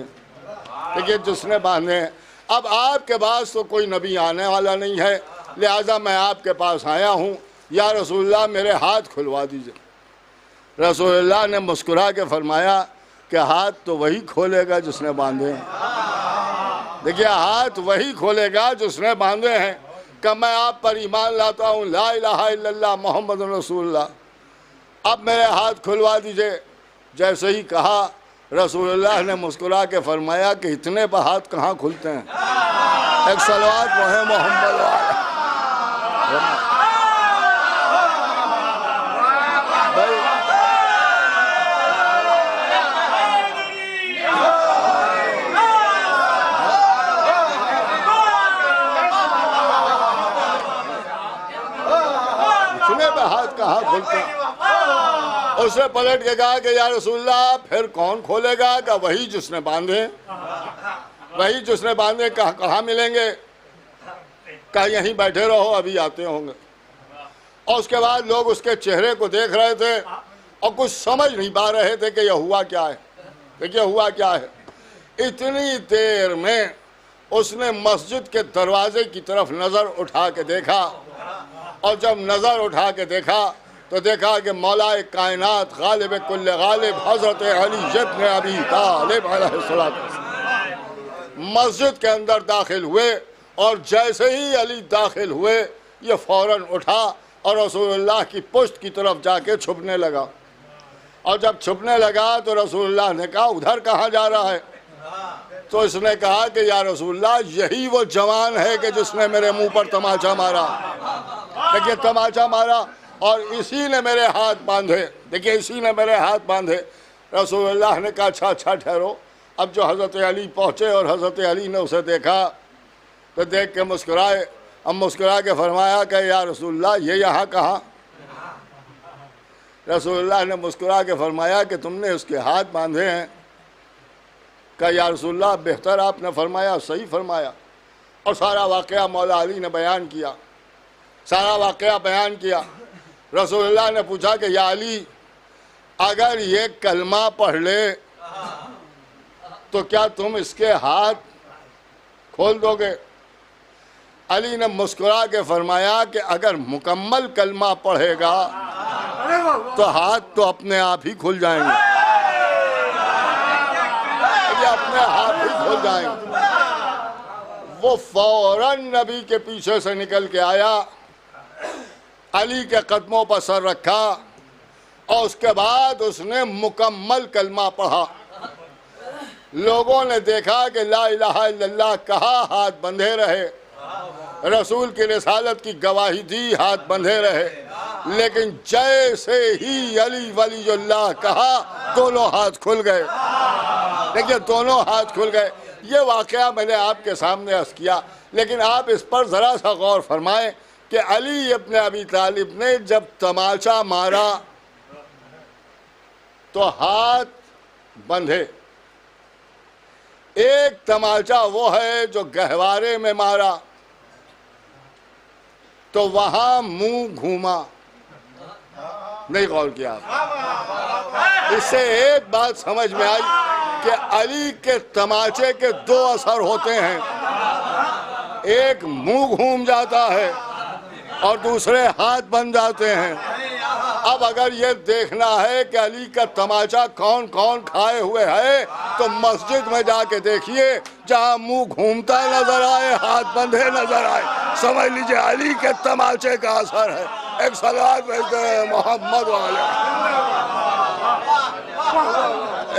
دیکھیے جس نے باندھے۔ اب آپ کے پاس تو کوئی نبی آنے والا نہیں ہے، لہٰذا میں آپ کے پاس آیا ہوں، یا رسول اللہ میرے ہاتھ کھلوا دیجئے۔ رسول اللہ نے مسکرا کے فرمایا کہ ہاتھ تو وہی کھولے گا جس نے باندھے ہیں، دیکھیے ہاتھ وہی کھولے گا جس نے باندھے ہیں۔ کہ میں آپ پر ایمان لاتا ہوں، لا الہ الا اللہ محمد رسول اللہ، اب میرے ہاتھ کھلوا دیجئے۔ جیسے ہی کہا رسول اللہ نے مسکرا کے فرمایا کہ اتنے پر ہاتھ کہاں کھلتے ہیں، ایک صلوات وہ ہے محمد کہاں کھلتے ہیں۔ اس نے پلٹ کے کہا کہ یا رسول اللہ پھر کون کھولے گا؟ کہ وہی جس نے باندھے، وہی جس نے باندھے۔ کہاں ملیں گے؟ کہ یہیں بیٹھے رہو، ابھی آتے ہوں گے۔ اور اس کے بعد لوگ اس کے چہرے کو دیکھ رہے تھے اور کچھ سمجھ نہیں پا رہے تھے کہ یہ ہوا کیا ہے، دیکھیے ہوا کیا ہے۔ اتنی دیر میں اس نے مسجد کے دروازے کی طرف نظر اٹھا کے دیکھا، اور جب نظر اٹھا کے دیکھا تو دیکھا کہ مولا کائنات غالب کل غالب حضرت علی ابن ابی طالب علیہ السلام مسجد کے اندر داخل ہوئے، اور جیسے ہی علی داخل ہوئے یہ فوراً اٹھا اور رسول اللہ کی پشت کی طرف جا کے چھپنے لگا۔ اور جب چھپنے لگا تو رسول اللہ نے کہا ادھر کہاں جا رہا ہے؟ تو اس نے کہا کہ یا رسول اللہ یہی وہ جوان ہے کہ جس نے میرے منہ پر تماچا مارا، دیکھیے تماچا مارا، اور اسی نے میرے ہاتھ باندھے، دیکھیے اسی نے میرے ہاتھ باندھے۔ رسول اللہ نے کہا اچھا ٹھہرو۔ اب جو حضرت علی پہنچے اور حضرت علی نے اسے دیکھا تو دیکھ کے مسکرائے، اب مسکرا کے فرمایا کہ یا رسول اللہ یہ یہاں کہاں؟ رسول اللہ نے مسکرا کے فرمایا کہ تم نے اس کے ہاتھ باندھے ہیں۔ کہ یا رسول اللہ بہتر آپ نے فرمایا، صحیح فرمایا۔ اور سارا واقعہ مولا علی نے بیان کیا، سارا واقعہ بیان کیا۔ رسول اللہ نے پوچھا کہ یا علی اگر یہ کلمہ پڑھ لے تو کیا تم اس کے ہاتھ کھول دو گے؟ علی نے مسکرا کے فرمایا کہ اگر مکمل کلمہ پڑھے گا تو ہاتھ تو اپنے آپ ہی کھل جائیں گے، اپنے ہاتھ ہی کھل جائیں گے۔ وہ فوراً نبی کے پیچھے سے نکل کے آیا، علی کے قدموں پر سر رکھا، اور اس کے بعد اس نے مکمل کلمہ پڑھا۔ لوگوں نے دیکھا کہ لا الہ الا اللہ کہا، ہاتھ بندھے رہے، رسول کی رسالت کی گواہی دی، ہاتھ بندھے رہے، لیکن جیسے ہی علی ولی اللہ کہا دونوں ہاتھ کھل گئے، دیکھیے دونوں ہاتھ کھل گئے۔ یہ واقعہ میں نے آپ کے سامنے عرض کیا، لیکن آپ اس پر ذرا سا غور فرمائیں کہ علی ابن ابی طالب نے جب تماچا مارا تو ہاتھ بندھے۔ ایک تماچا وہ ہے جو گہوارے میں مارا تو وہاں منہ گھوما، نہیں غور کیا۔ اس سے ایک بات سمجھ میں آئی کہ علی کے تماچے کے دو اثر ہوتے ہیں، ایک منہ گھوم جاتا ہے اور دوسرے ہاتھ بن جاتے ہیں۔ اب اگر یہ دیکھنا ہے کہ علی کا تماچا کون کون کھائے ہوئے ہے تو مسجد میں جا کے دیکھیے، جہاں منہ گھومتا نظر آئے ہاتھ بندھے نظر آئے، سمجھ لیجئے علی کے تماچے کا اثر ہے۔ ایک صلوات بھیجتے ہیں محمد والے،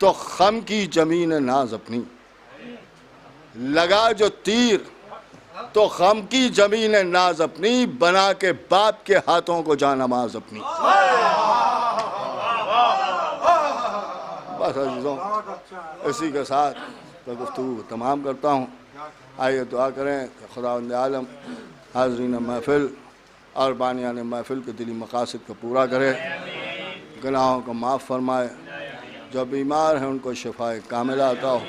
تو خم کی زمین ناز اپنی، لگا جو تیر تو خم کی زمین ناز اپنی، بنا کے باپ کے ہاتھوں کو جانماز اپنی۔ بس عزیزوں، اسی کے ساتھ میں گفتگو تمام کرتا ہوں۔ آئیے دعا کریں کہ خداوند عالم حاضرین محفل اور بانیان محفل کے دلی مقاصد کو پورا کرے، گناہوں کو معاف فرمائے، جو بیمار ہیں ان کو شفا کاملہ عطا ہو،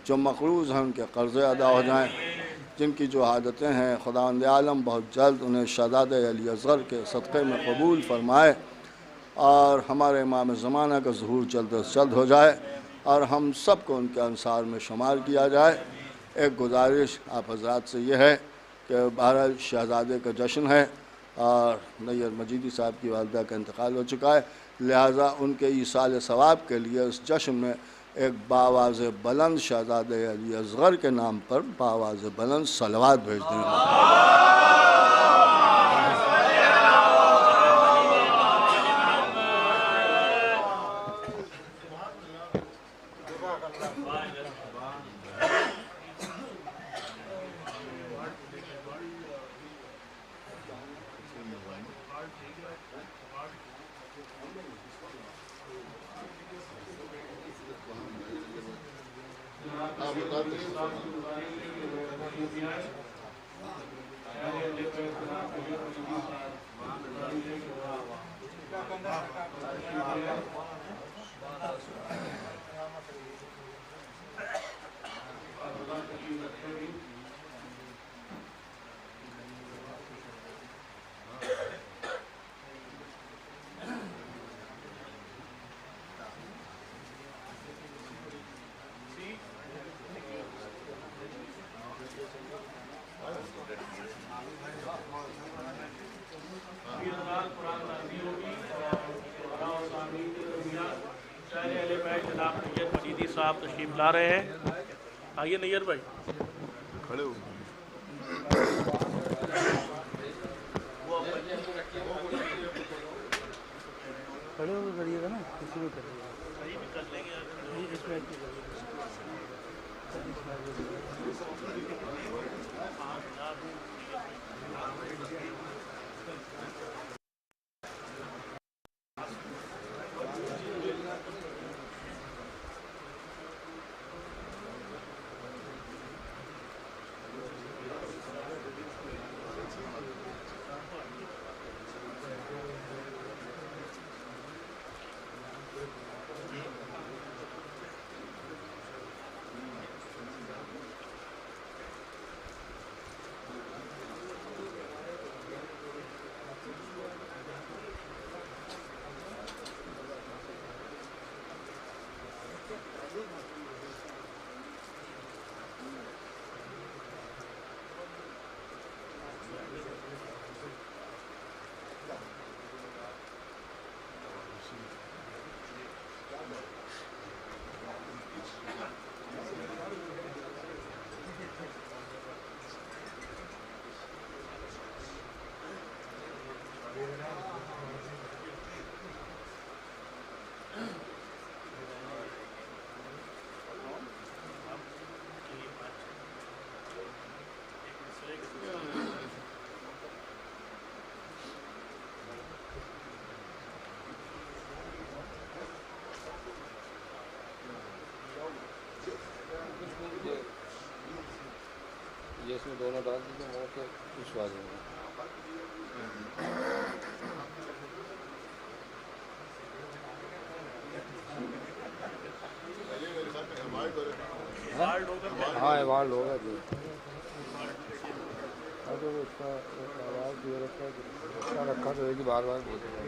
جو مقروض ہیں ان کے قرضے ادا ہو جائیں، جن کی جو عادتیں ہیں خداوند عالم بہت جلد انہیں شہزادہ علی اصغر کے صدقے میں قبول فرمائے، اور ہمارے امام زمانہ کا ظہور جلد از جلد ہو جائے، اور ہم سب کو ان کے انصار میں شمار کیا جائے۔ ایک گزارش آپ حضرات سے یہ ہے کہ بہرحال شہزادے کا جشن ہے اور نیر مجیدی صاحب کی والدہ کا انتقال ہو چکا ہے، لہٰذا ان کے ایصال ثواب کے لیے اس جشن میں ایک بآواز بلند شہزادہ علی اصغر کے نام پر بآواز بلند صلوات بھیج دیں۔ صاحب تشریف لا رہے ہیں، آئیے نیر بھائی کھڑے ہو۔ کھڑے ہو کے کریے گا نا، کسی بھی کریے گا۔ یہ اس میں دونوں ڈال دیجیے، موڑ کے پچھوا دیں گے۔ ہاں ایوارڈ ہوگا جی، اگر اس کا آواز دے رکھا تو ایک بار بار بولتے ہیں۔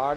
8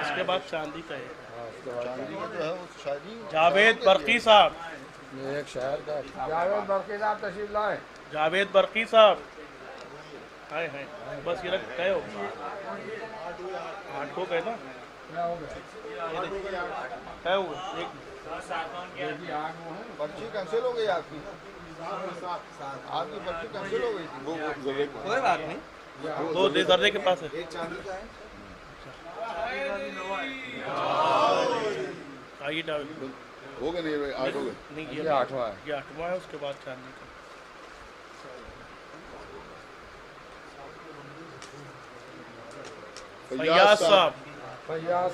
اس کے بعد چاندی کا ہے جاوید برقی صاحب. ایک شہر کا جاوید برقی صاحب تشریف لائیں. جاوید برقی صاحب ہائے ہائے بس یہ رکھ گئے ہو 8 ہو گئے نا پرچی کینسل ہو گئی آپ کی پرچی کینسل ہو گئی تھی کوئی بات نہیں دو دے درے کے پاس ہے آئیے ہو گئے نہیں 8 ہو گئے نہیں یہ 8واں ہے اس کے بعد چاندی کا فیاض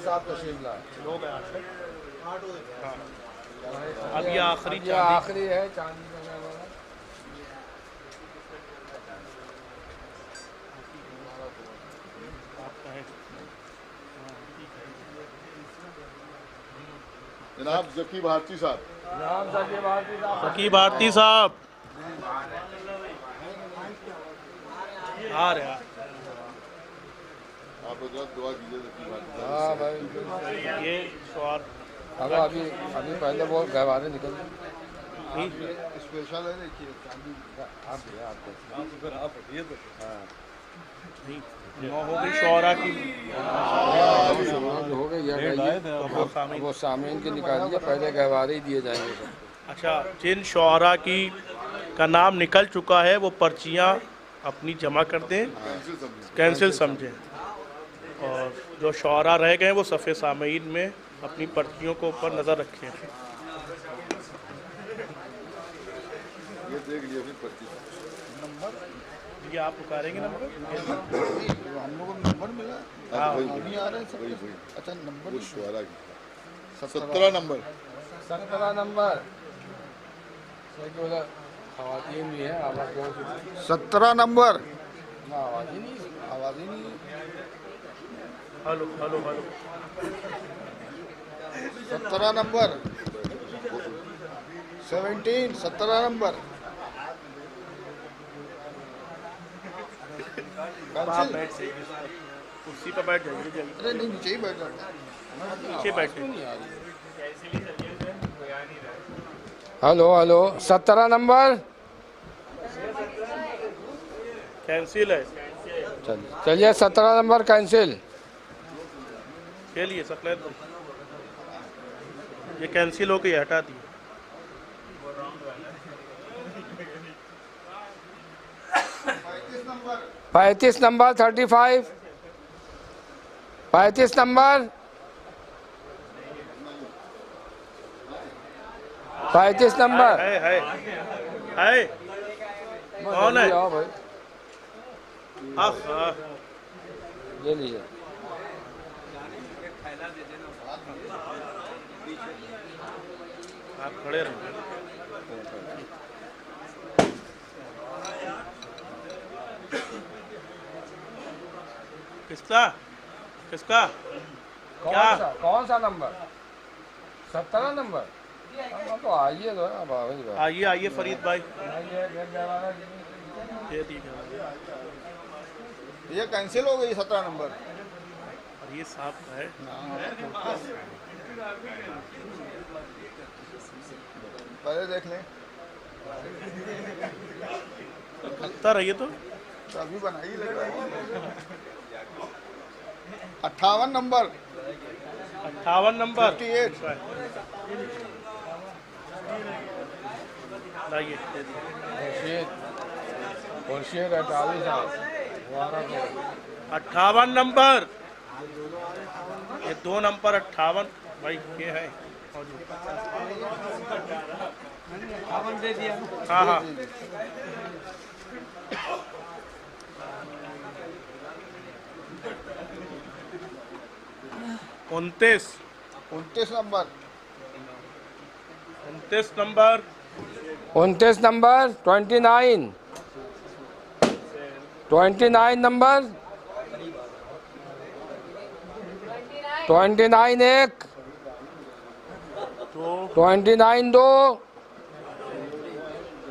صاحب تشریف لائیں. ہو گیا اب یہ آخری ہے چاندی کا جناب ذکی بھارتی صاحب. ذکی بھارتی صاحب آ رہے آپ دعا کیجیے ذکی بھارتی صاحب. ہاں بھائی یہ سوال ابھی پہلے بہت گہوارے نکل اسپیشل ہے دیکھیے نو ہو گئی شعرا کی ہو گئی وہ سامعین کی نکالیے پہلے گہوارے ہی دیے جائیں گے. اچھا جن شعرا کی کا نام نکل چکا ہے وہ پرچیاں اپنی جمع کر دیں کینسل سمجھیں اور جو شعرا رہ گئے وہ صفحے سامعین میں اپنی پرچیوں کو اوپر نظر رکھیں. یہ دیکھ لیے پھر پرچی یہ آپ پکاریں گے نمبر ہم لوگوں کو نمبر ملا نہیں آ رہے ہیں اچھا نمبر شعرا کی 17 نمبر 17 نمبر خواتین بھی ہیں 17 نمبر آواز ہی نہیں ہلو 17 نمبر 17 نمبر کرسی پہ بیٹھ جائیے ارے نہیں نیچے ہی بیٹھ جاؤ نیچے بیٹھے ہلو 17 نمبر کینسل ہے چلیے 17 نمبر کینسل کے لیے سکلیت یہ کینسل ہو گئی ہٹا دی 35 نمبر 35 35 نمبر 35 نمبر کون ہے یہ لیجیے آپ کھڑے رہیں کس کا کون سا نمبر 17 نمبر تو آئیے آئیے فرید بھائی یہ کینسل ہو گئی 17 نمبر یہ صاحب کا ہے پہلے دیکھ لیں لگتا رہیے تو ابھی بنائی لگ رہا ہے 58 نمبر 58 نمبر 58 لائیے خورشید 58 نمبر یہ 2 نمبر 58 بھائی یہ ہے ہاں 29 نمبر 29 نمبر 29 نمبر 29 نمبر 29 ایک 29 دو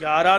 11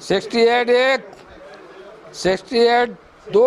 68 1 68 2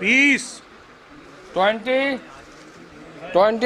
20 20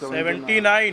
79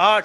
8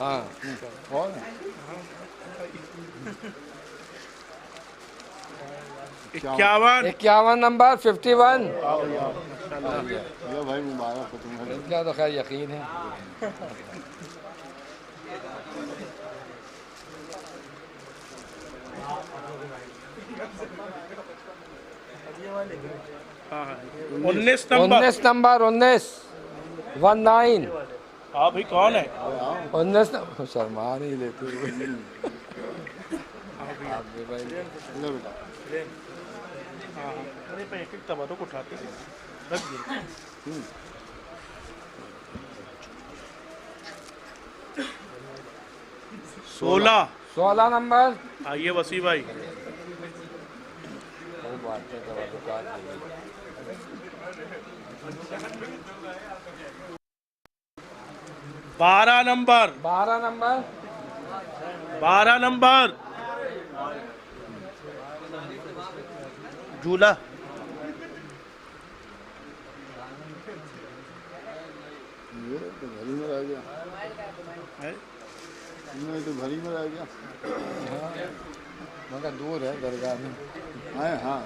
ہاں اکیاون نمبر 51. بھائی مبارک ہو تمہیں. ان کا تو خیر یقین ہے. انیس 19 نمبر 19. آپ ہی کون ہے؟ 19 شرما نہیں لیتے. اٹھاتے 16 نمبر. آئیے وسیع بھائی. 12 نمبر. 12 نمبر. جھولا. تو گھر ہی میں رہ گیا. تو گھر ہی میں رہ گیا. مگر دور ہے درگاہ میں. ہاں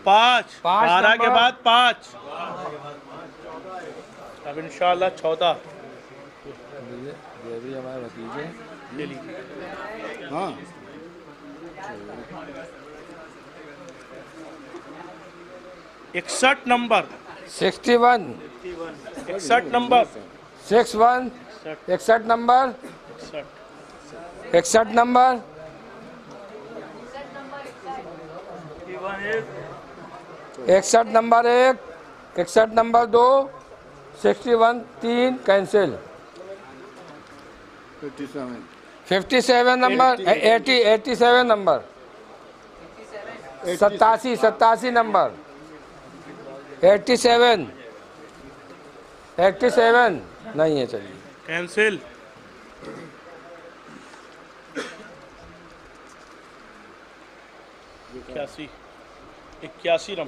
5. 12 کے بعد 5. اب انشاءاللہ 14. یہ بھی ہمارے بھتیجے لے لیجیے. ہاں 61 number. 61. 61 number. 61. 61 number. 61 number. 61 number 1. 61 number 2. 61 3 cancel. 57 number. 87 number. 87 number. 87 نہیں ہے. چلیے cancel.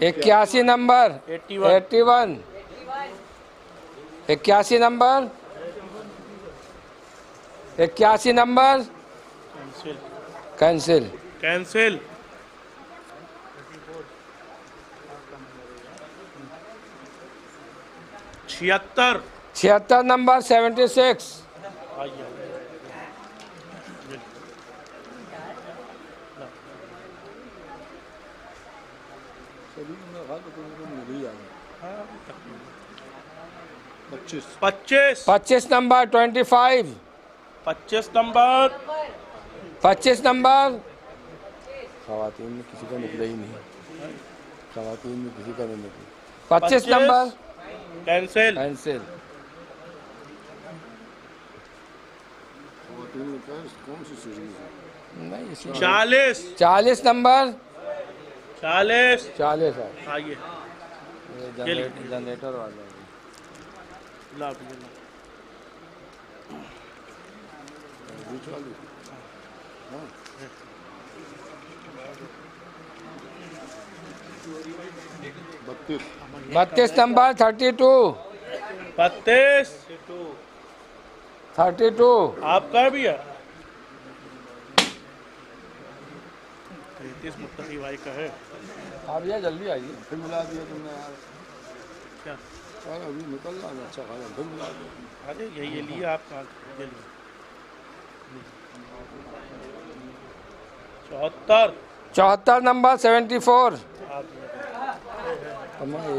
81 number. 81 number. 81 number. 81 number. Cancel. 76 number. 76. پچیس نمبر. 25. 25 نمبر. 25 نمبر. خواتین میں کسی کا نکلا ہی نہیں. 25 نمبر. کینسل. 40 نمبر. 40. آئیے جنریٹر والا. بتیس نمبر. 32. 32. آپ کا بھی ہے. 33 متقی بھائی کا ہے. آپ یہ جلدی آئیے. پھر ملا دیا تم نے یار. کیا ابھی نکل رہا ہے. اچھا خاصا پھر ملا دیا. ارے یہ لیے آپ کا. 74 نمبر. 74.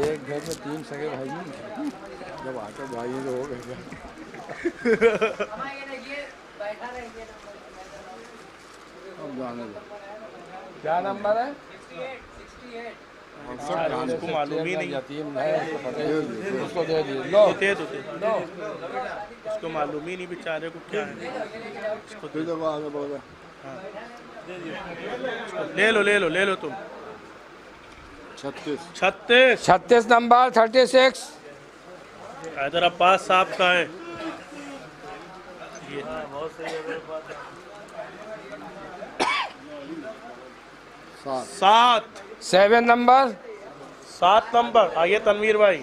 ایک گھر میں 3 سگے بھائی ہیں. جب آ کر بھائی تو ہو گئے. کیا نمبر ہے؟ اس کو معلوم ہی نہیں. اس کو دے دیے. لو اس کو معلوم ہی نہیں بیچارے کو کیا ہے. لے لو تم. 36 نمبر. 36. حیدر عباس صاحب کا ہے. 7 نمبر. 7 نمبر. آئیے تنویر بھائی.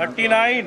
39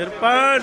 53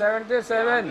77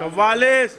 44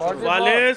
44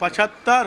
75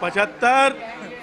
75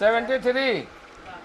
73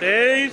23